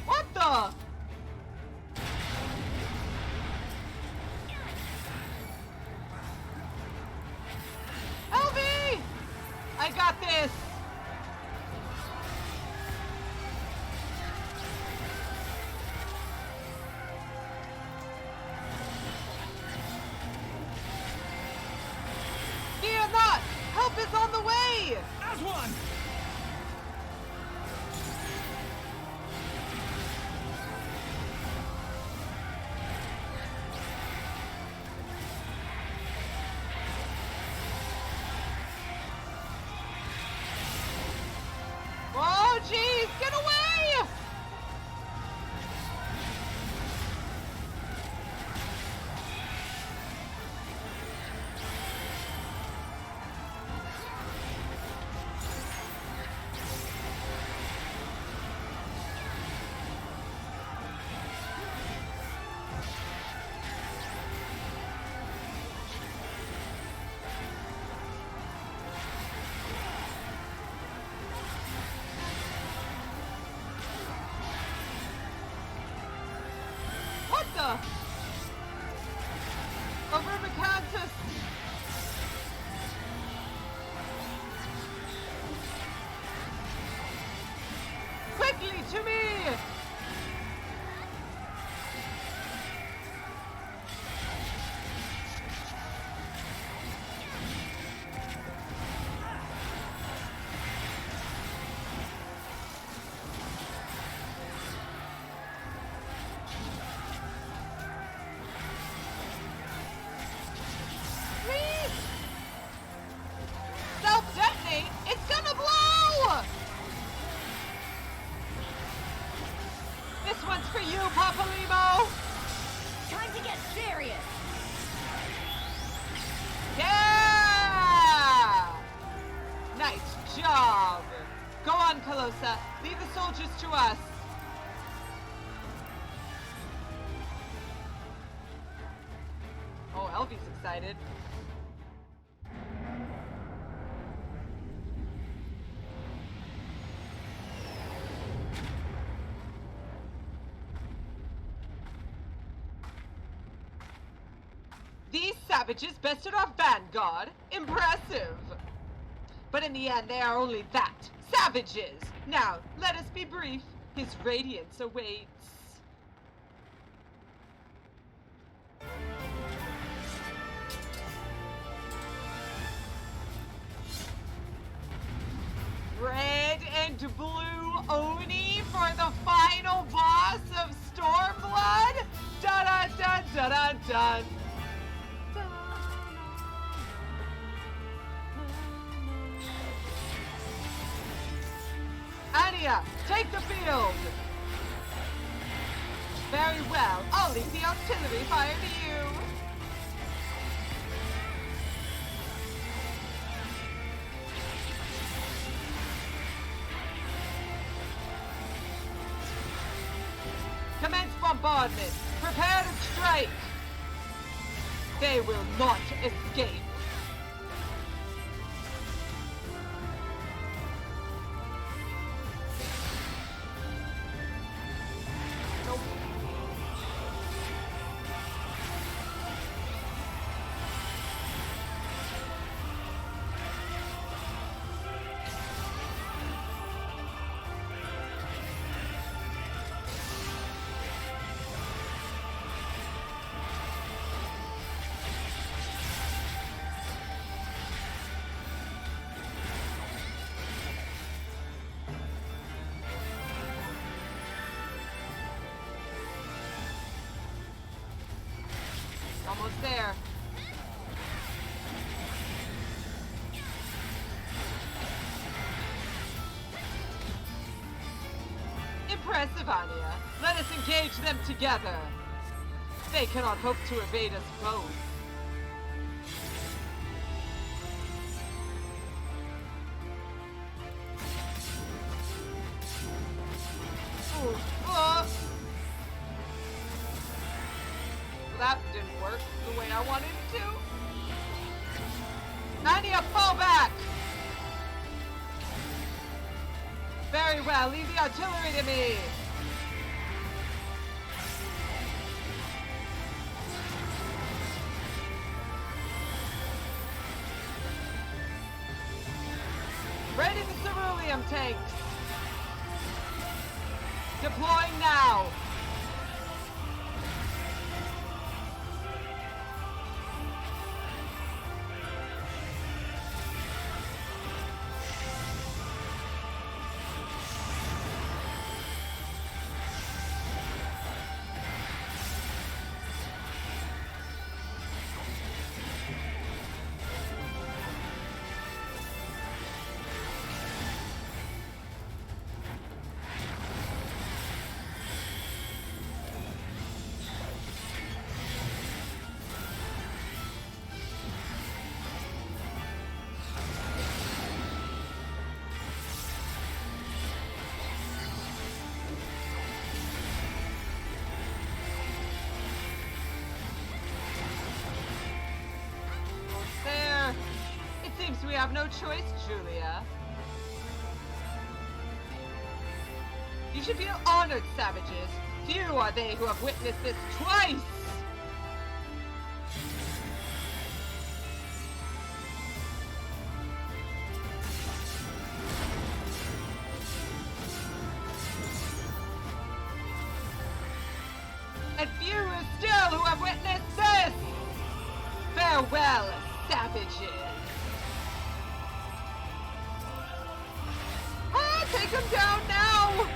A: What the? Elvy! Help is on the way!
J: As one!
A: Oh, jeez! Get away! What the? Over Macanthus! Quickly to me! Please! Self-detonate! It's gonna blow! This one's for you, Papa Limo!
O: Time to get serious!
A: Yeah! Nice job! Go on, Calosa. Leave the soldiers to us. Oh, Elvy's excited. These savages bested our vanguard. Impressive. But in the end, they are only that. Savages. Now, let us be brief. His radiance awaits. Red and blue Oni for the final boss of Stormblood. Dun dun dun dun dun dun. Anya, take the field. Very well. I'll leave the artillery fire to you. Commence bombardment. Prepare to strike. They will not escape. Almost there. Impressive, Anya. Let us engage them together. They cannot hope to evade us both. Ooh, that didn't work the way I wanted it to. Anya, fall back! Very well, leave the artillery to me. Ready the ceruleum tanks. Deploying now. seems we have no choice, Julia. You should feel honored, savages. Few are they who have witnessed this twice! And few still who have witnessed this! Farewell, savages! Ah, take him down now!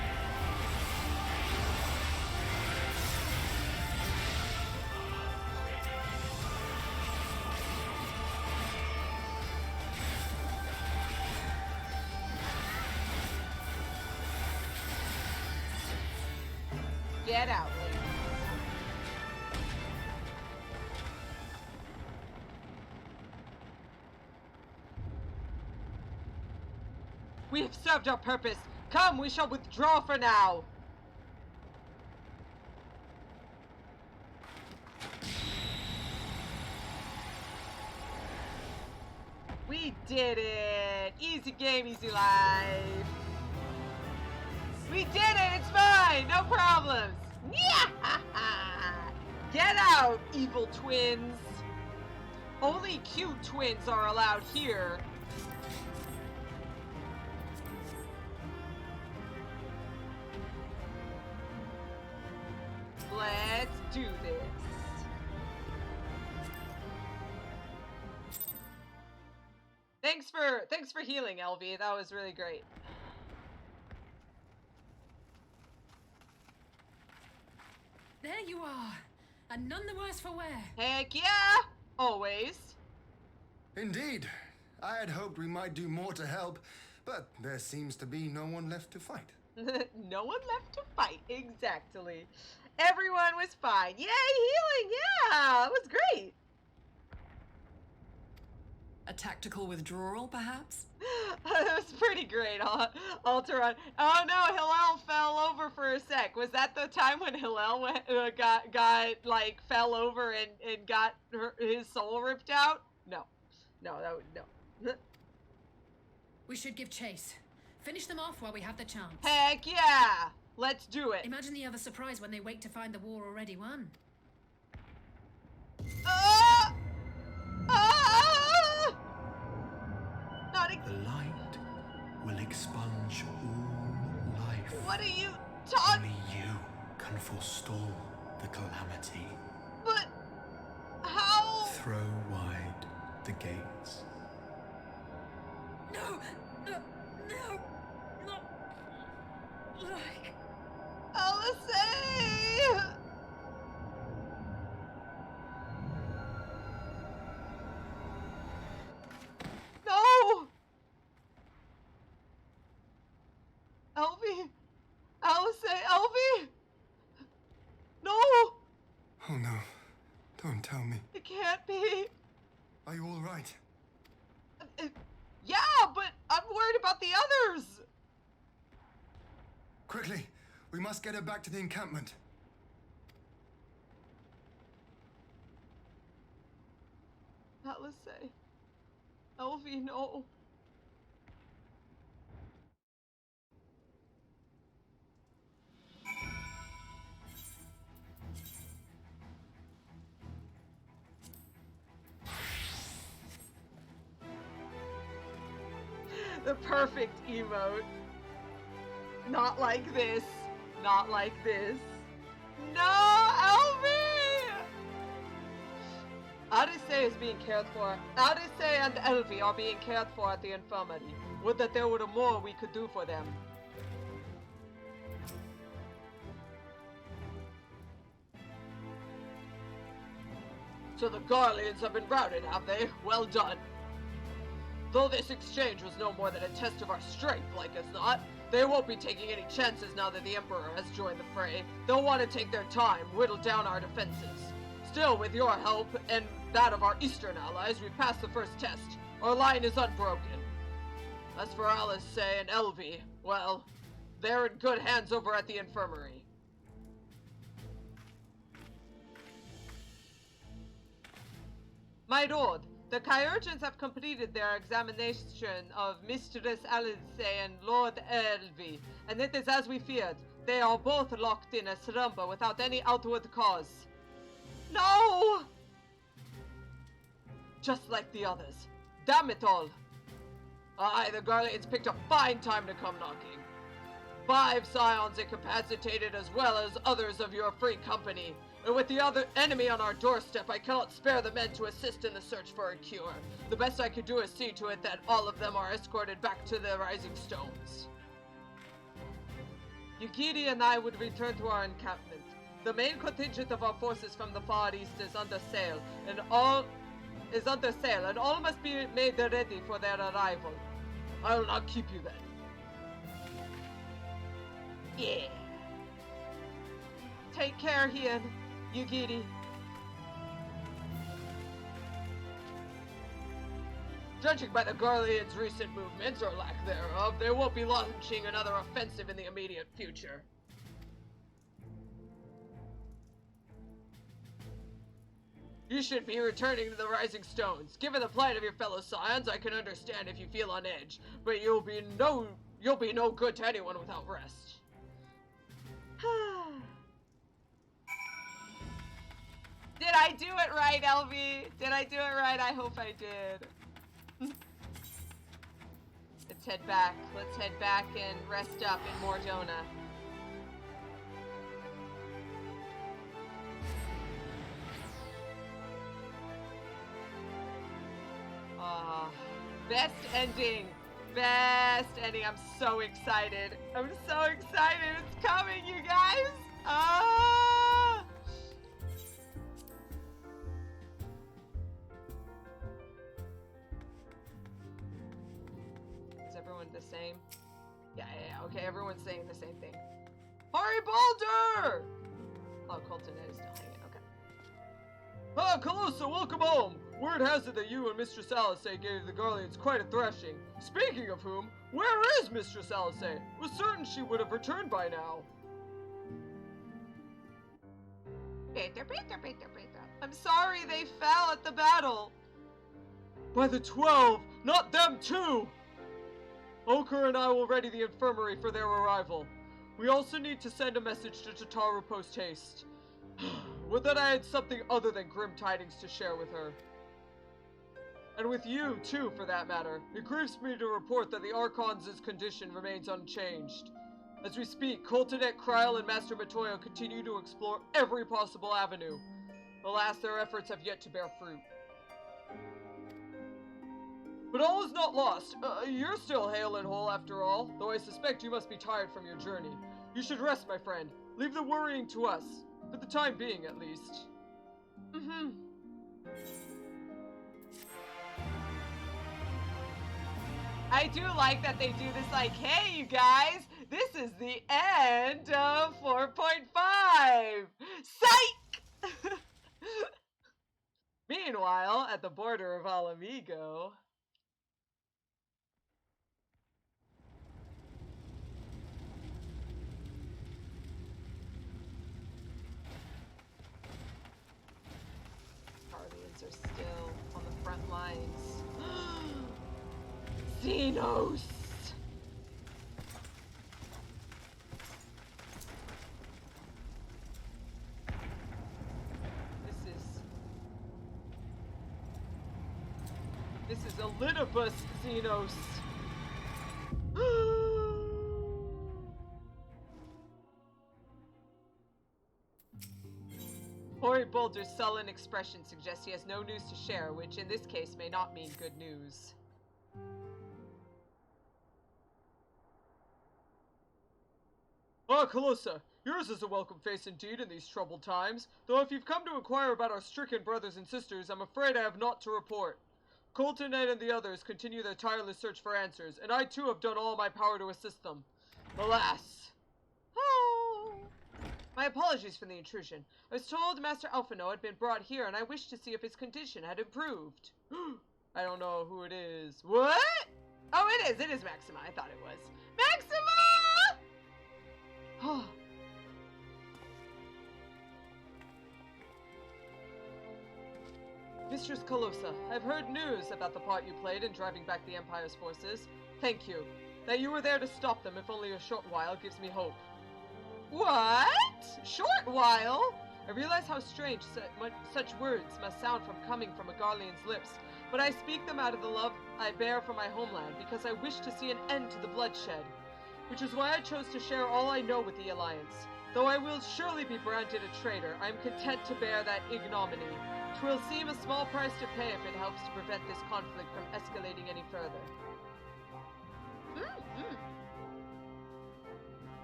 A: Get out. We have served our purpose. Come, we shall withdraw for now. We did it. Easy game, easy life. We did it. It's fine. No problems. Yeah! Get out, evil twins. Only cute twins are allowed here. Let's do this. Thanks for healing, Elvy. That was really great.
C: There you are, and none the worse for wear.
A: Heck yeah! Always.
I: Indeed. I had hoped we might do more to help, but there seems to be no one left to fight.
A: No one left to fight, exactly. Everyone was fine. Yay, healing! Yeah, it was great.
R: A tactical withdrawal, perhaps?
A: That was pretty great, Alteron. Oh no, Hilel fell over for a sec. Was that the time when Hilel fell over and got his soul ripped out? No. No.
C: We should give chase. Finish them off while we have the chance.
A: Heck yeah! Let's do it.
C: Imagine the other surprise when they wake to find the war already won.
L: The light will expunge all life.
A: What are you talking?
L: Only you can forestall the calamity.
A: But how?
L: Throw wide the gates.
C: No, not like
A: Alisaie! No! Elvy! Alisaie! Elvy! No!
I: Oh no. Don't tell me.
A: It can't be.
I: Are you all right?
A: Yeah, but I'm worried about the others!
I: Quickly! We must get her back to the encampment.
A: Alisaie. Elvy, no. The perfect emote. Not like this. Not like this. No, Elvy! Alisaie is being cared for. Alisaie and Elvy are being cared for at the infirmary. Would that there were more we could do for them. So the Garleans have been routed, have they? Well done. Though this exchange was no more than a test of our strength, like as not, they won't be taking any chances now that the Emperor has joined the fray. They'll want to take their time, whittle down our defenses. Still, with your help, and that of our eastern allies, we passed the first test. Our line is unbroken. As for Alisaie and Elvy, well, they're in good hands over at the infirmary. My lord, The Chirurgeons have completed their examination of Mistress Alisaie and Lord Elvy, and it is as we feared. They are both locked in a slumber without any outward cause. No! Just like the others. Damn it all. Aye, the Garleans picked a fine time to come knocking. 5 scions incapacitated as well as others of your free company. And with the other enemy on our doorstep, I cannot spare the men to assist in the search for a cure. The best I could do is see to it that all of them are escorted back to the Rising Stones. Yukiri and I would return to our encampment. The main contingent of our forces from the Far East is under sail, and all must be made ready for their arrival. I will not keep you then. Yeah. Take care, Hien. Yugiri. Judging by the Garleans' recent movements, or lack thereof, they won't be launching another offensive in the immediate future. You should be returning to the Rising Stones. Given the plight of your fellow scions, I can understand if you feel on edge, but you'll be no good to anyone without rest. Did I do it right, Elvy? Did I do it right? I hope I did. Let's head back. Let's head back and rest up in Mordona. Best ending. Best ending. I'm so excited. I'm so excited. It's coming, you guys. Ah! Is everyone the same? Yeah. Okay, everyone's saying the same thing. Hurry, Boulder! Oh, Colton is still hanging. Okay. Ah, Calosa, welcome home. Word has it that you and Mistress Alisaie gave the Garleans quite a thrashing. Speaking of whom, where is Mistress Alisaie? Was certain she would have returned by now. I'm sorry they fell at the battle. By the 12, not them too! Oker and I will ready the infirmary for their arrival. We also need to send a message to Tataru post-haste. Would that I had something other than grim tidings to share with her. And with you, too, for that matter. It grieves me to report that the Archon's condition remains unchanged. As we speak, Coltonet, Kryl, and Master Matoyo continue to explore every possible avenue. Alas, their efforts have yet to bear fruit. But all is not lost. You're still hale and whole after all, though I suspect you must be tired from your journey. You should rest, my friend. Leave the worrying to us. For the time being, at least. I do like that they do this like, hey, you guys, this is the end of 4.5. Psych! Meanwhile, at the border of Alamigo... Guardians are still on the front lines. Zenos! This is Elidibus, Zenos! Hori Boulder's sullen expression suggests he has no news to share, which in this case may not mean good news. Ah, Calosa, yours is a welcome face indeed in these troubled times, though if you've come to inquire about our stricken brothers and sisters, I'm afraid I have naught to report. Coltonet and the others continue their tireless search for answers, and I too have done all my power to assist them. Alas. Oh. My apologies for the intrusion. I was told Master Alphino had been brought here, and I wished to see if his condition had improved. I don't know who it is. What? Oh, it is Maxima. I thought it was. Maxima! Mistress Calosa, I've heard news about the part you played in driving back the Empire's forces. Thank you. That you were there to stop them, if only a short while, gives me hope. What? Short while? I realize how strange such words must sound coming from a Garlean's lips, but I speak them out of the love I bear for my homeland, because I wish to see an end to the bloodshed. Which is why I chose to share all I know with the Alliance. Though I will surely be branded a traitor, I am content to bear that ignominy. 'Twill seem a small price to pay if it helps to prevent this conflict from escalating any further.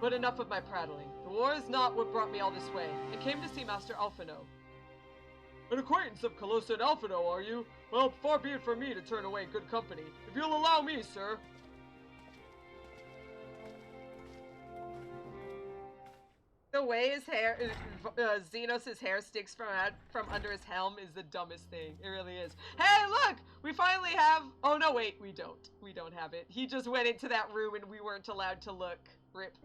A: But enough of my prattling. The war is not what brought me all this way. I came to see Master Alphino. An acquaintance of Calosa and Alphino, are you? Well, far be it from me to turn away good company. If you'll allow me, sir. The way his hair, Zenos' hair sticks from under his helm is the dumbest thing. It really is. Hey, look! We finally have... Oh, no, wait, we don't. We don't have it. He just went into that room and we weren't allowed to look. Rip.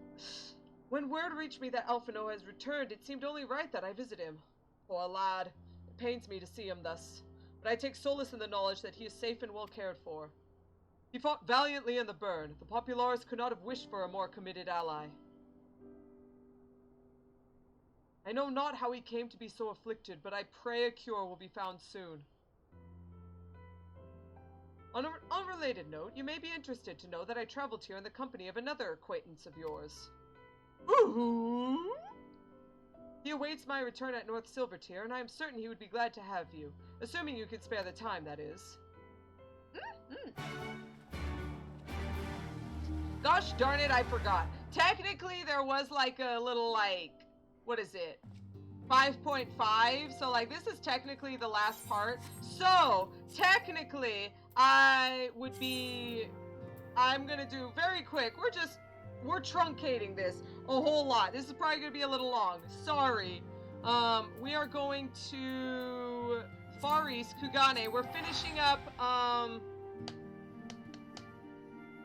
A: When word reached me that Alphino has returned, it seemed only right that I visit him. Poor lad. It pains me to see him thus. But I take solace in the knowledge that he is safe and well cared for. He fought valiantly in the burn. The populares could not have wished for a more committed ally. I know not how he came to be so afflicted, but I pray a cure will be found soon. On an unrelated note, you may be interested to know that I traveled here in the company of another acquaintance of yours. Ooh! He awaits my return at North Silvertier, and I am certain he would be glad to have you. Assuming you could spare the time, that is. Gosh darn it, I forgot. Technically, there was like a little, like... What is it? 5.5? So, like, this is technically the last part. So, technically, I'm gonna do very quick. We're truncating this a whole lot. This is probably gonna be a little long. Sorry. We are going to Far East, Kugane. We're finishing up,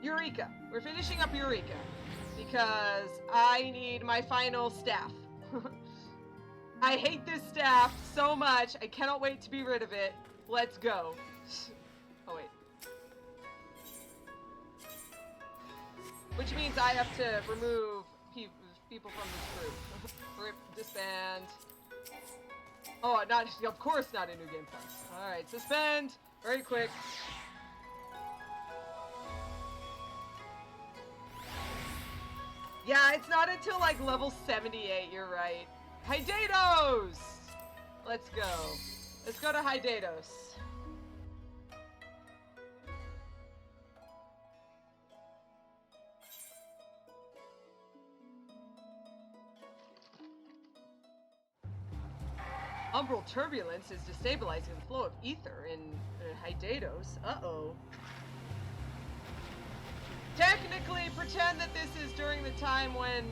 A: Eureka. We're finishing up Eureka. Because I need my final staff. I hate this staff so much. I cannot wait to be rid of it. Let's go. Oh, wait. Which means I have to remove people from this group. Rip, disband. Oh, not, of course not a new game plus. Alright, suspend. Very quick. Yeah, it's not until like level 78, you're right. Hydatos! Let's go. Let's go to Hydatos. Umbral turbulence is destabilizing the flow of ether in Hydatos. Uh-oh. Technically, pretend that this is during the time when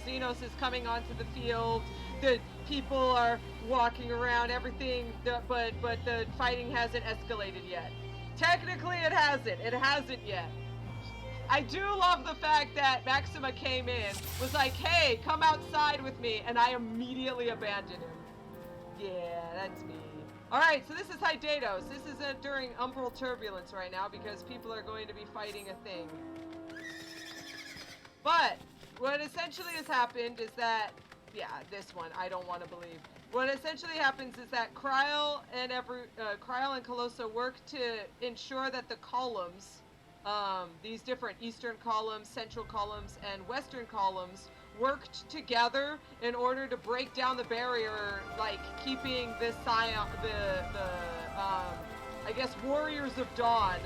A: Zenos is coming onto the field, the people are walking around, everything, but the fighting hasn't escalated yet. Technically, it hasn't. It hasn't yet. I do love the fact that Maxima came in, was like, hey, come outside with me, and I immediately abandoned him. Yeah, that's me. Alright, so this is Hydatos. This is during Umbral Turbulence right now because people are going to be fighting a thing. But, what essentially has happened is that... Yeah, this one, I don't want to believe. What essentially happens is that Kryle and Calosa work to ensure that the columns, these different eastern columns, central columns, and western columns worked together in order to break down the barrier, like keeping the I guess Warriors of Dawn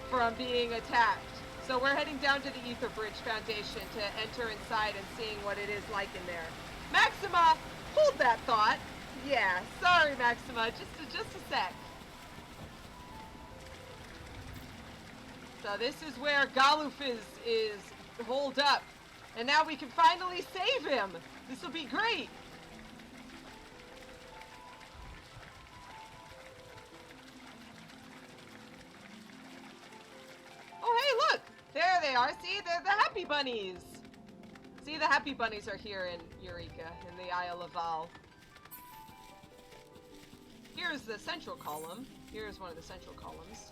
A: from being attacked. So we're heading down to the Ether Bridge Foundation to enter inside and seeing what it is like in there. Maxima, hold that thought. Yeah, sorry Maxima, just a sec. So this is where Galuf is holed up. And now we can finally save him! This will be great! Oh hey, look! There they are! See, they're the Happy Bunnies! See, the Happy Bunnies are here in Eureka, in the Isle of Val. Here's the central column. Here's one of the central columns.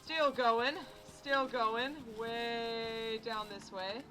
A: Still going. Still going. Way down this way.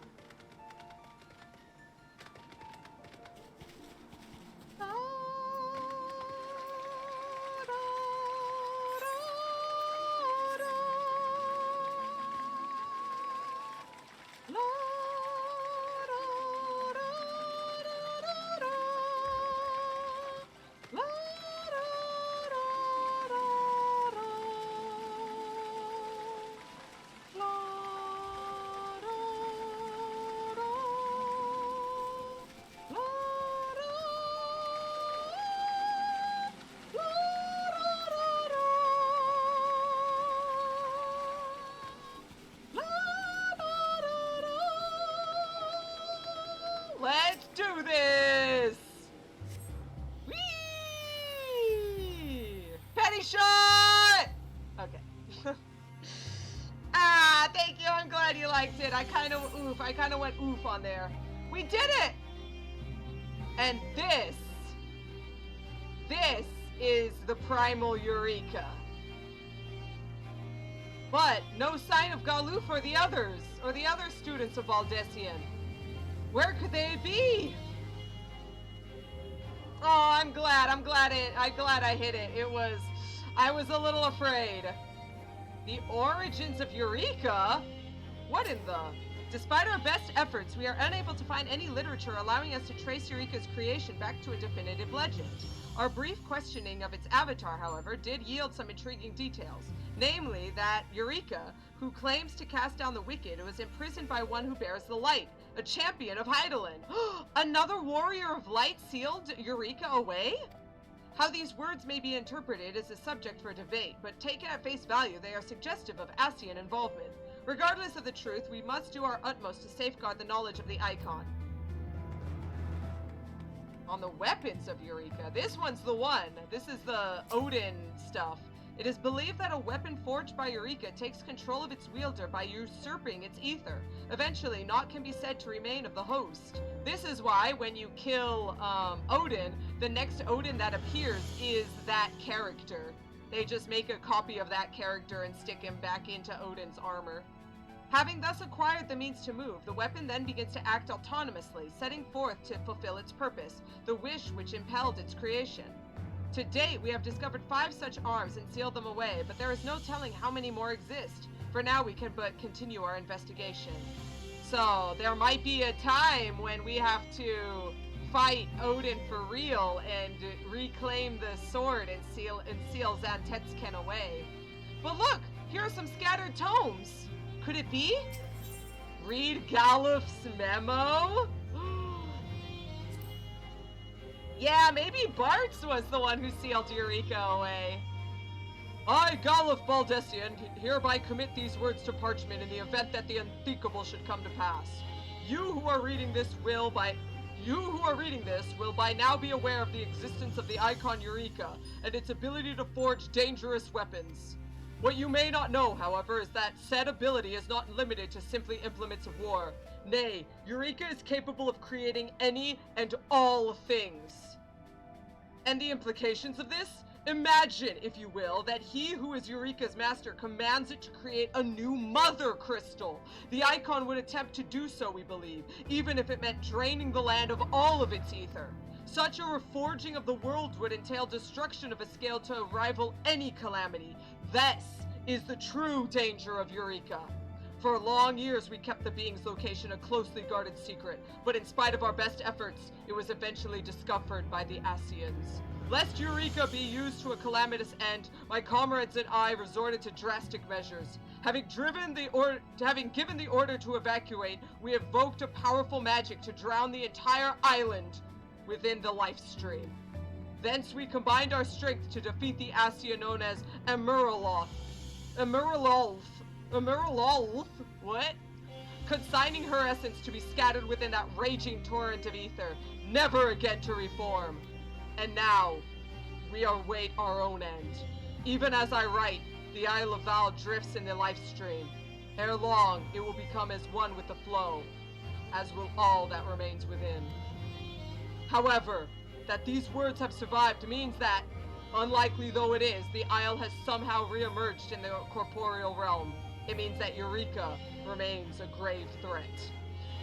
A: Let's do this! Whee! Penny shot! Okay. Thank you. I'm glad you liked it. I kind of went oof on there. We did it! And this is the primal Eureka. But no sign of Galuf or the other students of Valdesian. Where could they be? Oh, I'm glad I hit it. I was a little afraid. The origins of Eureka? What in the? Despite our best efforts, we are unable to find any literature allowing us to trace Eureka's creation back to a definitive legend. Our brief questioning of its avatar, however, did yield some intriguing details. Namely, that Eureka, who claims to cast down the wicked, was imprisoned by one who bears the light, a champion of Heidelin. Another warrior of light sealed Eureka away? How these words may be interpreted is a subject for debate, but taken at face value, they are suggestive of Asian involvement. Regardless of the truth, we must do our utmost to safeguard the knowledge of the icon. On the weapons of Eureka, this one's the one. This is the Odin stuff. It is believed that a weapon forged by Eureka takes control of its wielder by usurping its ether. Eventually, naught can be said to remain of the host. This is why, when you kill Odin, the next Odin that appears is that character. They just make a copy of that character and stick him back into Odin's armor. Having thus acquired the means to move, the weapon then begins to act autonomously, setting forth to fulfill its purpose, the wish which impelled its creation. To date, we have discovered 5 such arms and sealed them away, but there is no telling how many more exist. For now, we can but continue our investigation. So, there might be a time when we have to fight Odin for real and reclaim the sword and seal Zantetsken away. But look, here are some scattered tomes. Could it be? Read Galuf's memo? Yeah, maybe Bart's was the one who sealed Eureka away. I, Galuf Baldessian, hereby commit these words to parchment in the event that the unthinkable should come to pass. You who are reading this will by now be aware of the existence of the icon Eureka and its ability to forge dangerous weapons. What you may not know, however, is that said ability is not limited to simply implements of war. Nay, Eureka is capable of creating any and all things. And the implications of this? Imagine, if you will, that he who is Eureka's master commands it to create a new mother crystal. The icon would attempt to do so, we believe, even if it meant draining the land of all of its ether. Such a reforging of the world would entail destruction of a scale to rival any calamity. This is the true danger of Eureka. For long years, we kept the being's location a closely guarded secret, but in spite of our best efforts, it was eventually discovered by the Asians. Lest Eureka be used to a calamitous end, my comrades and I resorted to drastic measures. Having given the order to evacuate, we evoked a powerful magic to drown the entire island within the life stream. Thence we combined our strength to defeat the Asia known as Emiraloth, what? Consigning her essence to be scattered within that raging torrent of ether, never again to reform. And now, we await our own end. Even as I write, the Isle of Val drifts in the life stream. Ere long, it will become as one with the flow, as will all that remains within. However, that these words have survived means that, Unlikely though it is, the Isle has somehow re-emerged in the corporeal realm. It means that Eureka remains a grave threat.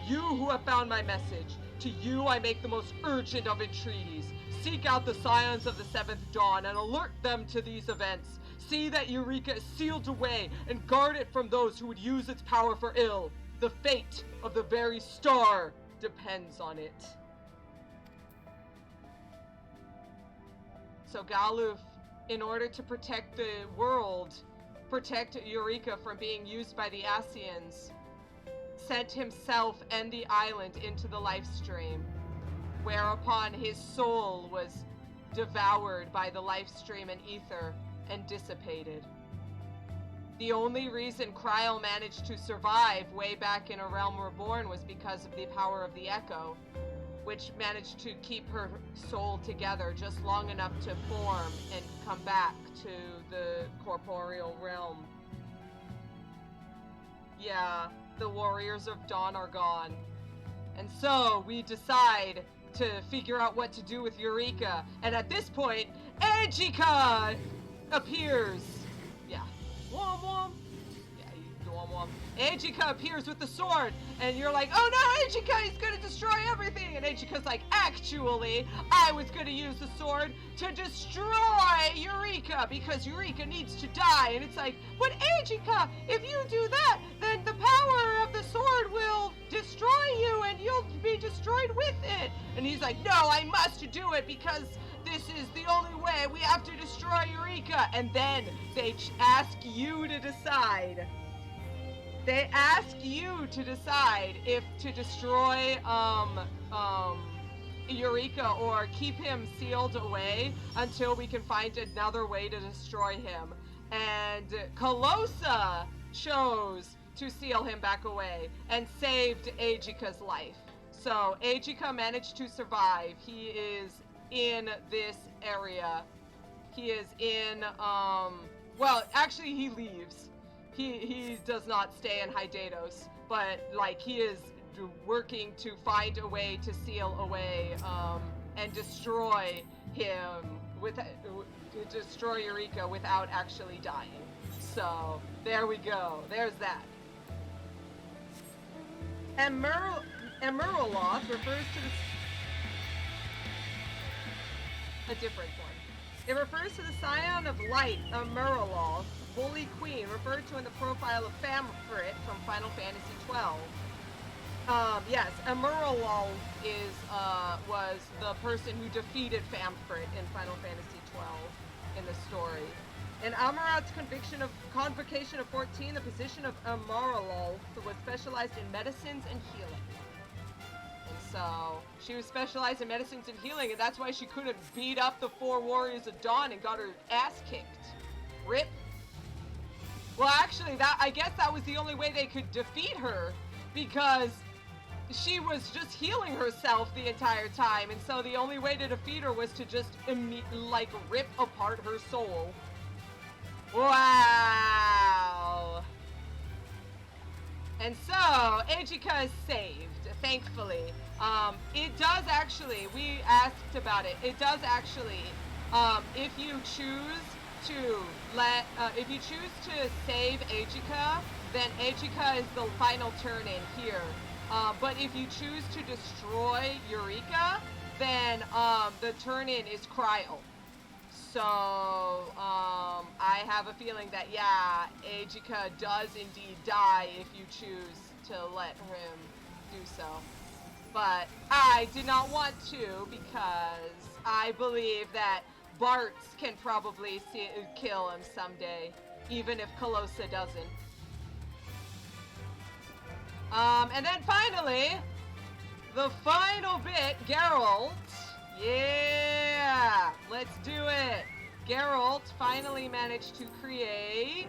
A: You who have found my message, to you I make the most urgent of entreaties. Seek out the Scions of the Seventh Dawn and alert them to these events. See that Eureka is sealed away and guard it from those who would use its power for ill. The fate of the very star depends on it. So Galuf, in order to protect the world, protect Eureka from being used by the Asians, sent himself and the island into the life stream, whereupon his soul was devoured by the life stream and ether and dissipated. The only reason Kryl managed to survive way back in A Realm Reborn was because of the power of the Echo, which managed to keep her soul together just long enough to form and come back to the corporeal realm. Yeah, the Warriors of Dawn are gone. And so we decide to figure out what to do with Eureka. And at this point, Ejika appears. Yeah. Womp womp. Yeah, womp womp. Ejika appears with the sword, and you're like, oh no, Ejika, he's gonna destroy everything! And Ejika's like, actually, I was gonna use the sword to destroy Eureka, because Eureka needs to die. And it's like, but Ejika, if you do that, then the power of the sword will destroy you, and you'll be destroyed with it. And he's like, no, I must do it, because this is the only way. We have to destroy Eureka. And then they ask you to decide. They ask you to decide if to destroy Eureka or keep him sealed away until we can find another way to destroy him. And Calosa chose to seal him back away and saved Ejika's life. So Ejika managed to survive. He is in this area. He is in, well, actually he leaves. He does not stay in Hydatos, but like he is working to find a way to seal away and destroy him destroy Eureka without actually dying. So there we go. There's that. And Murloth refers to a different one. It refers to the Scion of Light, Murloth, Holy Queen, referred to in the profile of Famfrit from Final Fantasy XII. Yes, Amuralol was the person who defeated Famfrit in Final Fantasy XII in the story. In Amarat's Convocation of 14, the position of Amuralol was specialized in medicines and healing. And so, she was specialized in medicines and healing, and that's why she couldn't beat up the 4 Warriors of Dawn and got her ass kicked. Rip. Well, actually, I guess that was the only way they could defeat her, because she was just healing herself the entire time, and so the only way to defeat her was to just rip apart her soul. Wow! And so, Ejika is saved, thankfully. It does actually, we asked about it, it does actually, if you choose to save Ejika, then Ejika is the final turn-in here. But if you choose to destroy Eureka, then the turn-in is Kryl. So I have a feeling that, yeah, Ejika does indeed die if you choose to let him do so. But I did not want to, because I believe that Bartz can probably kill him someday, even if Calosa doesn't. And then finally, the final bit, Geralt. Yeah, let's do it. Geralt finally managed to create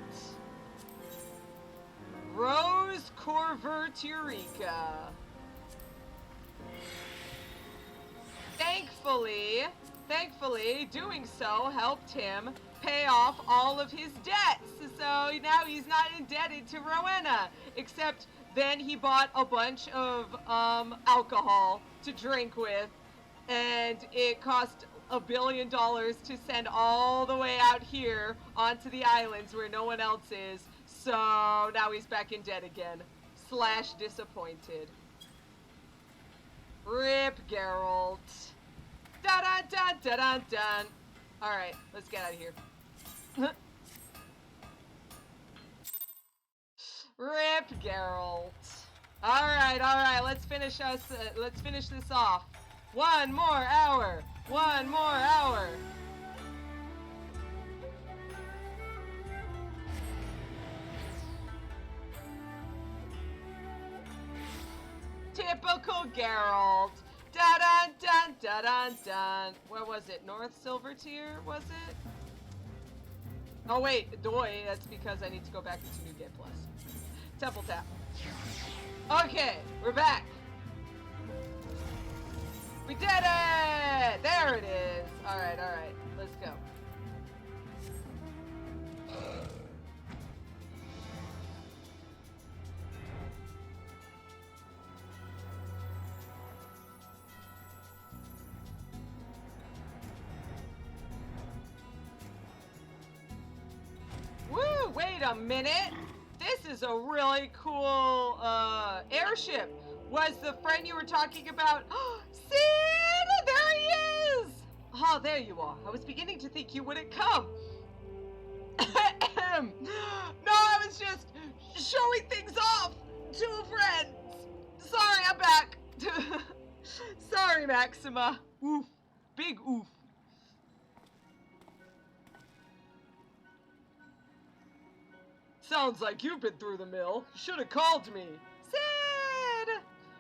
A: Rose Corvert Eureka. Thankfully, doing so helped him pay off all of his debts. So now he's not indebted to Rowena, except then he bought a bunch of alcohol to drink with, and it cost $1 billion to send all the way out here onto the islands where no one else is. So now he's back in debt again. / disappointed. Rip Geralt. Da-da-da-da-da-dun. Alright, let's get out of here. Rip Geralt. Alright, let's finish this off. One more hour. Typical Geralt. Da-dun-dun-da-dun-dun. Where was it? North Silvertier, was it? Oh wait, Doi, that's because I need to go back into New Game Plus. Temple Tap. Okay, we're back. We did it! There it is. Alright, let's go. Woo, wait a minute. This is a really cool airship. Was the friend you were talking about? Sid! There he is! Oh, there you are. I was beginning to think you wouldn't come. No, I was just showing things off to a friend. Sorry, I'm back. Sorry, Maxima. Oof. Big oof. Sounds like you've been through the mill. Should have called me. Sid!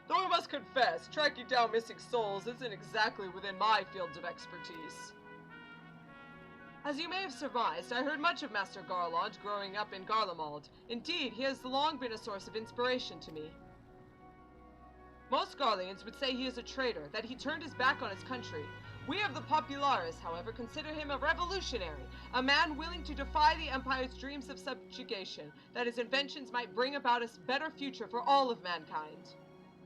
A: Though I must confess, tracking down missing souls isn't exactly within my fields of expertise. As you may have surmised, I heard much of Master Garlean growing up in Garlemald. Indeed, he has long been a source of inspiration to me. Most Garleans would say he is a traitor, that he turned his back on his country. We of the Populares, however, consider him a revolutionary, a man willing to defy the Empire's dreams of subjugation, that his inventions might bring about a better future for all of mankind.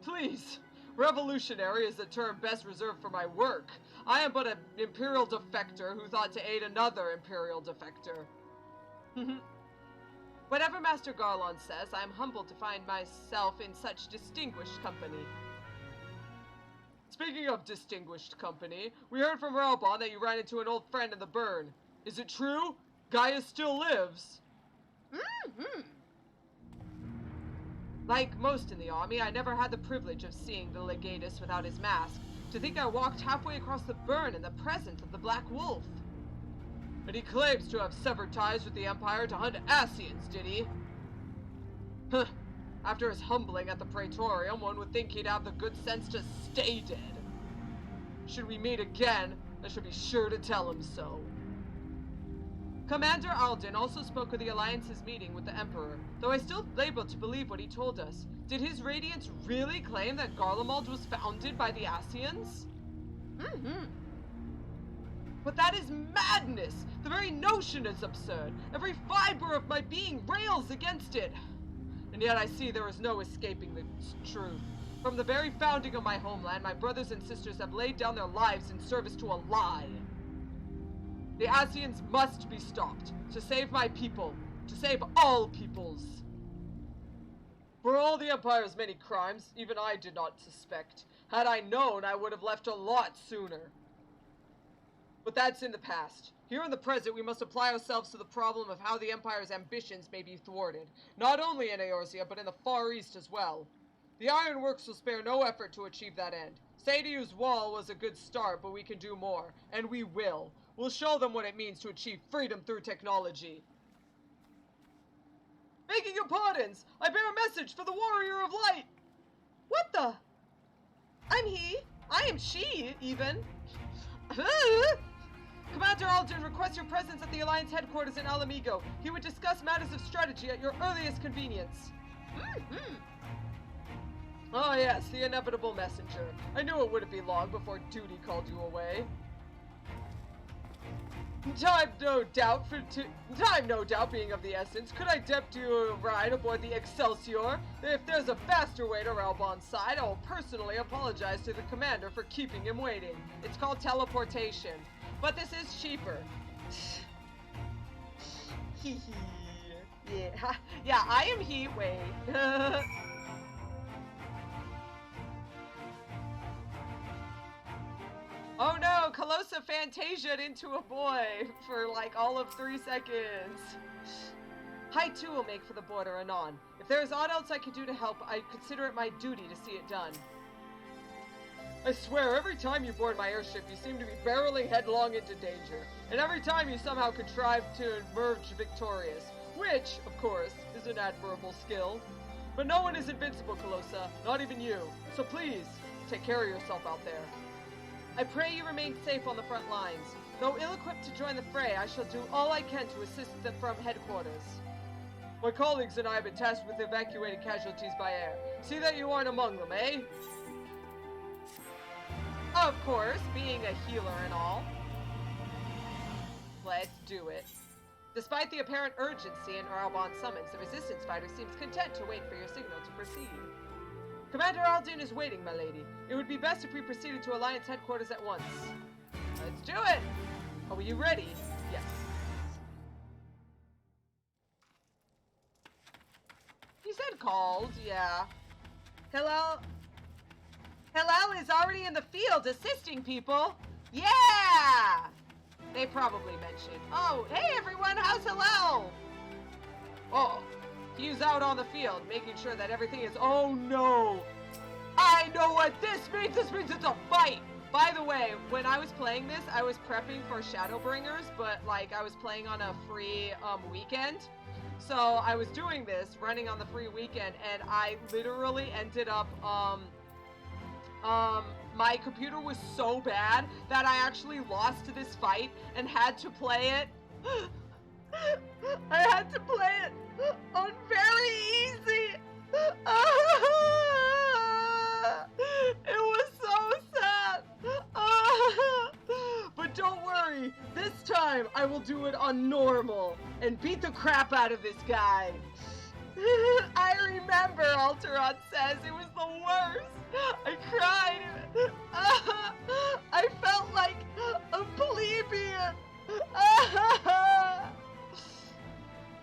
A: Please, revolutionary is a term best reserved for my work. I am but an Imperial defector who thought to aid another Imperial defector. Whatever Master Garlean says, I am humbled to find myself in such distinguished company. Speaking of distinguished company, we heard from Railbon that you ran into an old friend in the burn. Is it true? Gaius still lives? Like most in the army, I never had the privilege of seeing the legatus without his mask. To think I walked halfway across the burn in the presence of the Black Wolf. But he claims to have severed ties with the Empire to hunt Asians, did he? Huh. After his humbling at the Praetorium, one would think he'd have the good sense to stay dead. Should we meet again, I should be sure to tell him so. Commander Alden also spoke of the Alliance's meeting with the Emperor, though I still labor to believe what he told us. Did his Radiance really claim that Garlemald was founded by the Asians? But that is madness! The very notion is absurd. Every fiber of my being rails against it. And yet I see there is no escaping the truth. From the very founding of my homeland, my brothers and sisters have laid down their lives in service to a lie. The Asians must be stopped, to save my people, to save all peoples. For all the Empire's many crimes, even I did not suspect. Had I known, I would have left a lot sooner. But that's in the past. Here in the present, we must apply ourselves to the problem of how the Empire's ambitions may be thwarted, not only in Eorzea, but in the Far East as well. The Ironworks will spare no effort to achieve that end. Sadio's wall was a good start, but we can do more, and we will. We'll show them what it means to achieve freedom through technology. Begging your pardons, I bear a message for the Warrior of Light! What the? I'm he. I am she, even. Commander Alden requests your presence at the Alliance headquarters in Alamigo. He would discuss matters of strategy at your earliest convenience. Oh yes, the inevitable messenger. I knew it wouldn't be long before duty called you away. Time no doubt being of the essence. Could I tempt you a ride aboard the Excelsior? If there's a faster way to Railbon's side, I will personally apologize to the commander for keeping him waiting. It's called teleportation. but this is cheaper. Yeah, yeah, I am he. Wait. Oh no, Calosa Fantasia'd into a boy for like all of 3 seconds. I too will make for the border anon. If there is aught else I can do to help, I consider it my duty to see it done. I swear, every time you board my airship, you seem to be barreling headlong into danger. And every time you somehow contrive to emerge victorious. Which, of course, is an admirable skill. But no one is invincible, Calosa, not even you. So please, take care of yourself out there. I pray you remain safe on the front lines. Though ill-equipped to join the fray, I shall do all I can to assist them from headquarters. My colleagues and I have been tasked with evacuating casualties by air. See that you aren't among them, eh? Of course, being a healer and all. Let's do it. Despite the apparent urgency in Raubon's summons, the resistance fighter seems content to wait for your signal to proceed. Commander Aldun is waiting, my lady. It would be best if we proceeded to Alliance headquarters at once. Let's do it! Are you ready? Yes. He said called, yeah. Hilel is already in the field assisting people. Yeah! They probably mentioned. Oh, hey everyone, how's Hilel? Oh, he's out on the field, making sure that everything is... Oh no! I know what this means! This means it's a fight! By the way, when I was playing this, I was prepping for Shadowbringers, but like I was playing on a free weekend. So I was doing this, running on the free weekend, and I literally ended up, my computer was so bad that I actually lost this fight and had to play it. I had to play it on very easy. It was so sad. But don't worry, this time I will do it on normal and beat the crap out of this guy. I remember, Alteron says, it was the worst. I cried. I felt like a plebeian.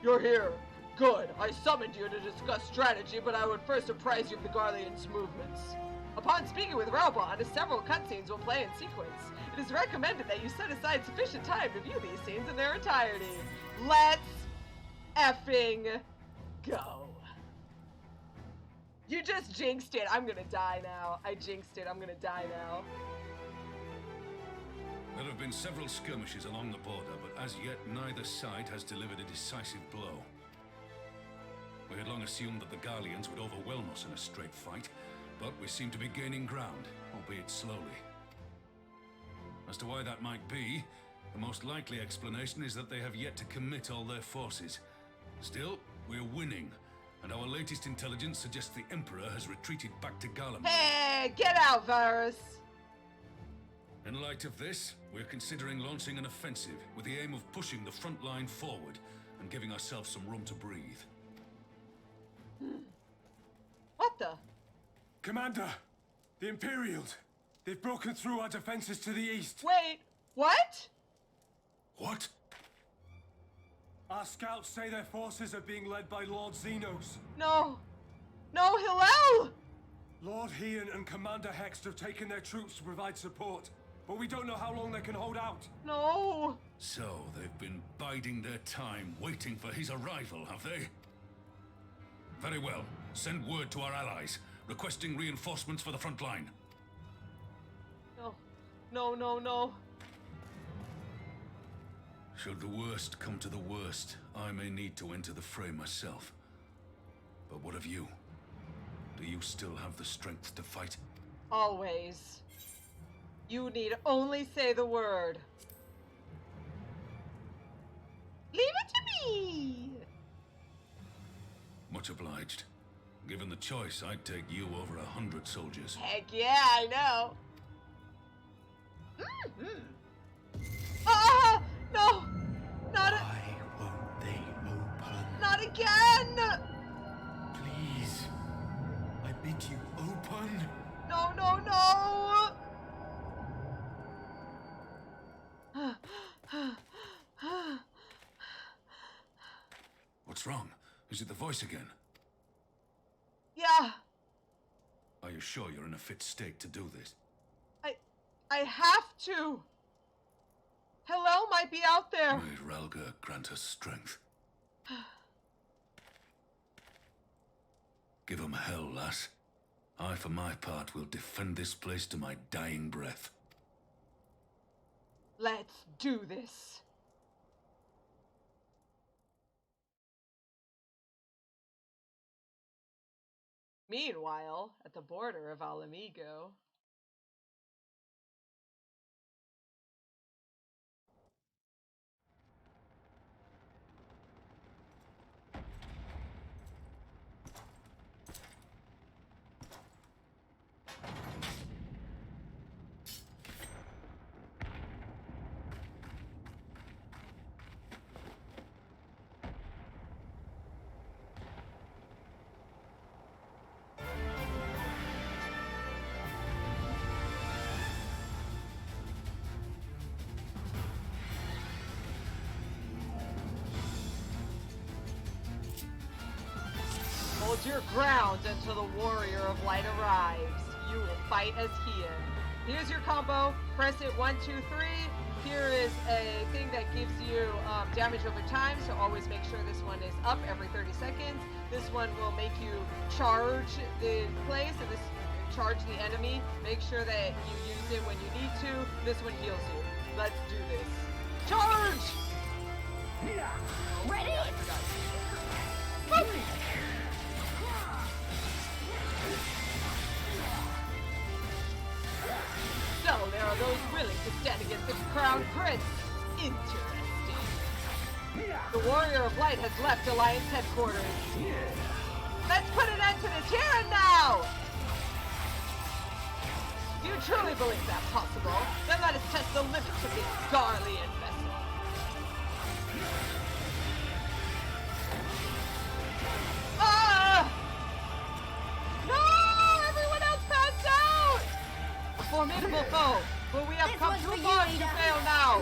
A: You're here. Good. I summoned you to discuss strategy, but I would first apprise you of the Garlean's movements. Upon speaking with Raubon, several cutscenes will play in sequence. It is recommended that you set aside sufficient time to view these scenes in their entirety. Let's effing go. You just jinxed it. I'm gonna die now. I jinxed it. I'm gonna die now.
F: There have been several skirmishes along the border, but as yet neither side has delivered a decisive blow. We had long assumed that the Garleans would overwhelm us in a straight fight, but we seem to be gaining ground, albeit slowly. As to why that might be, the most likely explanation is that they have yet to commit all their forces. Still, we're winning, and our latest intelligence suggests the Emperor has retreated back to Garlean.
A: Hey, get out, Varus!
F: In light of this, we're considering launching an offensive with the aim of pushing the front line forward and giving ourselves some room to breathe.
A: What the?
J: Commander! The Imperials! They've broken through our defenses to the east!
A: Wait, what?
F: What?
J: Our scouts say their forces are being led by Lord Zenos.
A: No! No, Hilel!
J: Lord Heian and Commander Hext have taken their troops to provide support, but we don't know how long they can hold out.
A: No!
F: So, they've been biding their time, waiting for his arrival, have they? Very well. Send word to our allies, requesting reinforcements for the front line.
A: No. No, no, no.
F: Should the worst come to the worst, I may need to enter the fray myself. But what of you? Do you still have the strength to fight?
A: Always. You need only say the word. Leave it to me!
F: Much obliged. Given the choice, I'd take you over 100 soldiers.
A: Heck yeah, I know. Ah! No! Not
L: Why won't they open?
A: Not again!
H: Please. I bid you open.
A: No, no, no!
F: What's wrong? Is it the voice again?
A: Yeah.
F: Are you sure you're in a fit state to do this?
A: I have to. Hilel might be out there.
F: May Relga grant us strength. Give him hell, lass. I, for my part, will defend this place to my dying breath.
A: Let's do this. Meanwhile, at the border of Alamigo. Hold your ground until the Warrior of Light arrives. You will fight as he is. Here's your combo. Press it 1, 2, 3. Here is a thing that gives you damage over time, so always make sure this one is up every 30 seconds. This one will make you charge the place, and this charge the enemy. Make sure that you use it when you need to. This one heals you. Let's do this. Charge!
O: Ready?
A: Boop! So, there are those willing to stand against the Crown Prince. Interesting. The Warrior of Light has left Alliance headquarters. Let's put an end to this here and now! Do you truly believe that's possible? Then let us test the limits of this Garlean vessel. Ah! No! Everyone else passed out! A formidable foe, but we have come too far to fail now.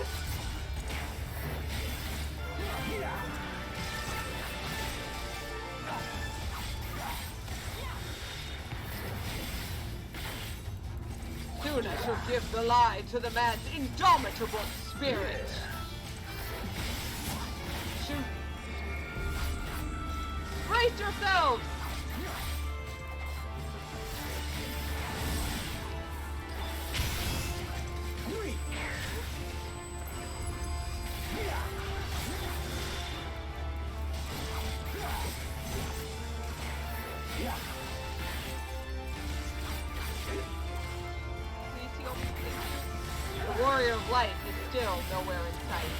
A: Soon I shall give the lie to the man's indomitable spirit. Shoot. Brace yourselves! The Warrior of Light is still nowhere in sight.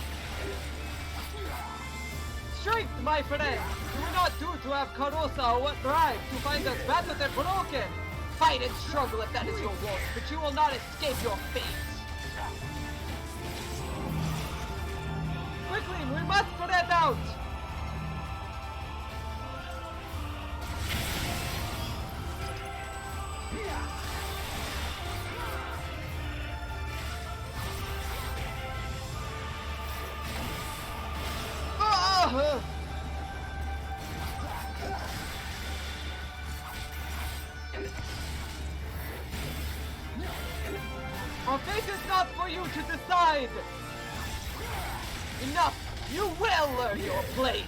A: Strength, my friend! You will not do to have Calosa or what drive to find us battered and broken! Fight and struggle if that is your wont, but you will not escape your fate! Quickly, we must spread out! Our fate is not for you to decide! Enough! You will learn your place!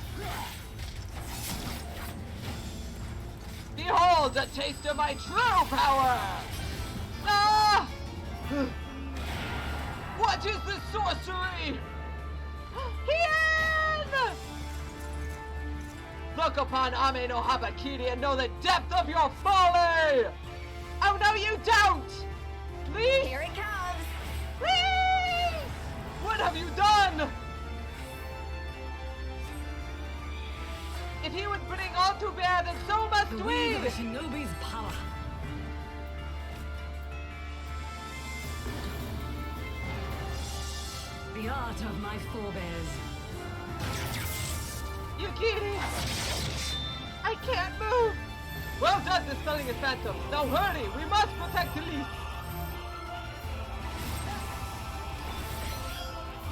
A: Behold a taste of my true power! Ah! What is this sorcery? Hien! Look upon Ame no Habakiri and know the depth of your folly! Oh no, you don't! Please!
O: Here it comes!
A: Please! What have you done? If he would bring all to bear, then so must
D: The
A: we!
D: wave of a shinobi's power. The art of my forebears.
A: Yukiri! I can't move! Well done dispelling his phantoms. Now hurry! We must protect Elise!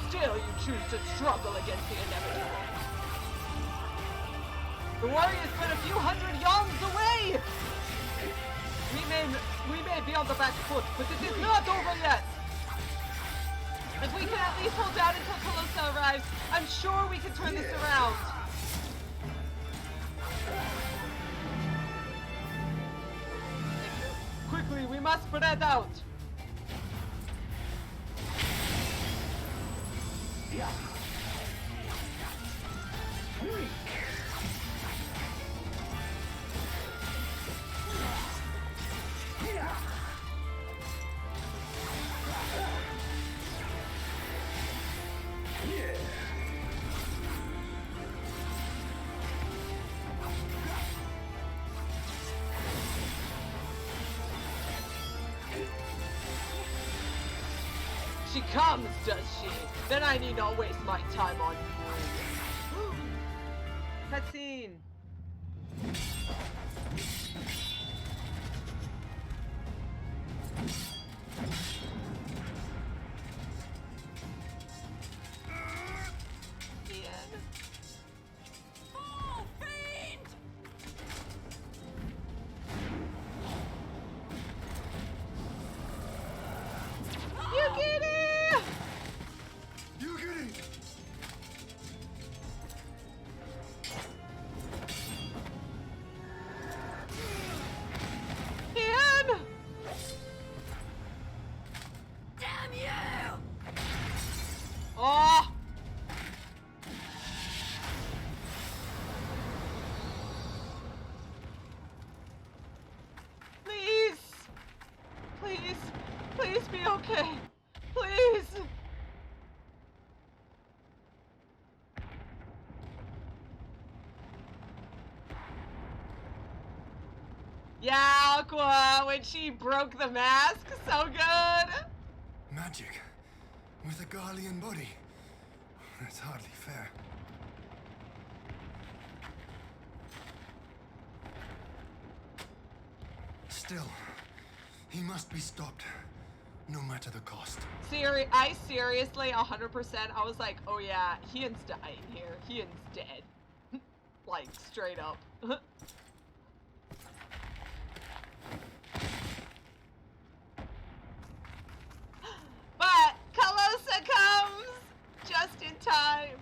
A: Still, you choose to struggle against the inevitable. The warrior's been a few hundred yards away! We may be on the back foot, but it is not over yet! If we can at least hold out until Calosa arrives, I'm sure we can turn this around. Quickly, we must spread out! She comes, does she? Then I need not waste my time on you. Cutscene. Please be okay. Please. Yeah, Aqua, when she broke the mask, so good.
I: Magic with a Garlean body. That's hardly fair. Still, he must be stopped, no matter the cost.
A: I seriously, 100%, I was like, oh yeah, Hien's dying here. Hien's dead. Like, straight up. But Calosa comes just in time.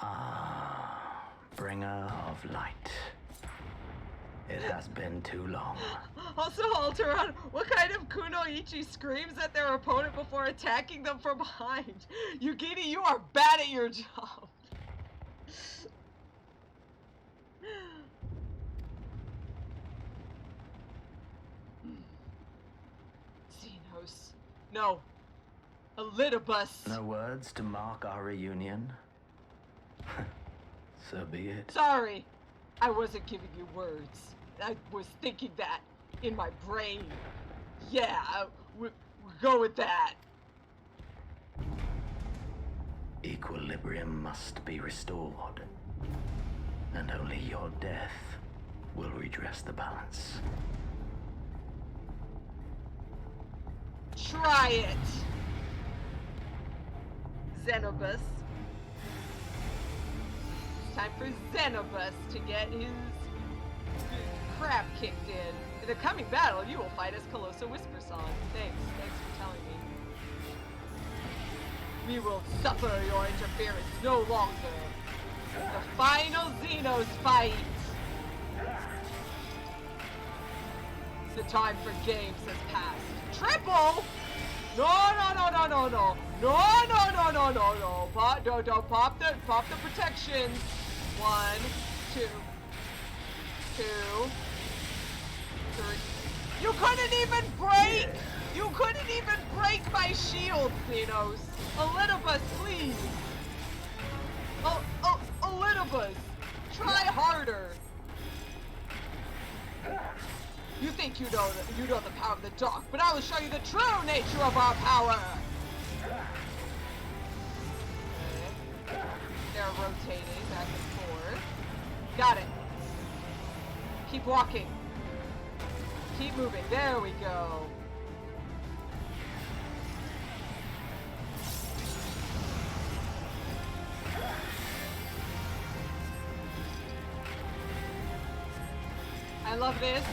L: Ah, bringer of light. It has been too long.
A: Also, Alteron, what kind of kunoichi screams at their opponent before attacking them from behind? Yugini, you are bad at your job. Zenos. No. Elidibus.
L: No words to mark our reunion? So be it.
A: Sorry. I wasn't giving you words. I was thinking that in my brain. Yeah, we'll go with that.
L: Equilibrium must be restored. And only your death will redress the balance.
A: Try it. Zenobus. It's time for Zenobus to get his crap kicked in. In the coming battle, you will fight as Calosa Whispersong. Thanks for telling me. We will suffer your interference no longer. The final Zenos fight. The time for games has passed. Triple? No. Don't pop the protection. 1, 2, 2, 3. You couldn't even break! You couldn't even break my shield, Zenos! Elidibus, please! Elidibus! Try harder! You think you know the power of the dark, but I will show you the true nature of our power! Okay. They're rotating back and forth. Got it. Keep walking. Keep moving. There we go. I love this.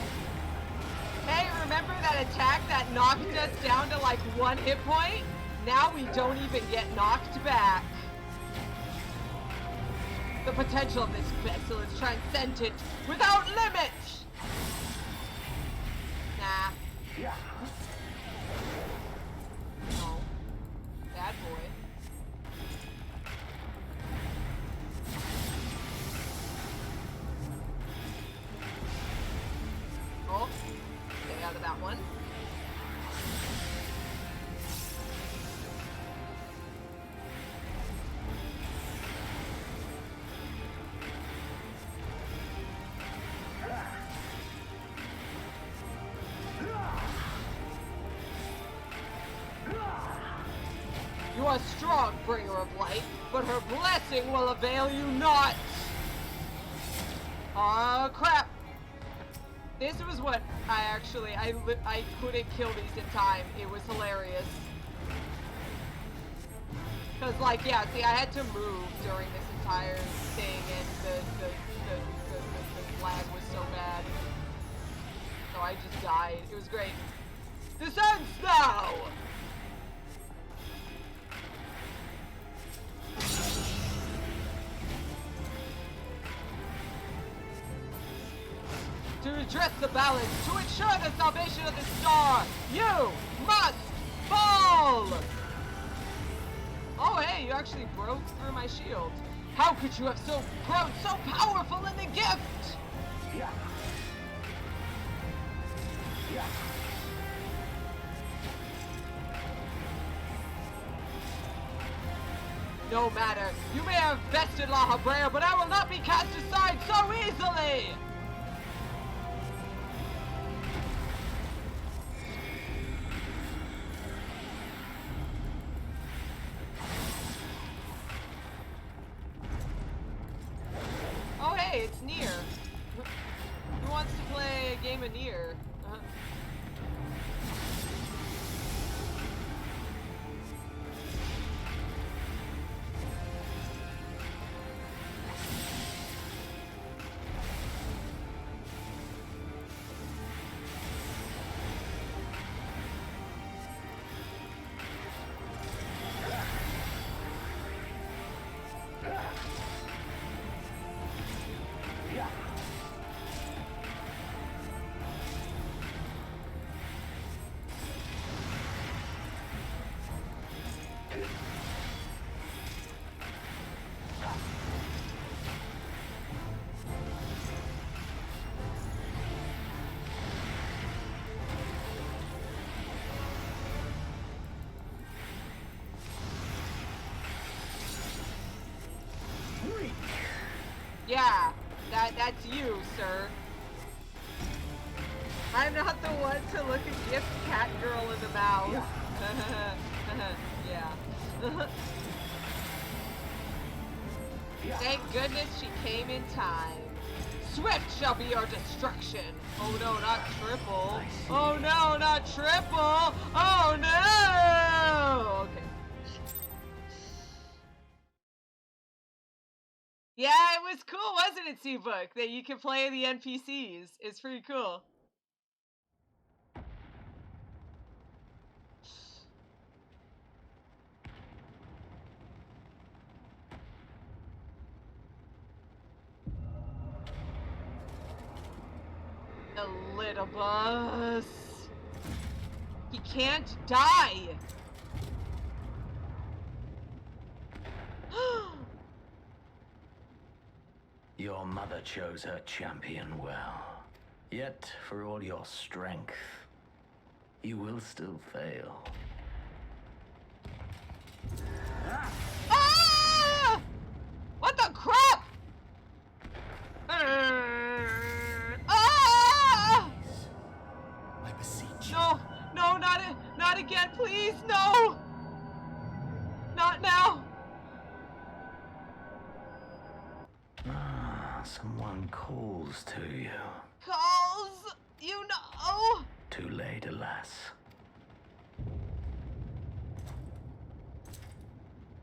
A: Hey, remember that attack that knocked us down to like 1 hit point? Now we don't even get knocked back. The potential of this vessel is transcendent without limit! Nah. No. Bad boy. Oh. Stay out of that one. You are strong, bringer of light, but her blessing will avail you not. Oh crap! This was what I couldn't kill these in time. It was hilarious. Cause like, yeah, see, I had to move during this entire thing, and the lag was so bad. So I just died. It was great. Descends now! To redress the balance, to ensure the salvation of the star, you must fall! Oh hey, you actually broke through my shield. How could you have grown so powerful in the gift? No matter, you may have bested La Habrea, but I will not be cast aside so easily! Oh hey, it's Nier. Who wants to play a game of Nier? Yeah, that's you, sir. I'm not the one to look a gift cat girl in the mouth. Yeah. Thank goodness she came in time. Swift shall be your destruction. Oh no, not triple. Oh no, not triple. Oh no! Okay. Yeah, it was cool, wasn't it, C-Book? That you can play the NPCs. It's pretty cool. Elidibus. He can't die.
L: Your mother chose her champion well. Yet, for all your strength, you will still fail.
A: Ah! What the crap? Ah!
H: I beseech you.
A: No, no, not again, please, no! Not now.
L: Someone calls to you.
A: Calls, you know.
L: Too late, alas.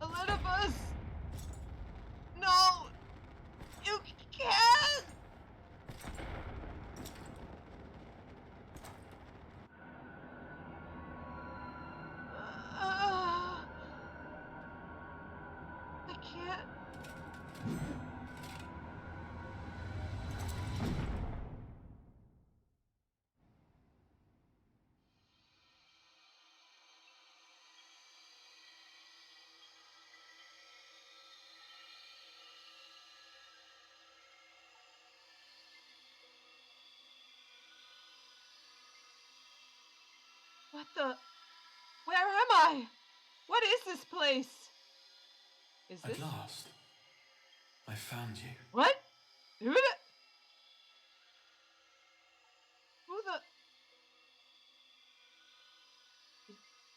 A: Elidibus! No! You can't! can't... What the... Where am I? What is this place? Is this...
H: At last, I found you.
A: What? Who the... Who the...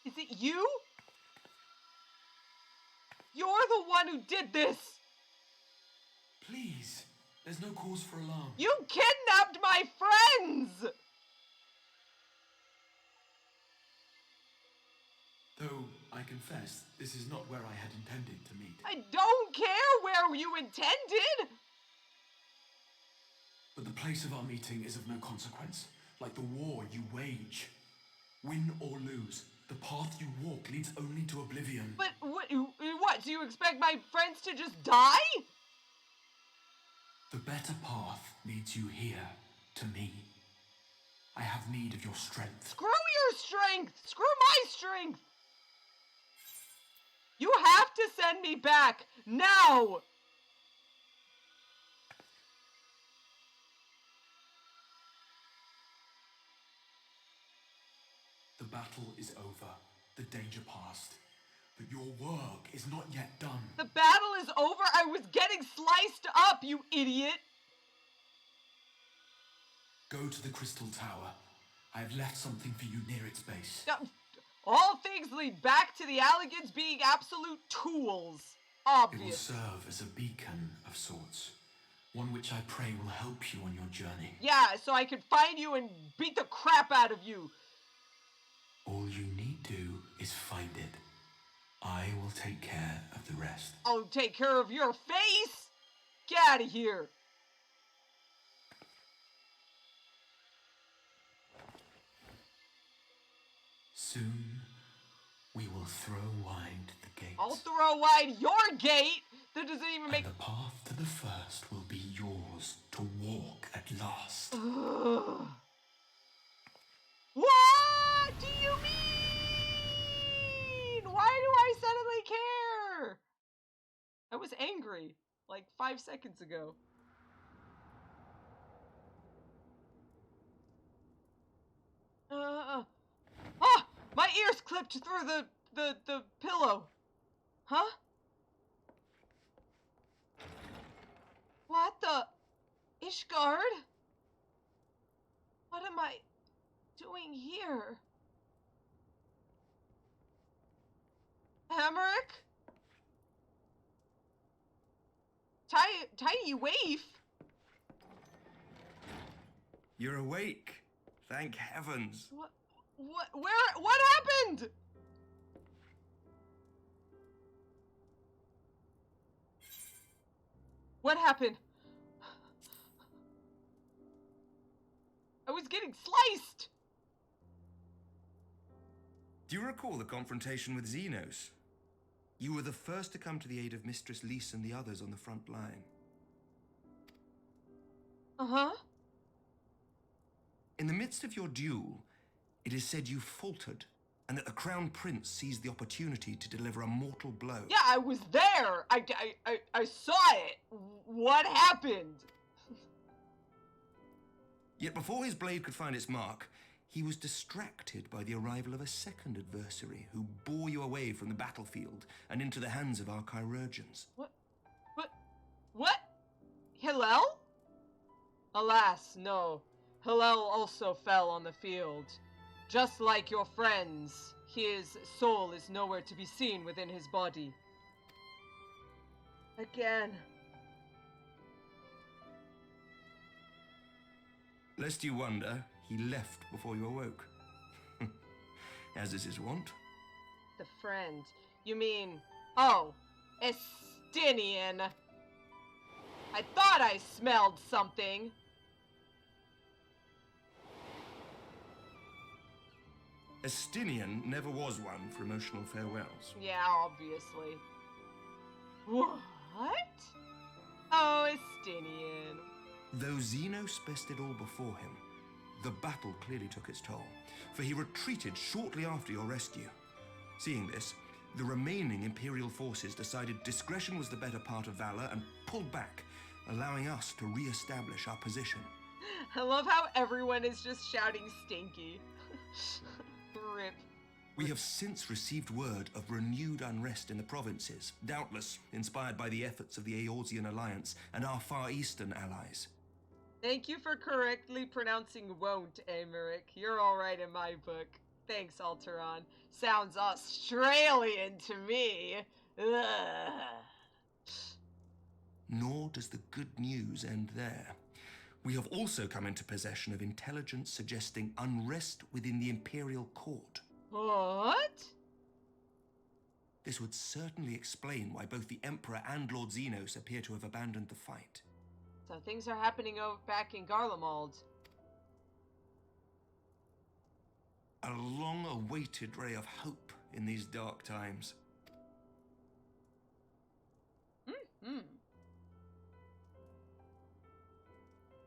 A: Is it you? You're the one who did this!
H: Please, there's no cause for alarm.
A: You kidnapped my friends!
H: Though, I confess, this is not where I had intended to meet.
A: I don't care where you intended!
H: But the place of our meeting is of no consequence, like the war you wage. Win or lose, the path you walk leads only to oblivion.
A: But what, do you expect my friends to just die?
H: The better path leads you here, to me. I have need of your strength.
A: Screw your strength! Screw my strength! You have to send me back, now!
H: The battle is over, the danger past. But your work is not yet done.
A: The battle is over? I was getting sliced up, you idiot!
H: Go to the Crystal Tower. I have left something for you near its base.
A: All things lead back to the Alligans being absolute tools. Obvious.
H: It will serve as a beacon of sorts. One which I pray will help you on your journey.
A: Yeah, so I can find you and beat the crap out of you.
H: All you need do is find it. I will take care of the rest.
A: I'll take care of your face! Get out of here!
H: Soon, we will throw wide the gate.
A: I'll throw wide your gate! That doesn't even make...
H: And the path to the first will be yours to walk at last.
A: Ugh. What do you mean? Why do I suddenly care? I was angry like 5 seconds ago. My ears clipped through the pillow. Huh? What the... Ishgard? What am I doing here? Hamerick? Tiny waif?
P: You're awake. Thank heavens.
A: What happened? What happened? I was getting sliced!
P: Do you recall the confrontation with Zenos? You were the first to come to the aid of Mistress Lys and the others on the front line.
A: Uh-huh.
P: In the midst of your duel, it is said you faltered, and that the Crown Prince seized the opportunity to deliver a mortal blow.
A: Yeah, I was there! I saw it! What happened?
P: Yet before his blade could find its mark, he was distracted by the arrival of a second adversary who bore you away from the battlefield and into the hands of our chirurgeons.
A: What? Hilel? Alas, no. Hilel also fell on the field. Just like your friends, his soul is nowhere to be seen within his body. Again.
P: Lest you wonder, he left before you awoke. As is his wont.
A: The friend. You mean... Oh, Estinian. I thought I smelled something.
P: Estinian never was one for emotional farewells.
A: Yeah, obviously. What? Oh, Estinian.
P: Though Zenos bested all before him, the battle clearly took its toll, for he retreated shortly after your rescue. Seeing this, the remaining Imperial forces decided discretion was the better part of valor and pulled back, allowing us to re-establish our position.
A: I love how everyone is just shouting stinky. Rip.
P: We have since received word of renewed unrest in the provinces, doubtless inspired by the efforts of the Eorzean Alliance and our Far Eastern allies.
A: Thank you for correctly pronouncing won't, Emeric. You're alright in my book. Thanks, Alteron. Sounds Australian to me. Ugh.
P: Nor does the good news end there. We have also come into possession of intelligence suggesting unrest within the Imperial Court.
A: What?
P: This would certainly explain why both the Emperor and Lord Zenos appear to have abandoned the fight.
A: So things are happening back in Garlemald.
P: A long-awaited ray of hope in these dark times.
A: Mm-hmm.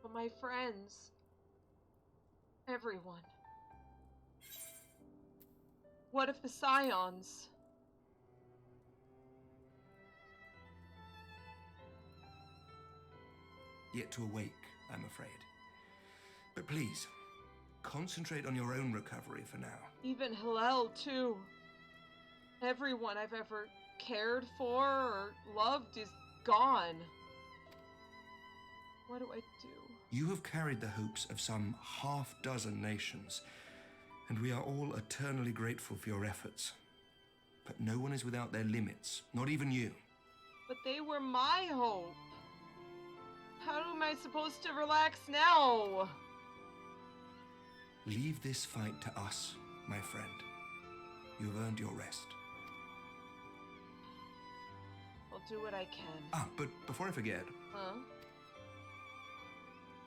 A: But my friends, everyone. What if the Scions?
P: Yet to awake, I'm afraid. But please, concentrate on your own recovery for now.
A: Even Hilel, too. Everyone I've ever cared for or loved is gone. What do I do?
P: You have carried the hopes of some half-dozen nations, and we are all eternally grateful for your efforts. But no one is without their limits, not even you.
A: But they were my hope. How am I supposed to relax now?
P: Leave this fight to us, my friend. You've earned your rest.
A: I'll do what I can.
P: But before I forget...
A: Huh?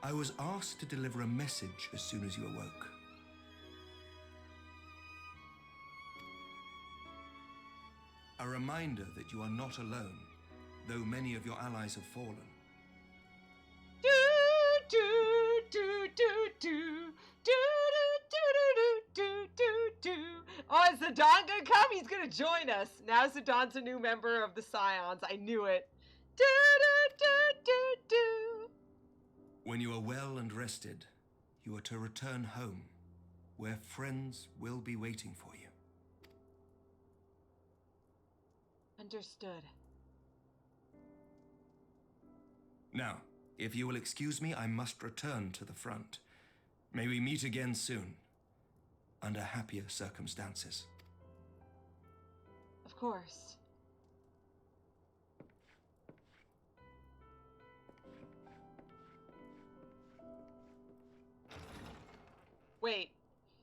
P: I was asked to deliver a message as soon as you awoke. A reminder that you are not alone, though many of your allies have fallen.
A: Do do do do do do do do do do. Oh, is Zidane gonna come? He's gonna join us. Now Zidane's a new member of the Scions. I knew it. Do do do do do.
P: When you are well and rested, you are to return home, where friends will be waiting for you.
A: Understood.
P: Now, if you will excuse me, I must return to the front. May we meet again soon, under happier circumstances.
A: Of course. Wait,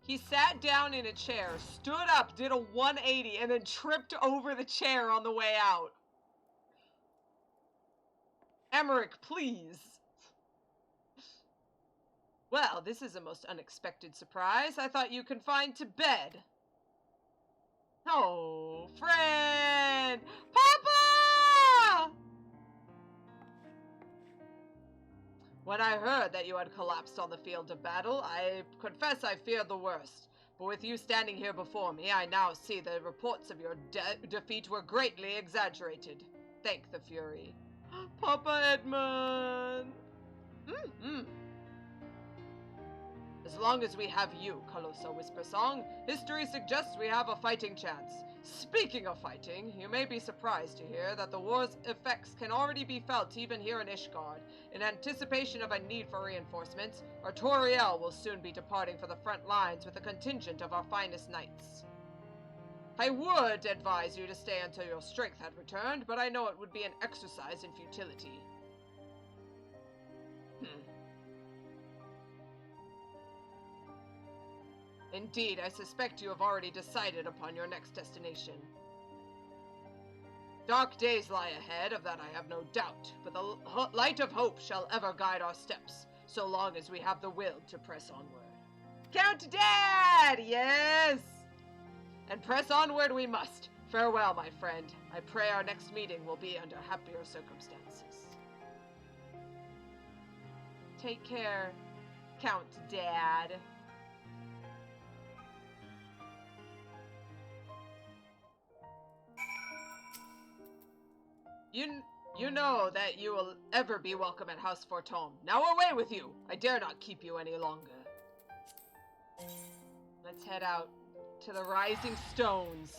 A: he sat down in a chair, stood up, did a 180, and then tripped over the chair on the way out. Emeric, please. Well, this is a most unexpected surprise. I thought you confined to bed. Oh, friend! Papa! When I heard that you had collapsed on the field of battle, I confess I feared the worst. But with you standing here before me, I now see the reports of your defeat were greatly exaggerated. Thank the Fury. Papa Edmund! As long as we have you, Calosa Whispersong, history suggests we have a fighting chance. Speaking of fighting, you may be surprised to hear that the war's effects can already be felt even here in Ishgard. In anticipation of a need for reinforcements, Artoriel will soon be departing for the front lines with a contingent of our finest knights. I would advise you to stay until your strength had returned, but I know it would be an exercise in futility. Indeed, I suspect you have already decided upon your next destination. Dark days lie ahead, of that I have no doubt, but the light of hope shall ever guide our steps, so long as we have the will to press onward. Count Dad! Yes! And press onward we must, Farewell, my friend. I pray our next meeting will be under happier circumstances. Take care, Count Dad. You know that you will ever be welcome at House Fortome. Now away with you! I dare not keep you any longer. Let's head out to the Rising Stones.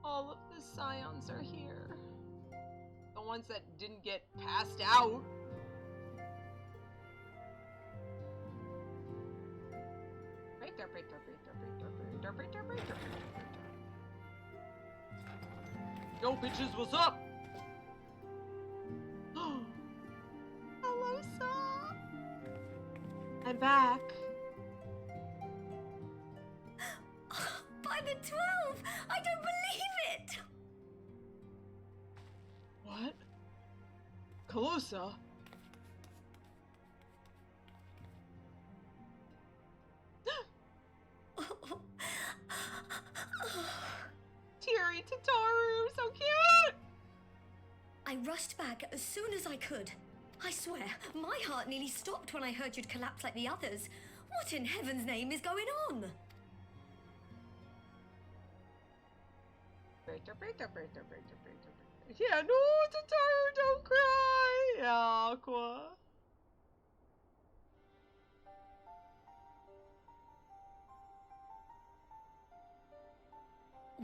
A: All of the scions are here. The ones that didn't get passed out. Yo, bitches, what's up? Calosa! I'm back.
O: By the 12! I don't believe it!
A: What? Calosa? Teary Tataru, so cute!
O: I rushed back as soon as I could. I swear, my heart nearly stopped when I heard you'd collapse like the others. What in heaven's name is going on?
A: Yeah, no, Tataru, don't cry! Aqua.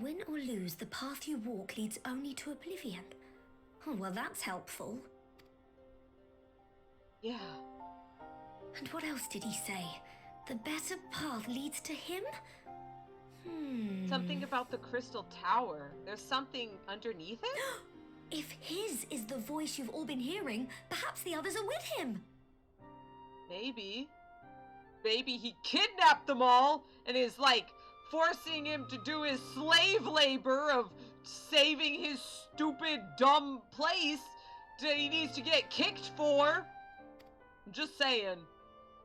O: Win or lose, the path you walk leads only to oblivion. Oh, well, that's helpful.
A: Yeah.
O: And what else did he say? The better path leads to him?
A: Something about the Crystal Tower. There's something underneath it?
O: If his is the voice you've all been hearing, perhaps the others are with him.
A: Maybe. Maybe he kidnapped them all and is like forcing him to do his slave labor of saving his stupid, dumb place that he needs to get kicked for. I'm just saying.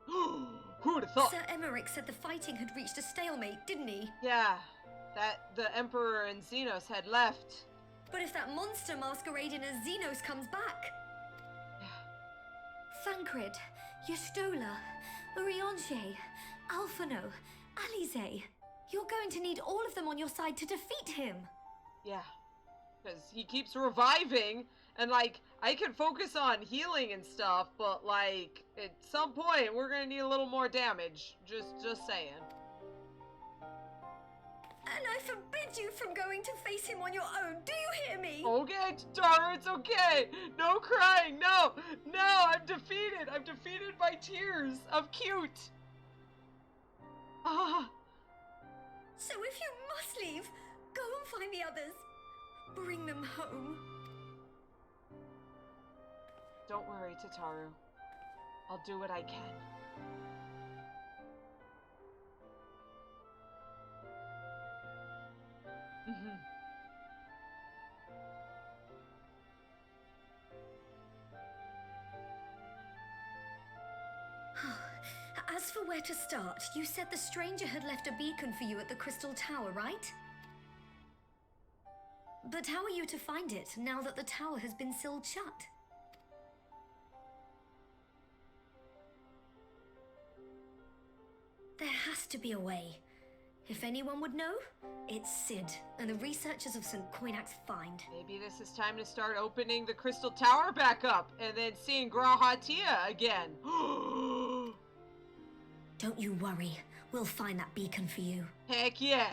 A: Who would have thought?
O: Sir Emmerich said the fighting had reached a stalemate, didn't he?
A: Yeah, that the Emperor and Zenos had left.
O: But if that monster masquerading as Zenos comes back... Thancred, Yestola, Urianger, Alphano, Alisaie... You're going to need all of them on your side to defeat him.
A: Yeah, because he keeps reviving, and like, I can focus on healing and stuff, but like, at some point, we're gonna need a little more damage. Just saying.
O: And I forbid you from going to face him on your own, do you hear me?
A: Okay, Tara, it's okay. No crying, no, I'm defeated. I'm defeated by tears of cute. Ah.
O: So if you must leave, go and find the others. Bring them home.
A: Don't worry, Tataru. I'll do what I can.
O: As for where to start, you said the stranger had left a beacon for you at the Crystal Tower, right? But how are you to find it now that the tower has been sealed shut? There has to be a way. If anyone would know, it's Sid and the researchers of St. Coinac's find.
A: Maybe this is time to start opening the Crystal Tower back up and then seeing Grahatia again.
O: Don't you worry. We'll find that beacon for you.
A: Heck yeah.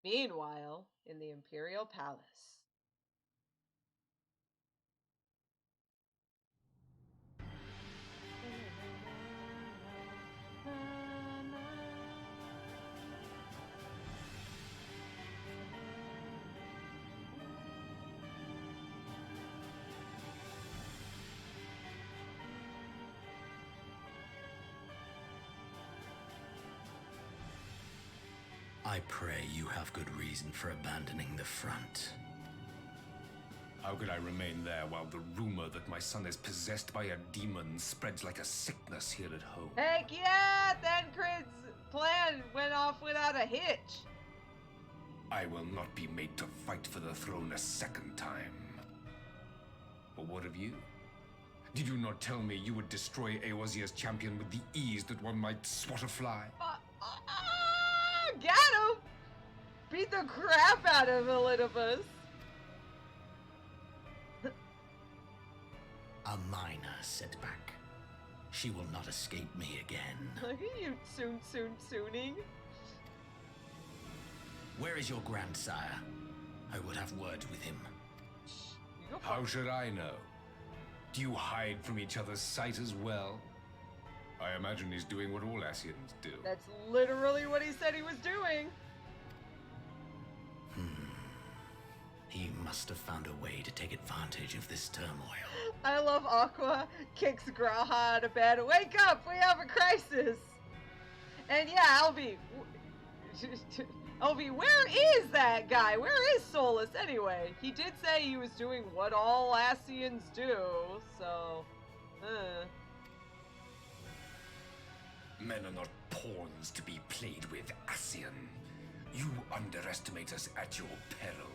A: Meanwhile, in the Imperial Palace.
L: I pray you have good reason for abandoning the front.
M: How could I remain there while the rumor that my son is possessed by a demon spreads like a sickness here at home?
A: Heck yeah! Thancred's plan went off without a hitch.
M: I will not be made to fight for the throne a second time. But what of you? Did you not tell me you would destroy Eorzea's champion with the ease that one might swat a fly?
A: Got him! Beat the crap out of Elidibus.
L: A minor setback. She will not escape me again.
A: Look at you sooning.
L: Where is your grandsire? I would have words with him.
M: How should I know? Do you hide from each other's sight as well? I imagine he's doing what all Ascians do.
A: That's literally what he said he was doing.
L: He must have found a way to take advantage of this turmoil.
A: I love Aqua kicks Graha out of bed. Wake up! We have a crisis! And yeah, Elvy. Elvy, where is that guy? Where is Solus anyway? He did say he was doing what all Ascians do, so...
M: Men are not pawns to be played with, Ascian. You underestimate us at your peril.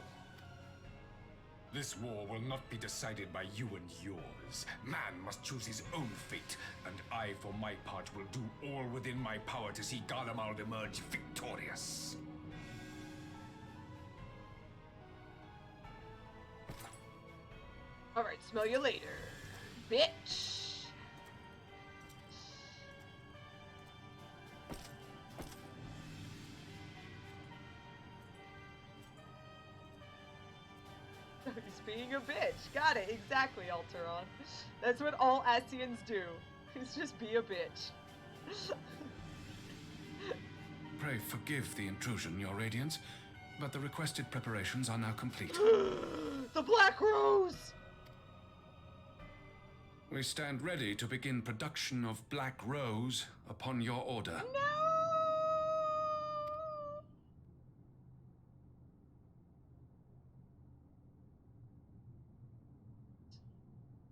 M: This war will not be decided by you and yours. Man must choose his own fate, and I, for my part, will do all within my power to see Garlemald emerge victorious.
A: Alright, smell you later, bitch. He's being a bitch. Got it. Exactly, Alteron. That's what all Ascians do. Is just be a bitch.
F: Pray forgive the intrusion, Your Radiance, but the requested preparations are now complete.
A: The Black Rose!
F: We stand ready to begin production of Black Rose upon your order.
A: No!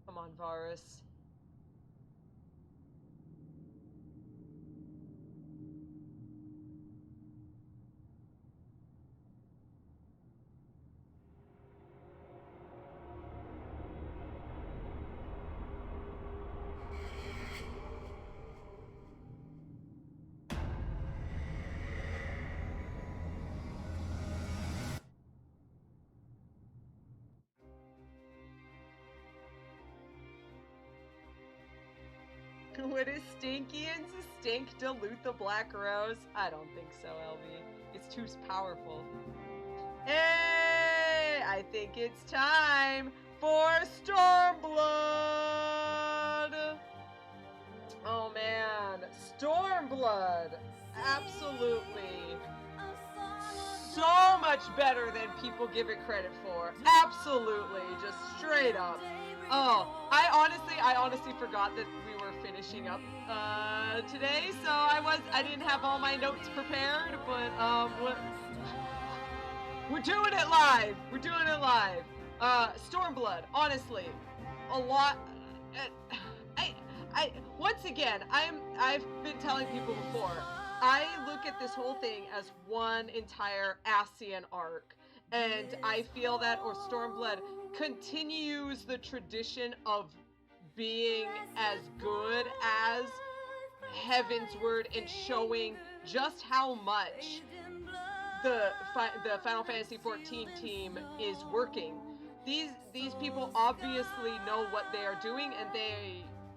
A: Come on, Varus. Would his stinkians stink dilute the Black Rose? I don't think so, Elvy. It's too powerful. Hey! I think it's time for Stormblood! Oh man, Stormblood! Absolutely. So much better than people give it credit for. Absolutely, just straight up. Oh, I honestly forgot that we were finishing up today, so I didn't have all my notes prepared, but we're doing it live. We're doing it live. Stormblood, honestly, a lot. Once again, I've been telling people before. I look at this whole thing as one entire Ascian arc, and I feel that Stormblood continues the tradition of being as good as Heavensward and showing just how much the Final Fantasy XIV team is working. These people obviously know what they are doing, and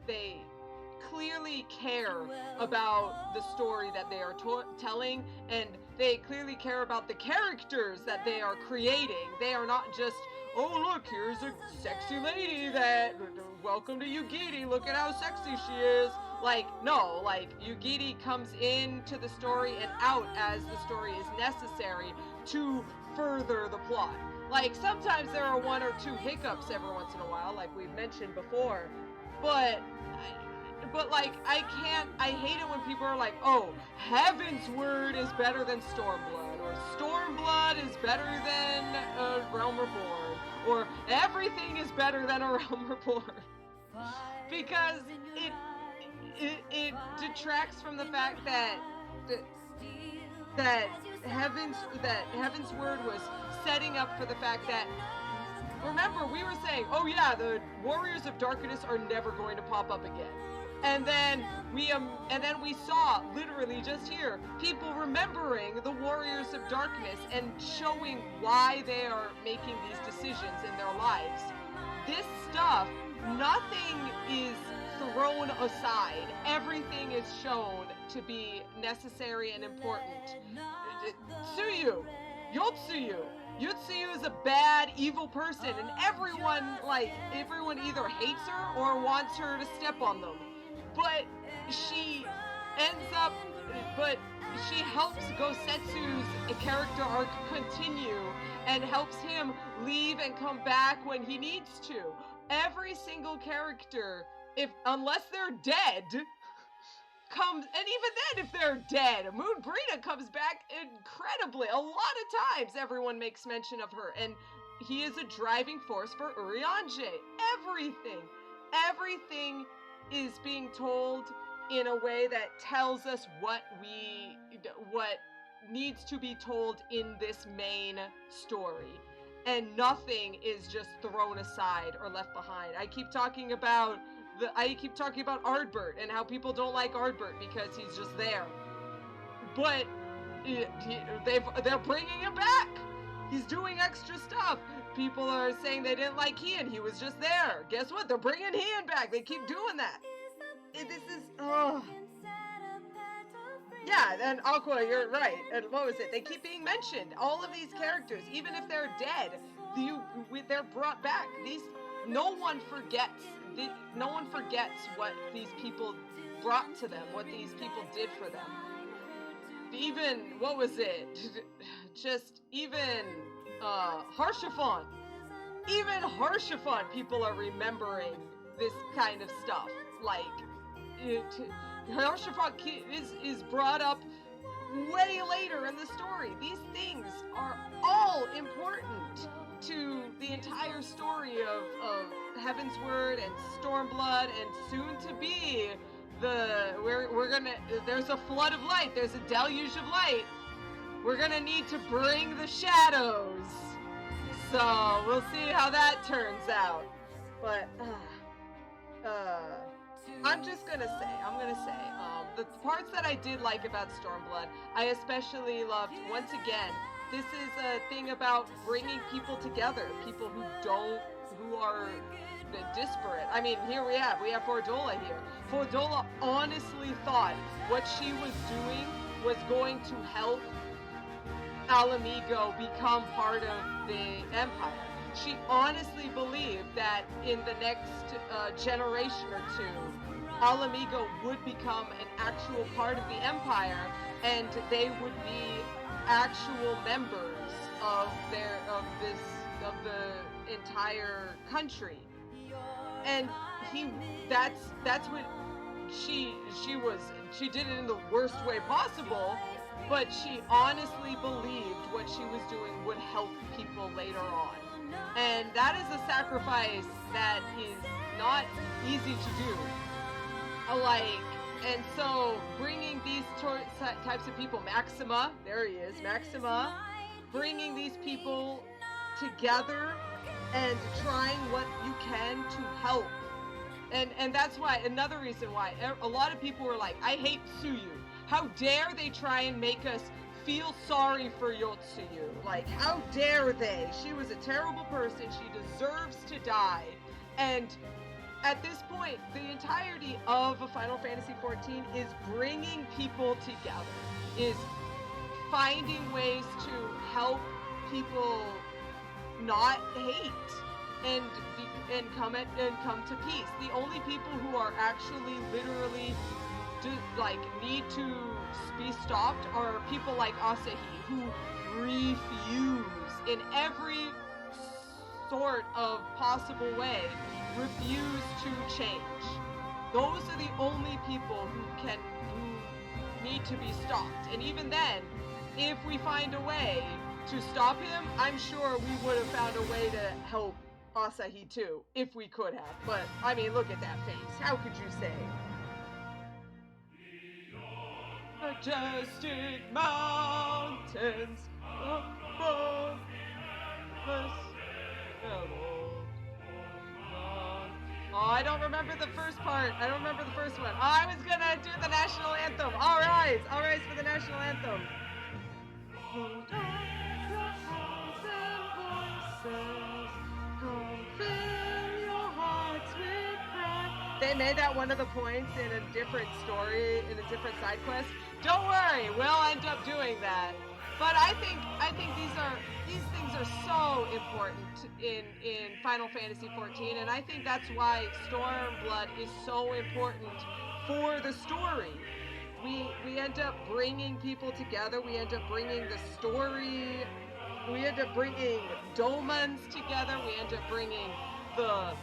A: they clearly care about the story that they are telling, and they clearly care about the characters that they are creating. They are not just, oh look, here's a sexy lady that, welcome to Yugiri, look at how sexy she is. Like, no, like, Yugiri comes into the story and out as the story is necessary to further the plot. Like, sometimes there are one or two hiccups every once in a while, like we've mentioned before, but like, I hate it when people are like, oh, Heaven's Word is better than Stormblood, or Stormblood is better than Realm Reborn, or everything is better than a Realm Reborn. Because it detracts from the fact that Heaven's Word was setting up for the fact that, remember, we were saying, oh yeah, the Warriors of Darkness are never going to pop up again. And then we saw, literally just here, people remembering the Warriors of Darkness and showing why they are making these decisions in their lives. This stuff, nothing is thrown aside. Everything is shown to be necessary and important. Tsuyu, Yotsuyu is a bad, evil person, and everyone either hates her or wants her to step on them. But she helps Gosetsu's character arc continue and helps him leave and come back when he needs to. Every single character, unless they're dead, comes, and even then if they're dead, Moon Brina comes back incredibly. A lot of times everyone makes mention of her, and he is a driving force for Urianger. Everything is being told in a way that tells us what needs to be told in this main story. And nothing is just thrown aside or left behind. I keep talking about Ardbert and how people don't like Ardbert because he's just there. But they're bringing him back. He's doing extra stuff. People are saying they didn't like Ian. He was just there. Guess what? They're bringing Ian back. They keep doing that. Yeah, and Aqua, you're right. And what was it? They keep being mentioned. All of these characters, even if they're dead, they're brought back. No one forgets what these people brought to them, what these people did for them. Even, what was it? Harshaphon. Even Harshaphon, people are remembering this kind of stuff. Like, Harshaphon is brought up way later in the story. These things are all important to the entire story of Heaven's Word and Stormblood, and soon to be there's a flood of light, there's a deluge of light. We're gonna need to bring the shadows. So we'll see how that turns out. But I'm gonna say, the parts that I did like about Stormblood, I especially loved, once again, this is a thing about bringing people together, people who are disparate. I mean, here we have Fordola here. Fordola honestly thought what she was doing was going to help Alamigo become part of the Empire. She honestly believed that in the next generation or two, Alamigo would become an actual part of the Empire, and they would be actual members of the entire country. And that's what she did it in the worst way possible, but she honestly believed what she was doing would help people later on. And that is a sacrifice that is not easy to do. And so bringing these types of people, Maxima, there he is, Maxima, bringing these people together and trying what you can to help. And that's why, another reason why, a lot of people were like, I hate Tsuyu. How dare they try and make us feel sorry for Yotsuyu? Like, how dare they? She was a terrible person. She deserves to die. And at this point, the entirety of Final Fantasy XIV is bringing people together, is finding ways to help people not hate and come to peace. The only people who are actually literally need to be stopped are people like Asahi, who refuse in every sort of possible way, refuse to change. those are the only people who need to be stopped. And even then, if we find a way to stop him, I'm sure we would have found a way to help Alisaie too, if we could have. But, I mean, look at that face. How could you say? Majestic mountains above us. Oh, I don't remember the first part. I don't remember the first one. Oh, I was gonna do the national anthem. All rise for the national anthem. Hold on your hearts and voices. Come fill your hearts with pride. They made that one of the points in a different story, in a different side quest. Don't worry, we'll end up doing that. But I think these things are so important in Final Fantasy XIV, and I think that's why Stormblood is so important for the story. We end up bringing people together. We end up bringing the story. We end up bringing Domans together. We end up bringing the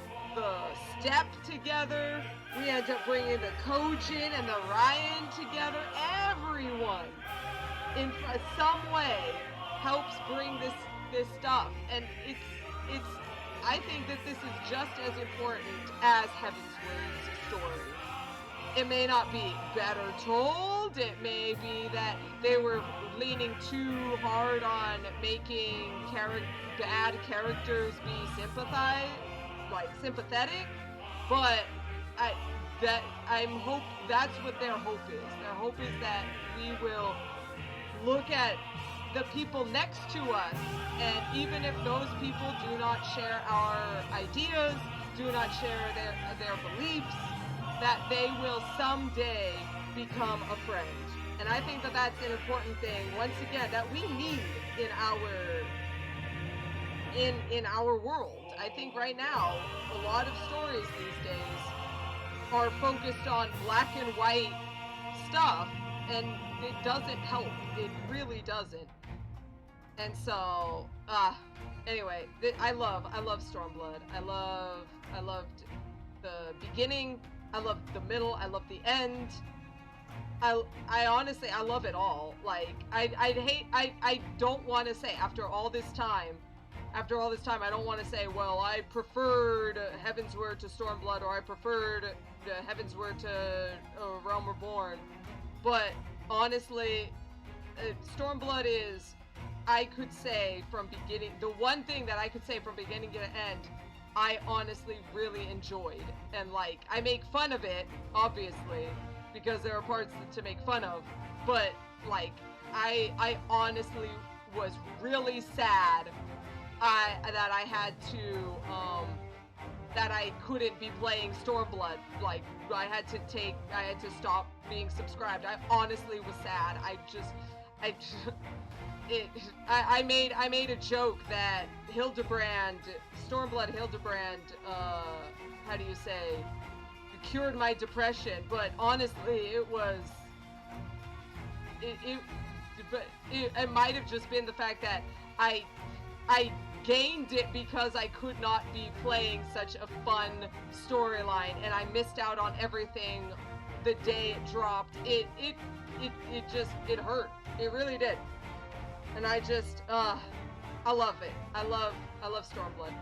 A: Steppe together. We end up bringing the Kojin and the Ryan together. Everyone in some way helps bring this stuff, and it's I think that this is just as important as Heavensward's story. It may not be better told. It may be that they were leaning too hard on making bad characters be sympathetic, but that's what their hope is. Their hope is that we will look at the people next to us, and even if those people do not share our ideas, do not share their beliefs, that they will someday become a friend. And I think that that's an important thing, once again, that we need in our world. I think right now, a lot of stories these days are focused on black and white stuff, and it doesn't help. It really doesn't. And so, anyway, I love Stormblood. I loved the beginning. I love the middle. I love the end. I honestly, I love it all. Like, I don't want to say after all this time, I don't want to say, well, I preferred Heavensward to Stormblood, or I preferred Heavensward to Realm Reborn. But honestly, Stormblood is, I could say from beginning, the one thing that I could say from beginning to end, I honestly really enjoyed. And like, I make fun of it, obviously, because there are parts to make fun of, but like, I honestly was really sad that I had to, that I couldn't be playing Stormblood. Like, I had to stop being subscribed. I honestly was sad. I made a joke that Stormblood Hildebrand, how do you say, cured my depression, but honestly, it might have just been the fact that I gained it because I could not be playing such a fun storyline, and I missed out on everything the day it dropped. It hurt. It really did. And I just, I love it. I love Stormblood.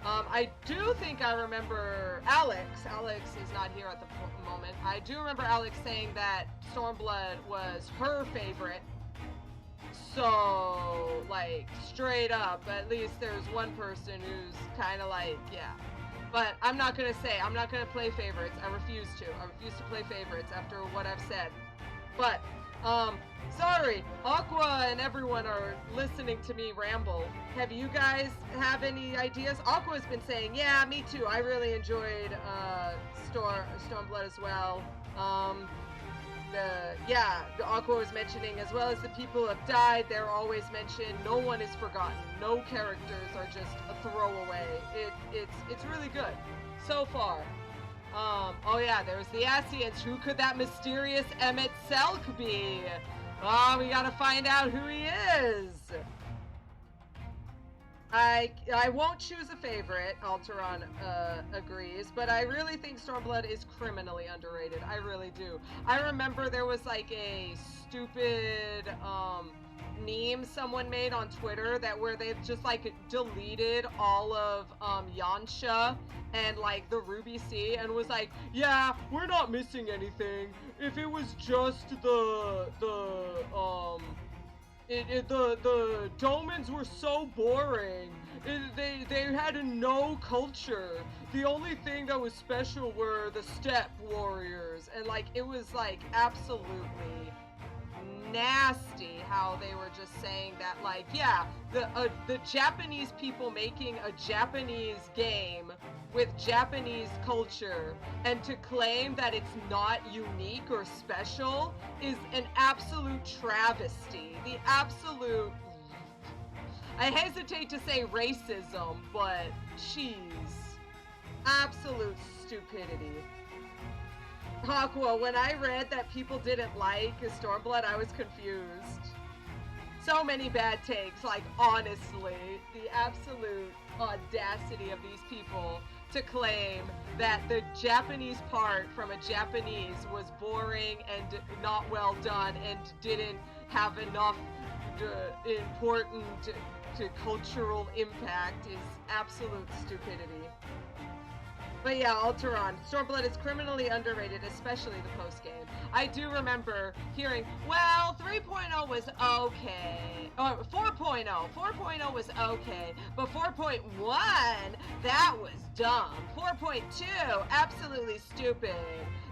A: I do think I remember Alex is not here at the moment. I do remember Alex saying that Stormblood was her favorite. So, like, straight up, at least there's one person who's kind of like, yeah. But I'm not going to play favorites. I refuse to play favorites after what I've said. But, sorry, Aqua and everyone are listening to me ramble. Have you guys have any ideas? Aqua's been saying, yeah, me too. I really enjoyed Stormblood as well. The Aqua was mentioning, as well as the people who have died, they're always mentioned. No one is forgotten. No characters are just a throwaway. It's really good so far. Oh yeah, there's the Asians. Who could that mysterious Emmett Selk be? Oh, we gotta find out who he is. I won't choose a favorite, Alteron agrees, but I really think Stormblood is criminally underrated. I really do. I remember there was like a stupid meme someone made on Twitter where they've just like deleted all of Yansha and like the Ruby Sea and was like, yeah, we're not missing anything. If it was just the Domans were so boring. They had no culture. The only thing that was special were the steppe warriors, and like it was like absolutely nasty how they were just saying that, like, yeah, the Japanese people making a Japanese game with Japanese culture, and to claim that it's not unique or special is an absolute travesty. The absolute, I hesitate to say racism, but jeez, absolute stupidity. Aqua, when I read that people didn't like Stormblood, I was confused. So many bad takes, like, honestly, the absolute audacity of these people to claim that the Japanese part from a Japanese was boring and not well done and didn't have enough important to cultural impact is absolute stupidity. But yeah, Alteron, Stormblood is criminally underrated, especially the post-game. I do remember hearing, well, 3.0 was okay. Oh, 4.0. 4.0 was okay. But 4.1, that was dumb. 4.2, absolutely stupid.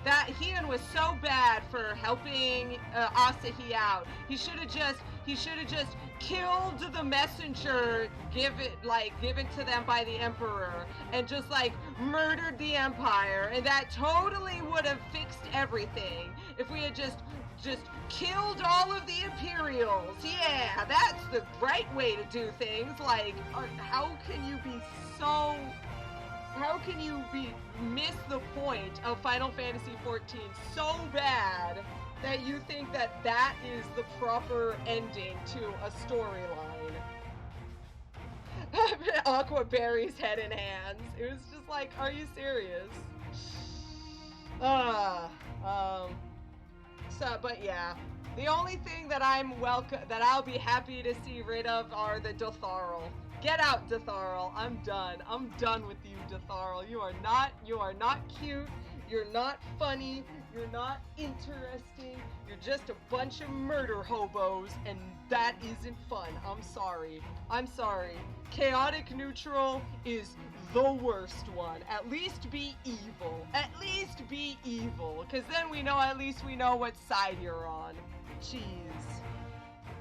A: That Heian was so bad for helping Asahi out. He should have just killed the messenger given to them by the Emperor and just like murdered the Empire, and that totally would have fixed everything if we had just killed all of the Imperials. Yeah, that's the right way to do things. Like, how can you miss the point of Final Fantasy XIV so bad that you think that is the proper ending to a storyline? Aqua buries head in hands. It was just like, are you serious? But yeah, the only thing that I'll be happy to see rid of are the Dotharl. Get out, Dotharl. I'm done. I'm done with you, Dotharl. You are not cute. You're not funny. You're not interesting. You're just a bunch of murder hobos, and that isn't fun. I'm sorry. Chaotic neutral is the worst one. At least be evil. Because then at least we know what side you're on. Jeez.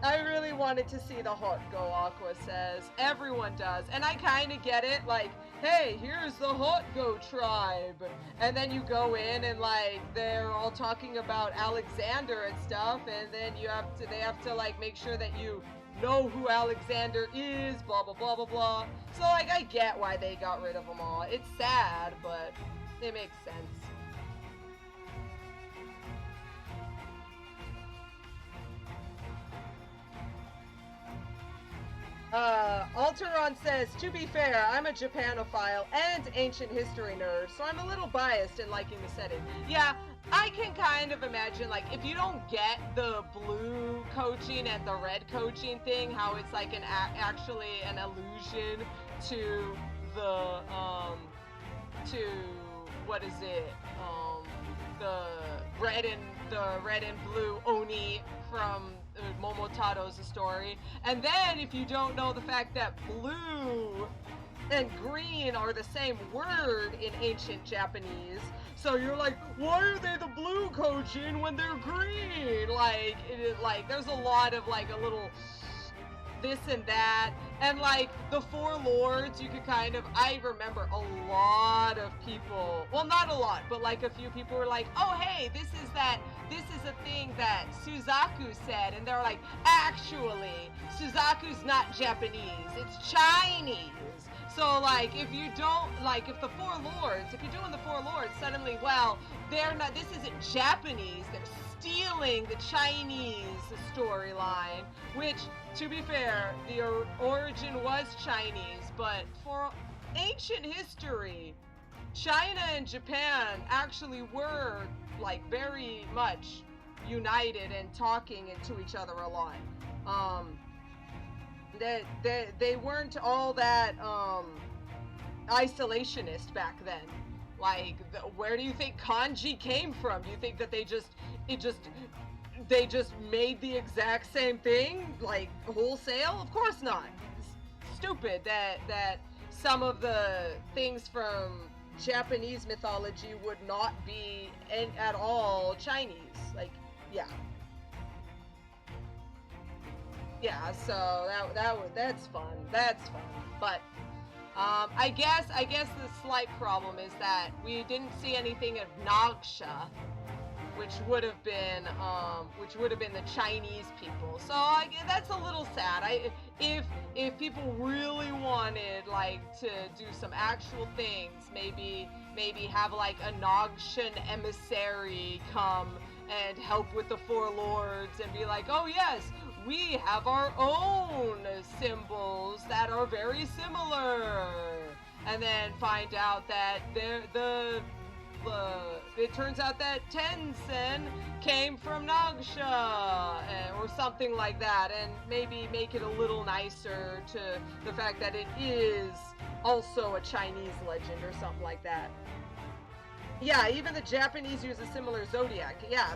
A: I really wanted to see the Hot Go, Aqua says. Everyone does. And I kind of get it. Like, hey, here's the Hot Go tribe. And then you go in and, like, they're all talking about Alexander and stuff. And then they have to, like, make sure that you know who Alexander is, blah, blah, blah, blah, blah. So, like, I get why they got rid of them all. It's sad, but it makes sense. Alteron says, to be fair, I'm a Japanophile and ancient history nerd, so I'm a little biased in liking the setting. Yeah, I can kind of imagine, like, if you don't get the blue coaching and the red coaching thing, how it's like actually an allusion to the, the red and blue Oni from Momotaro's story. And then if you don't know the fact that blue and green are the same word in ancient Japanese, so you're like, why are they the blue coaching when they're green? Like, there's a lot of like a little this and that, and like the Four Lords, you could kind of, I remember a lot of people, well, not a lot, but like a few people were like, oh hey, this is a thing that Suzaku said, and they're like, actually, Suzaku's not Japanese, it's Chinese. So like, if you don't, like, if the Four Lords, if you're doing the Four Lords, suddenly, well, they're not, this isn't Japanese, they're stealing the Chinese storyline, which, to be fair, the origin was Chinese, but for ancient history, China and Japan actually were, like, very much united and talking to each other a lot. They weren't all that, isolationist back then. Like, where do you think kanji came from? Do you think that they just made the exact same thing, like, wholesale? Of course not. It's stupid that some of the things from Japanese mythology would not be at all Chinese. Like, yeah. Yeah, so that's fun. That's fun. But I guess the slight problem is that we didn't see anything of Nagsha, which would have been the Chinese people. So that's a little sad. If people really wanted, like, to do some actual things, maybe have, like, a Nagshan emissary come and help with the Four Lords and be like, oh yes, we have our own symbols that are very similar, and then find out that it turns out that Tensen came from Nagsha, or something like that, and maybe make it a little nicer to the fact that it is also a Chinese legend or something like that. Yeah, even the Japanese use a similar zodiac. Yeah,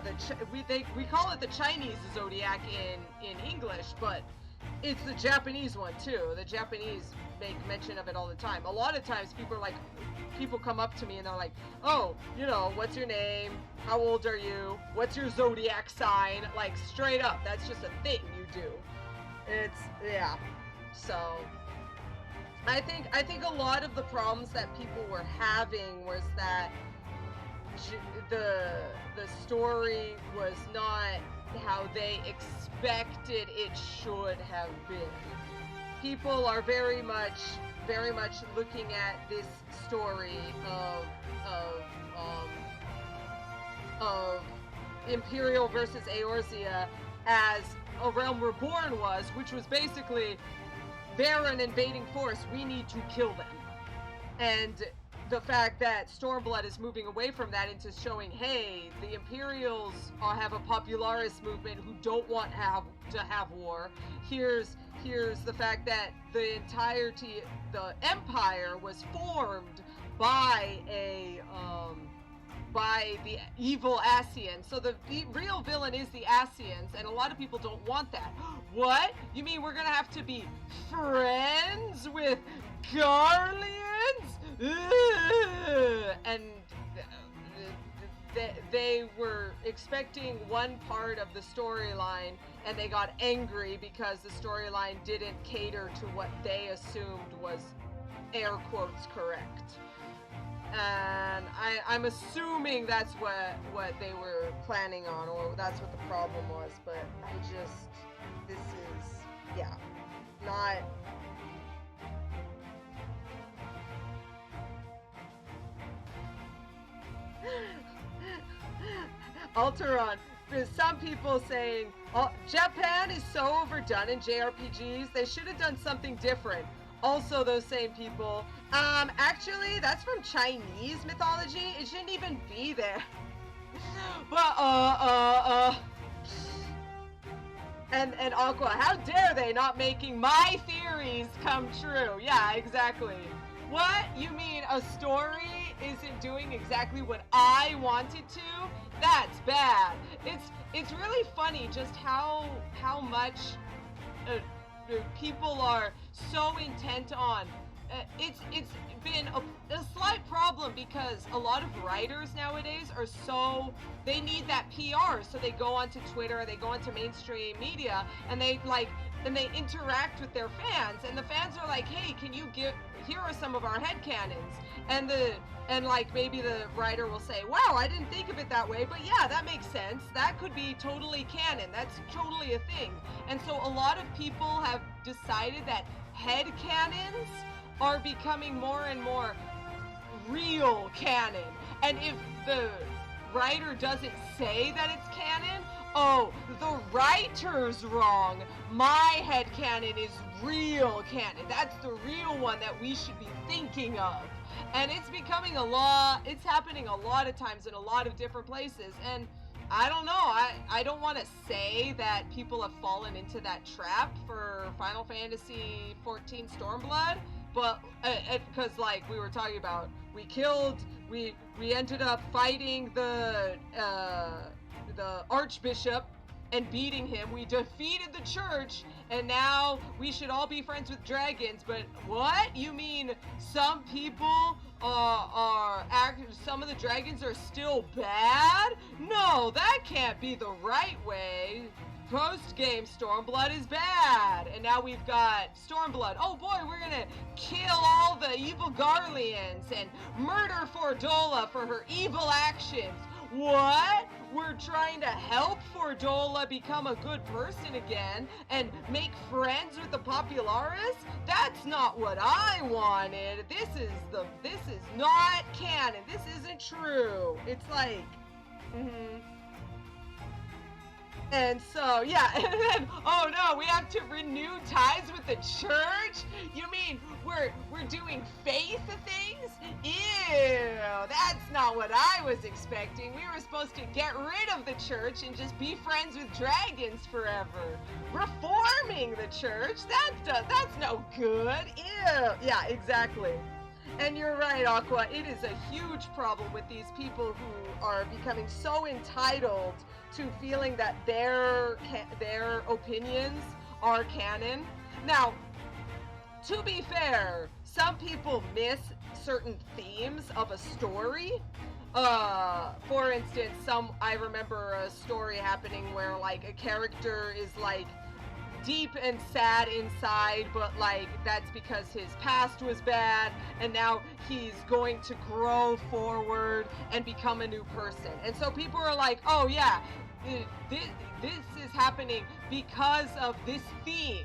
A: we call it the Chinese zodiac in English, but it's the Japanese one too. The Japanese make mention of it all the time. A lot of times people come up to me and they're like, oh, you know, what's your name? How old are you? What's your zodiac sign? Like, straight up, that's just a thing you do. Yeah. So I think a lot of the problems that people were having was that the story was not how they expected it should have been. People are very much looking at this story of Imperial versus Eorzea as A Realm Reborn was, which was basically, they're an invading force, we need to kill them. And the fact that Stormblood is moving away from that into showing, hey, the Imperials have a popularis movement who don't want to have war. Here's the fact that the entirety, the Empire was formed by the evil Asians. So the real villain is the Asians, and a lot of people don't want that. What? You mean we're gonna have to be friends with Garleans? And they were expecting one part of the storyline, and they got angry because the storyline didn't cater to what they assumed was, air quotes, correct. And I'm assuming that's what they were planning on, or that's what the problem was, but this is, yeah, not... Alteron, there's some people saying, oh, Japan is so overdone in JRPGs, they should have done something different. Also, those same people, actually, that's from Chinese mythology, it shouldn't even be there. But, and Aqua, how dare they not making my theories come true? Yeah, exactly. What? You mean a story isn't doing exactly what I wanted to? That's bad. It's really funny just how much people are so intent on. It's been a slight problem because a lot of writers nowadays are they need that PR, so they go onto Twitter, they go onto mainstream media, and they interact with their fans, and the fans are like, hey, here are some of our headcanons, and like maybe the writer will say, wow, I didn't think of it that way, but yeah, that makes sense, that could be totally canon, that's totally a thing. And so a lot of people have decided that headcanons are becoming more and more real canon, and if the writer doesn't say that it's canon, oh, the writer's wrong. My headcanon is real canon. That's the real one that we should be thinking of. And it's becoming it's happening a lot of times in a lot of different places. And I don't know, I don't want to say that people have fallen into that trap for Final Fantasy XIV Stormblood, but because like we were talking about, we ended up fighting the Archbishop and beating him. We defeated the church, and now we should all be friends with dragons. But what? You mean some people some of the dragons are still bad? No, that can't be the right way. Postgame Stormblood is bad. And now we've got Stormblood. Oh boy, we're gonna kill all the evil Garleans and murder Fordola for her evil actions. What? We're trying to help Fordola become a good person again and make friends with the Popularis? That's not what I wanted. This is not canon. This isn't true. It's like, And so, yeah, and then, oh no, we have to renew ties with the church? You mean we're doing faith things? Ew, that's not what I was expecting. We were supposed to get rid of the church and just be friends with dragons forever. Reforming the church? That's no good. Ew. Yeah, exactly. And you're right, Aqua, it is a huge problem with these people who are becoming so entitled to feeling that their opinions are canon. Now, to be fair, some people miss certain themes of a story. For instance, I remember a story happening where like a character is like deep and sad inside, but like that's because his past was bad and now he's going to grow forward and become a new person. And so people are like, oh yeah, this is happening because of this theme,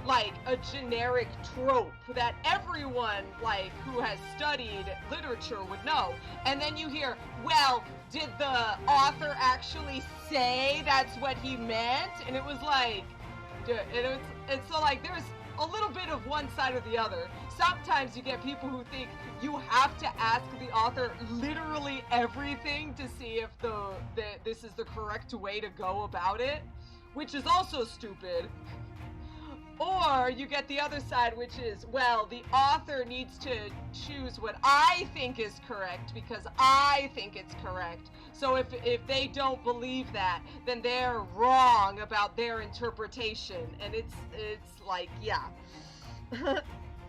A: like a generic trope that everyone like who has studied literature would know. And then you hear, well, did the author actually say that's what he meant? And it was like, and so like there's a little bit of one side or the other. Sometimes you get people who think you have to ask the author literally everything to see if this is the correct way to go about it, which is also stupid. Or you get the other side, which is, well, the author needs to choose what I think is correct because I think it's correct. So if they don't believe that, then they're wrong about their interpretation. And it's like, yeah.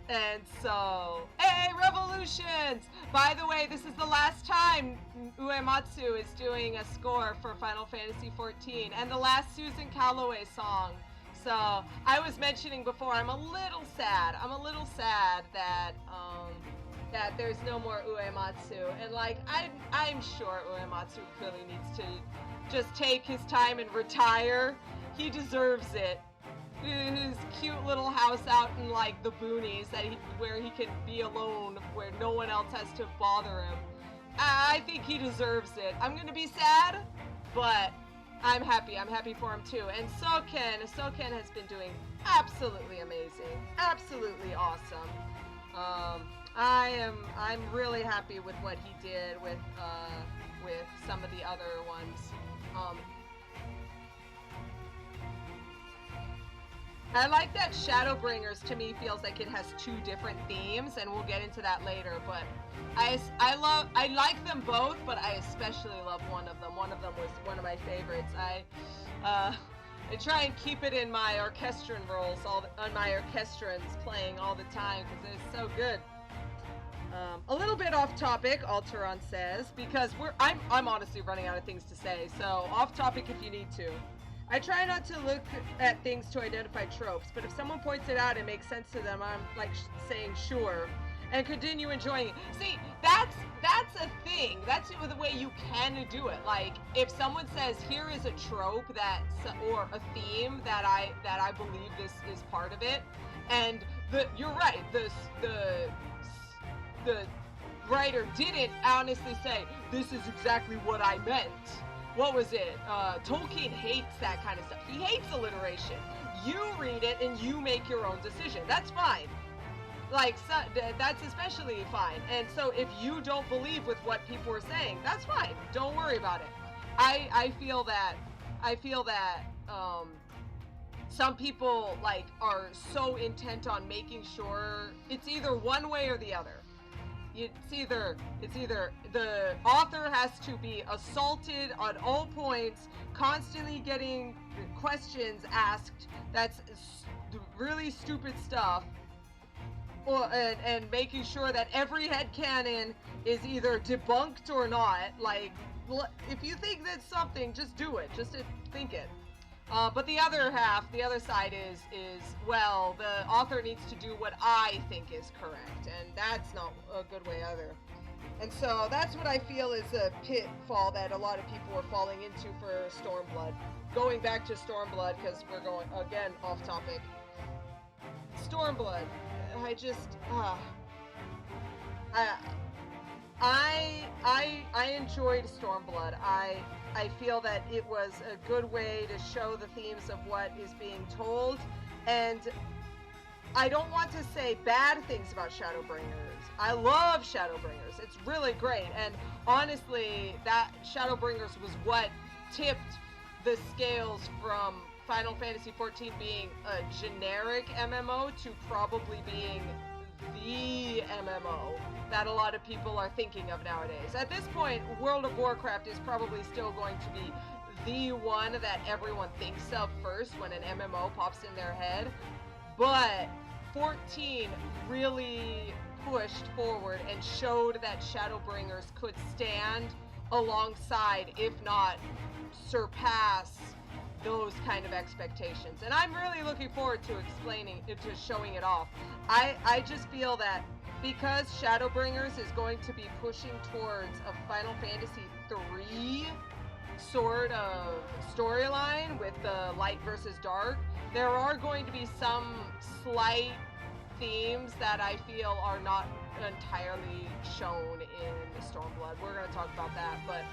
A: And so, hey, Revolutions! By the way, this is the last time Uematsu is doing a score for Final Fantasy XIV, and the last Susan Calloway song. So, I was mentioning before, I'm a little sad. I'm a little sad that there's no more Uematsu. And like, I'm sure Uematsu really needs to just take his time and retire. He deserves it. His cute little house out in like the boonies where he can be alone, where no one else has to bother him. I think he deserves it. I'm gonna be sad, but I'm happy. I'm happy for him too. And Soken has been doing absolutely amazing, absolutely awesome. I'm really happy with what he did with some of the other ones. I like that Shadowbringers to me feels like it has two different themes, and we'll get into that later, but I like them both, but I especially love one of them. One of them was one of my favorites. I try and keep it in my orchestron roles, on my orchestrons playing all the time, because it's so good. A little bit off topic, Alteron says, because I'm honestly running out of things to say, so off topic if you need to. I try not to look at things to identify tropes, but if someone points it out and makes sense to them, I'm like saying sure, and continue enjoying it. See, that's a thing. That's the way you can do it. Like, if someone says, here is a trope or a theme that I believe this is part of it, and you're right, the writer didn't honestly say, this is exactly what I meant. What was it? Tolkien hates that kind of stuff. He hates alliteration. You read it and you make your own decision. That's fine. Like, so, that's especially fine. And so if you don't believe with what people are saying, that's fine. Don't worry about it. I feel that some people like are so intent on making sure it's either one way or the other. It's either the author has to be assaulted on all points, constantly getting questions asked that's really stupid stuff, or and making sure that every headcanon is either debunked or not. Like, if you think that's something, just do it. Just think it. But the other half, the other side is, well, the author needs to do what I think is correct, and that's not a good way either. And so that's what I feel is a pitfall that a lot of people are falling into for Stormblood. Going back to Stormblood, because we're going, again, off topic. Stormblood, I just, I enjoyed Stormblood. I feel that it was a good way to show the themes of what is being told, and I don't want to say bad things about Shadowbringers. I love Shadowbringers. It's really great, and honestly, that Shadowbringers was what tipped the scales from Final Fantasy XIV being a generic MMO to probably being the MMO that a lot of people are thinking of nowadays. At this point, World of Warcraft is probably still going to be the one that everyone thinks of first when an MMO pops in their head, but 14 really pushed forward and showed that Shadowbringers could stand alongside, if not surpass, those kind of expectations. And I'm really looking forward to showing it off. I just feel that because Shadowbringers is going to be pushing towards a Final Fantasy III sort of storyline with the light versus dark, there are going to be some slight themes that I feel are not entirely shown in Stormblood. We're going to talk about that, but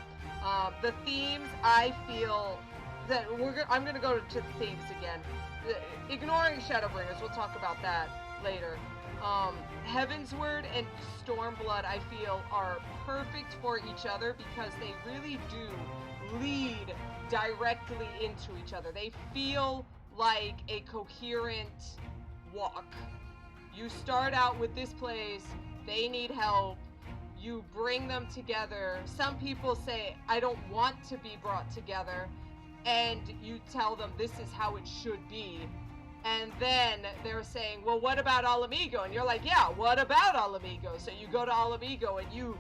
A: the themes, I feel that I'm going to go to the themes again. Ignoring Shadowbringers, we'll talk about that later. Heavensward and Stormblood, I feel, are perfect for each other because they really do lead directly into each other. They feel like a coherent walk. You start out with this place, they need help, you bring them together. Some people say, I don't want to be brought together, and you tell them this is how it should be. And then they're saying, well, what about Alamigo? And you're like, yeah, what about Alamigo? So you go to Alamigo and you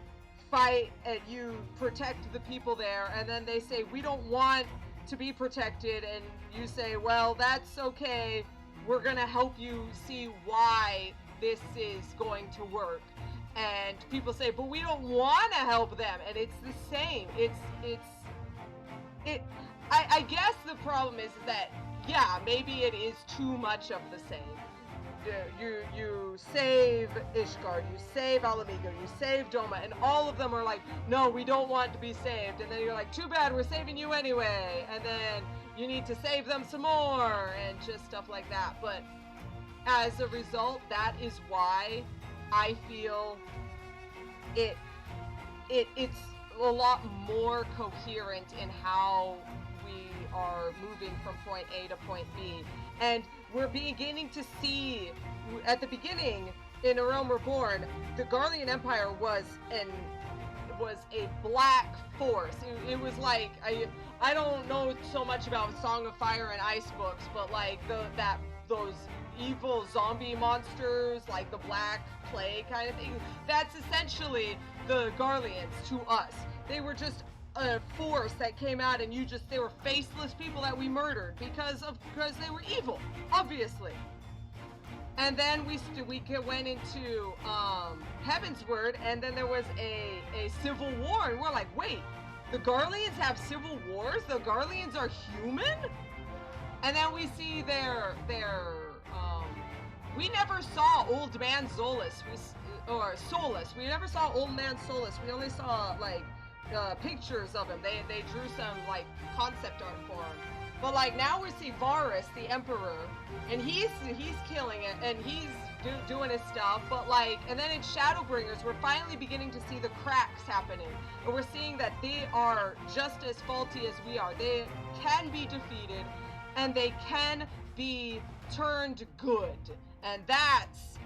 A: fight and you protect the people there, and then they say, we don't want to be protected, and you say, well, that's okay, we're gonna help you see why this is going to work. And people say, but we don't want to help them, and it's the same. I guess the problem is that, yeah, maybe it is too much of the same. You save Ishgard, you save Alamigo, you save Doma, and all of them are like, no, we don't want to be saved. And then you're like, too bad, we're saving you anyway. And then you need to save them some more, and just stuff like that. But as a result, that is why I feel it's a lot more coherent in how we are moving from point A to point B. And we're beginning to see, at the beginning, in A Realm Reborn, the Garlean Empire was a black force. It was like, I don't know so much about Song of Fire and Ice books, but like those evil zombie monsters, like the Black Plague kind of thing, that's essentially the Garleans to us. They were just a force that came out, and they were faceless people that we murdered because they were evil, obviously. And then we went into Heavensward, and then there was a civil war, and we're like, wait, the Garleans have civil wars? The Garleans are human? And then we see their we never saw Old Man Zolas. or Solus. We never saw Old Man Solus. We only saw like pictures of him. They drew some like concept art for him. But like now we see Varus, the Emperor, and he's killing it, and he's doing his stuff. But like, and then in Shadowbringers, we're finally beginning to see the cracks happening, and we're seeing that they are just as faulty as we are. They can be defeated, and they can be turned good, and that's.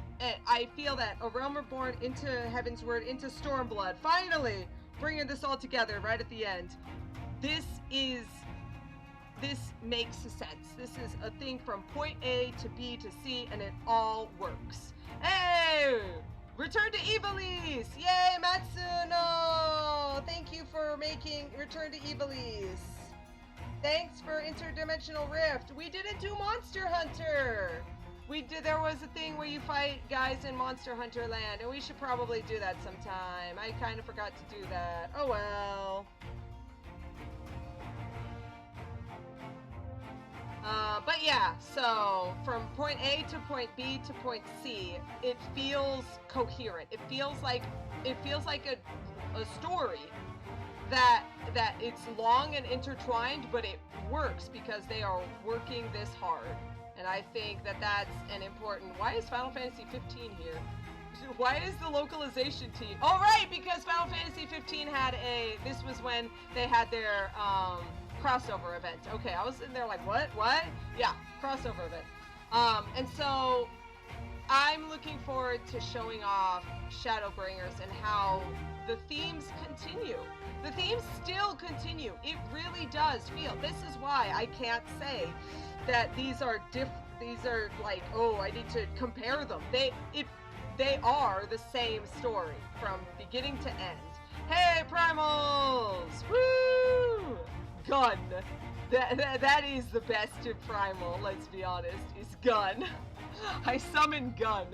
A: I feel that A Realm Reborn, into Heaven's Word, into Stormblood, finally bringing this all together right at the end. This makes sense. This is a thing from point A to B to C, and it all works. Hey! Return to Ivalice! Yay, Matsuno! Thank you for making Return to Ivalice. Thanks for Interdimensional Rift. We didn't do Monster Hunter! There was a thing where you fight guys in Monster Hunter Land, and we should probably do that sometime. I kind of forgot to do that. Oh well. But yeah, so from point A to point B to point C, it feels coherent. It feels like a story that it's long and intertwined, but it works because they are working this hard. And I think that that's an important. Why is Final Fantasy 15 here? Why is the localization team? Oh right, because Final Fantasy 15 had this was when they had their crossover event. Okay, I was in there like, what? Yeah, crossover event. And so I'm looking forward to showing off Shadowbringers and how the themes continue. The themes still continue. It really does feel. This is why I can't say that these are like, oh, I need to compare them. They are the same story from beginning to end. Hey, Primals! Woo! Gun. That is the best in Primal, let's be honest, is Gun. I summon Gun.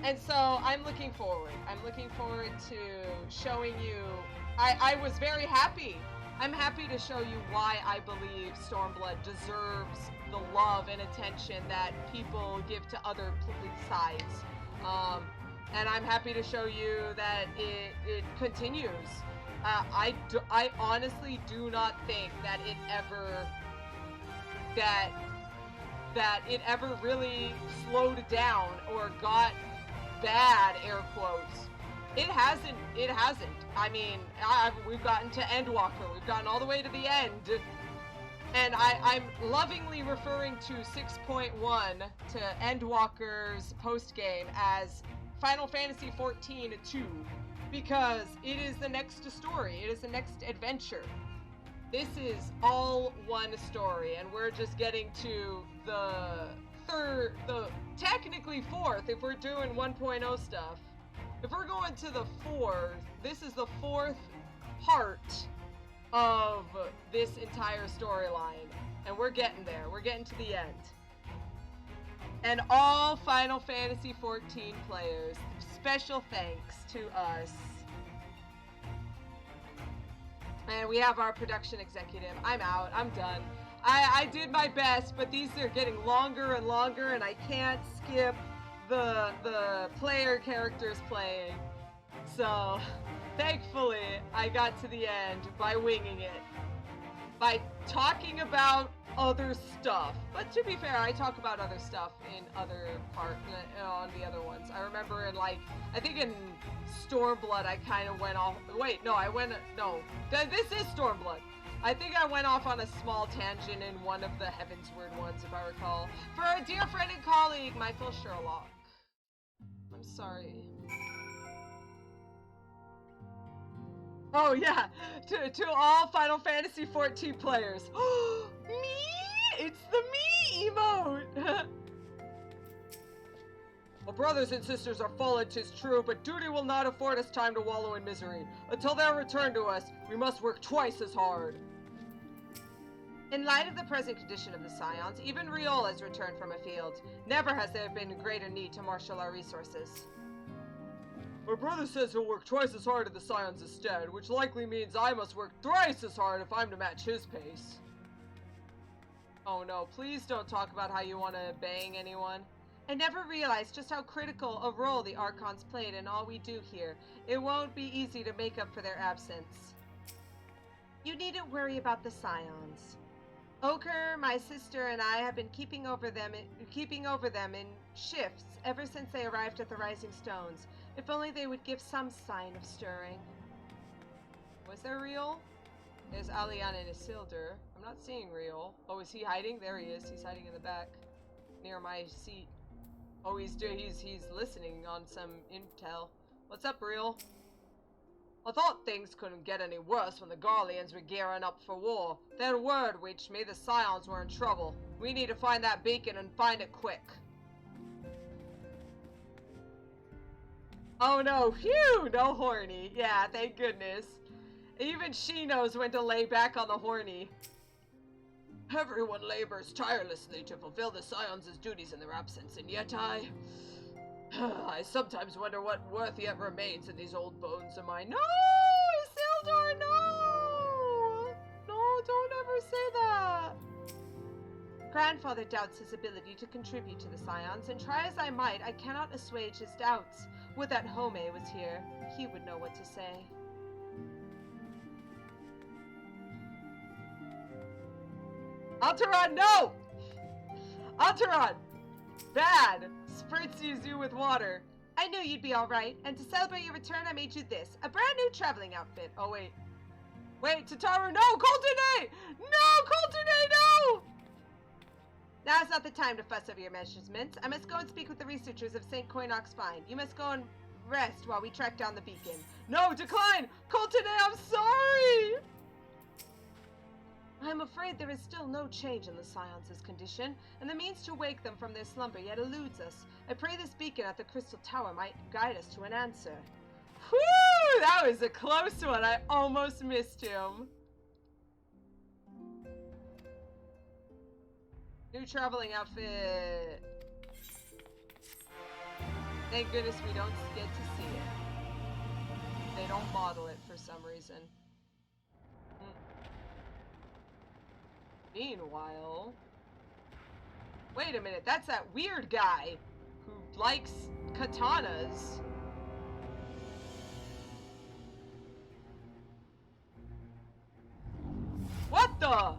A: And so I'm looking forward. I'm looking forward to showing you. I was very happy. I'm happy to show you why I believe Stormblood deserves the love and attention that people give to other sides. And I'm happy to show you that it continues. I honestly do not think that it ever really slowed down or got bad, air quotes. It hasn't. I mean, we've gotten to Endwalker. We've gotten all the way to the end. And I'm lovingly referring to 6.1 to Endwalker's postgame as Final Fantasy XIV 2. Because it is the next story. It is the next adventure. This is all one story, and we're just getting to the technically fourth, if we're doing 1.0 stuff. If we're going to the fourth, this is the fourth part of this entire storyline, and we're getting there. We're getting to the end. And all Final Fantasy XIV players, special thanks to us. And we have our production executive. I'm out. I'm done. I did my best, but these are getting longer and longer, and I can't skip the player characters playing. So, thankfully, I got to the end by winging it. By talking about other stuff. But to be fair, I talk about other stuff in other on the other ones. I remember in I think in Stormblood I kind of went off. Wait, no, this is Stormblood. I think I went off on a small tangent in one of the Heavensward ones, if I recall. For a dear friend and colleague, Michael Sherlock. I'm sorry. Oh yeah, to all Final Fantasy XIV players. Me? It's the me emote! Well, brothers and sisters are fallen, 'tis true, but duty will not afford us time to wallow in misery. Until their return to us, we must work twice as hard. In light of the present condition of the Scions, even Riol has returned from a field. Never has there been greater need to marshal our resources. My brother says he'll work twice as hard at the Scions instead, which likely means I must work thrice as hard if I'm to match his pace. Oh no, please don't talk about how you want to bang anyone. I never realized just how critical a role the Archons played in all we do here. It won't be easy to make up for their absence. You needn't worry about the Scions. Ochre, my sister, and I have been keeping over them in shifts ever since they arrived at the Rising Stones. If only they would give some sign of stirring. Was there Riel? There's Alian and Isildur. I'm not seeing Riel. Oh, is he hiding? There he is. He's hiding in the back, near my seat. Oh, he's listening on some intel. What's up, Riel? I thought things couldn't get any worse when the Garleans were gearing up for war. Then word reached me the Scions were in trouble. We need to find that beacon and find it quick. Oh no, phew, no horny. Yeah, thank goodness. Even she knows when to lay back on the horny. Everyone labors tirelessly to fulfill the Scions' duties in their absence, and yet I sometimes wonder what worth yet remains in these old bones of mine. No, Isildur, no! No, don't ever say that. Grandfather doubts his ability to contribute to the Scions, and try as I might, I cannot assuage his doubts. Would that Home was here. He would know what to say. Alteron, no! Alteron! Bad! Spritzes you with water. I knew you'd be alright, and to celebrate your return I made you this. A brand new traveling outfit. Oh, wait. Wait, Tataru, no! Colternate! No! Colternate, no! Now's not the time to fuss over your measurements. I must go and speak with the researchers of St. Coinox Spine. You must go and rest while we track down the beacon. No, decline! Colternate, I'm sorry! I'm afraid there is still no change in the Scions' condition, and the means to wake them from their slumber yet eludes us. I pray this beacon at the Crystal Tower might guide us to an answer. Whew! That was a close one. I almost missed him. New traveling outfit. Thank goodness we don't get to see it. They don't model it for some reason. Meanwhile... Wait a minute, that's that weird guy who likes katanas. What the?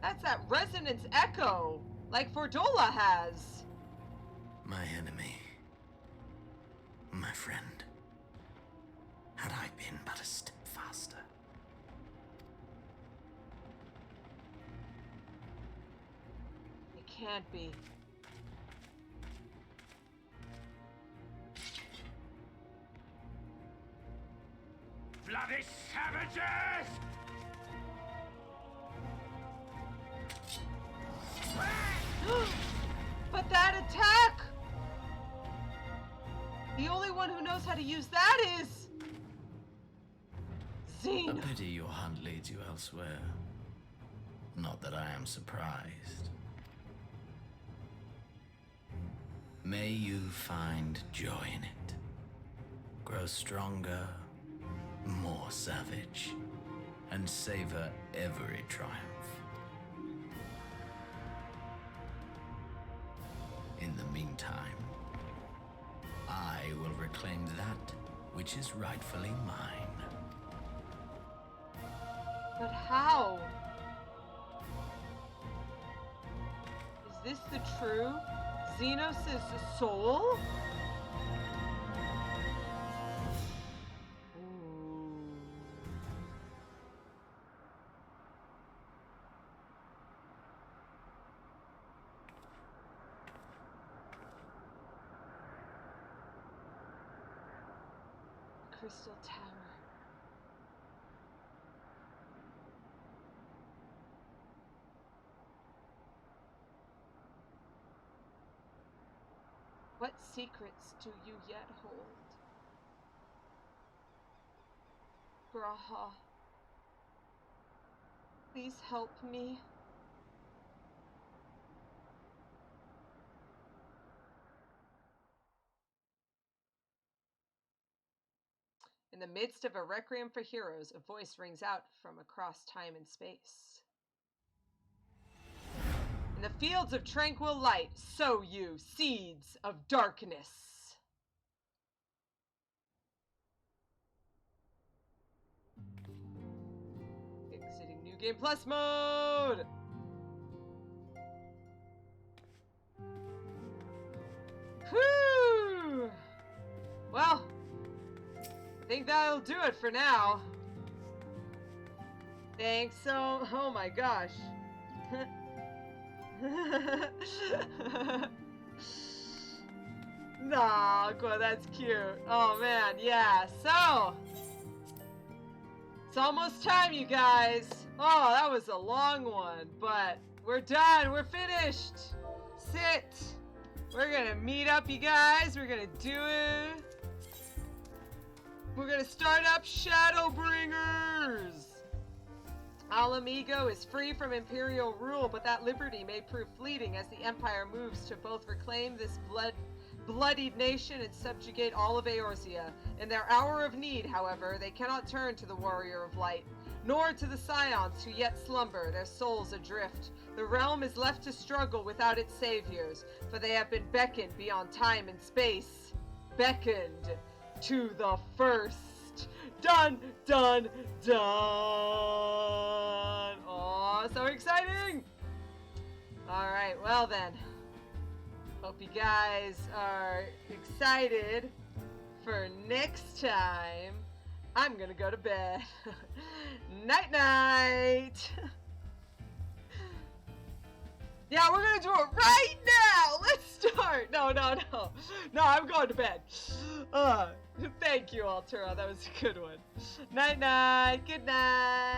A: That's that resonance echo, like Fordola has.
L: My enemy. My friend. Had I been but a step faster.
A: It can't be.
S: Bloody savages!
A: But that attack! The only one who knows how to use that is... Zenos.
L: A pity your hunt leads you elsewhere. Not that I am surprised. May you find joy in it. Grow stronger, more savage, and savor every triumph. In the meantime, I will reclaim that which is rightfully mine.
A: But how? Is this the true Zenos' soul? Crystal Tower. What secrets do you yet hold? Graha, please help me. In the midst of a requiem for heroes, a voice rings out from across time and space. In the fields of tranquil light, sow you seeds of darkness. Exiting New Game Plus mode! Whew! Well, I think that'll do it for now. Thanks so... Oh my gosh. Nah, Aqua, that's cute. Oh man, yeah. So, it's almost time, you guys. Oh, that was a long one, but we're done. We're finished. Sit. We're gonna meet up, you guys. We're gonna do it. We're gonna start up Shadowbringers. Alamigo is free from Imperial rule, but that liberty may prove fleeting as the Empire moves to both reclaim this bloodied nation and subjugate all of Eorzea. In their hour of need, however, they cannot turn to the Warrior of Light, nor to the Scions who yet slumber, their souls adrift. The realm is left to struggle without its saviors, for they have been beckoned beyond time and space. Beckoned to the first. Dun, dun, dun! Oh, so exciting! Alright, well then. Hope you guys are excited for next time. I'm gonna go to bed. Night-night! Yeah, we're gonna do it right now! Let's start! No, I'm going to bed. Thank you, Altura. That was a good one. Night-night. Good night.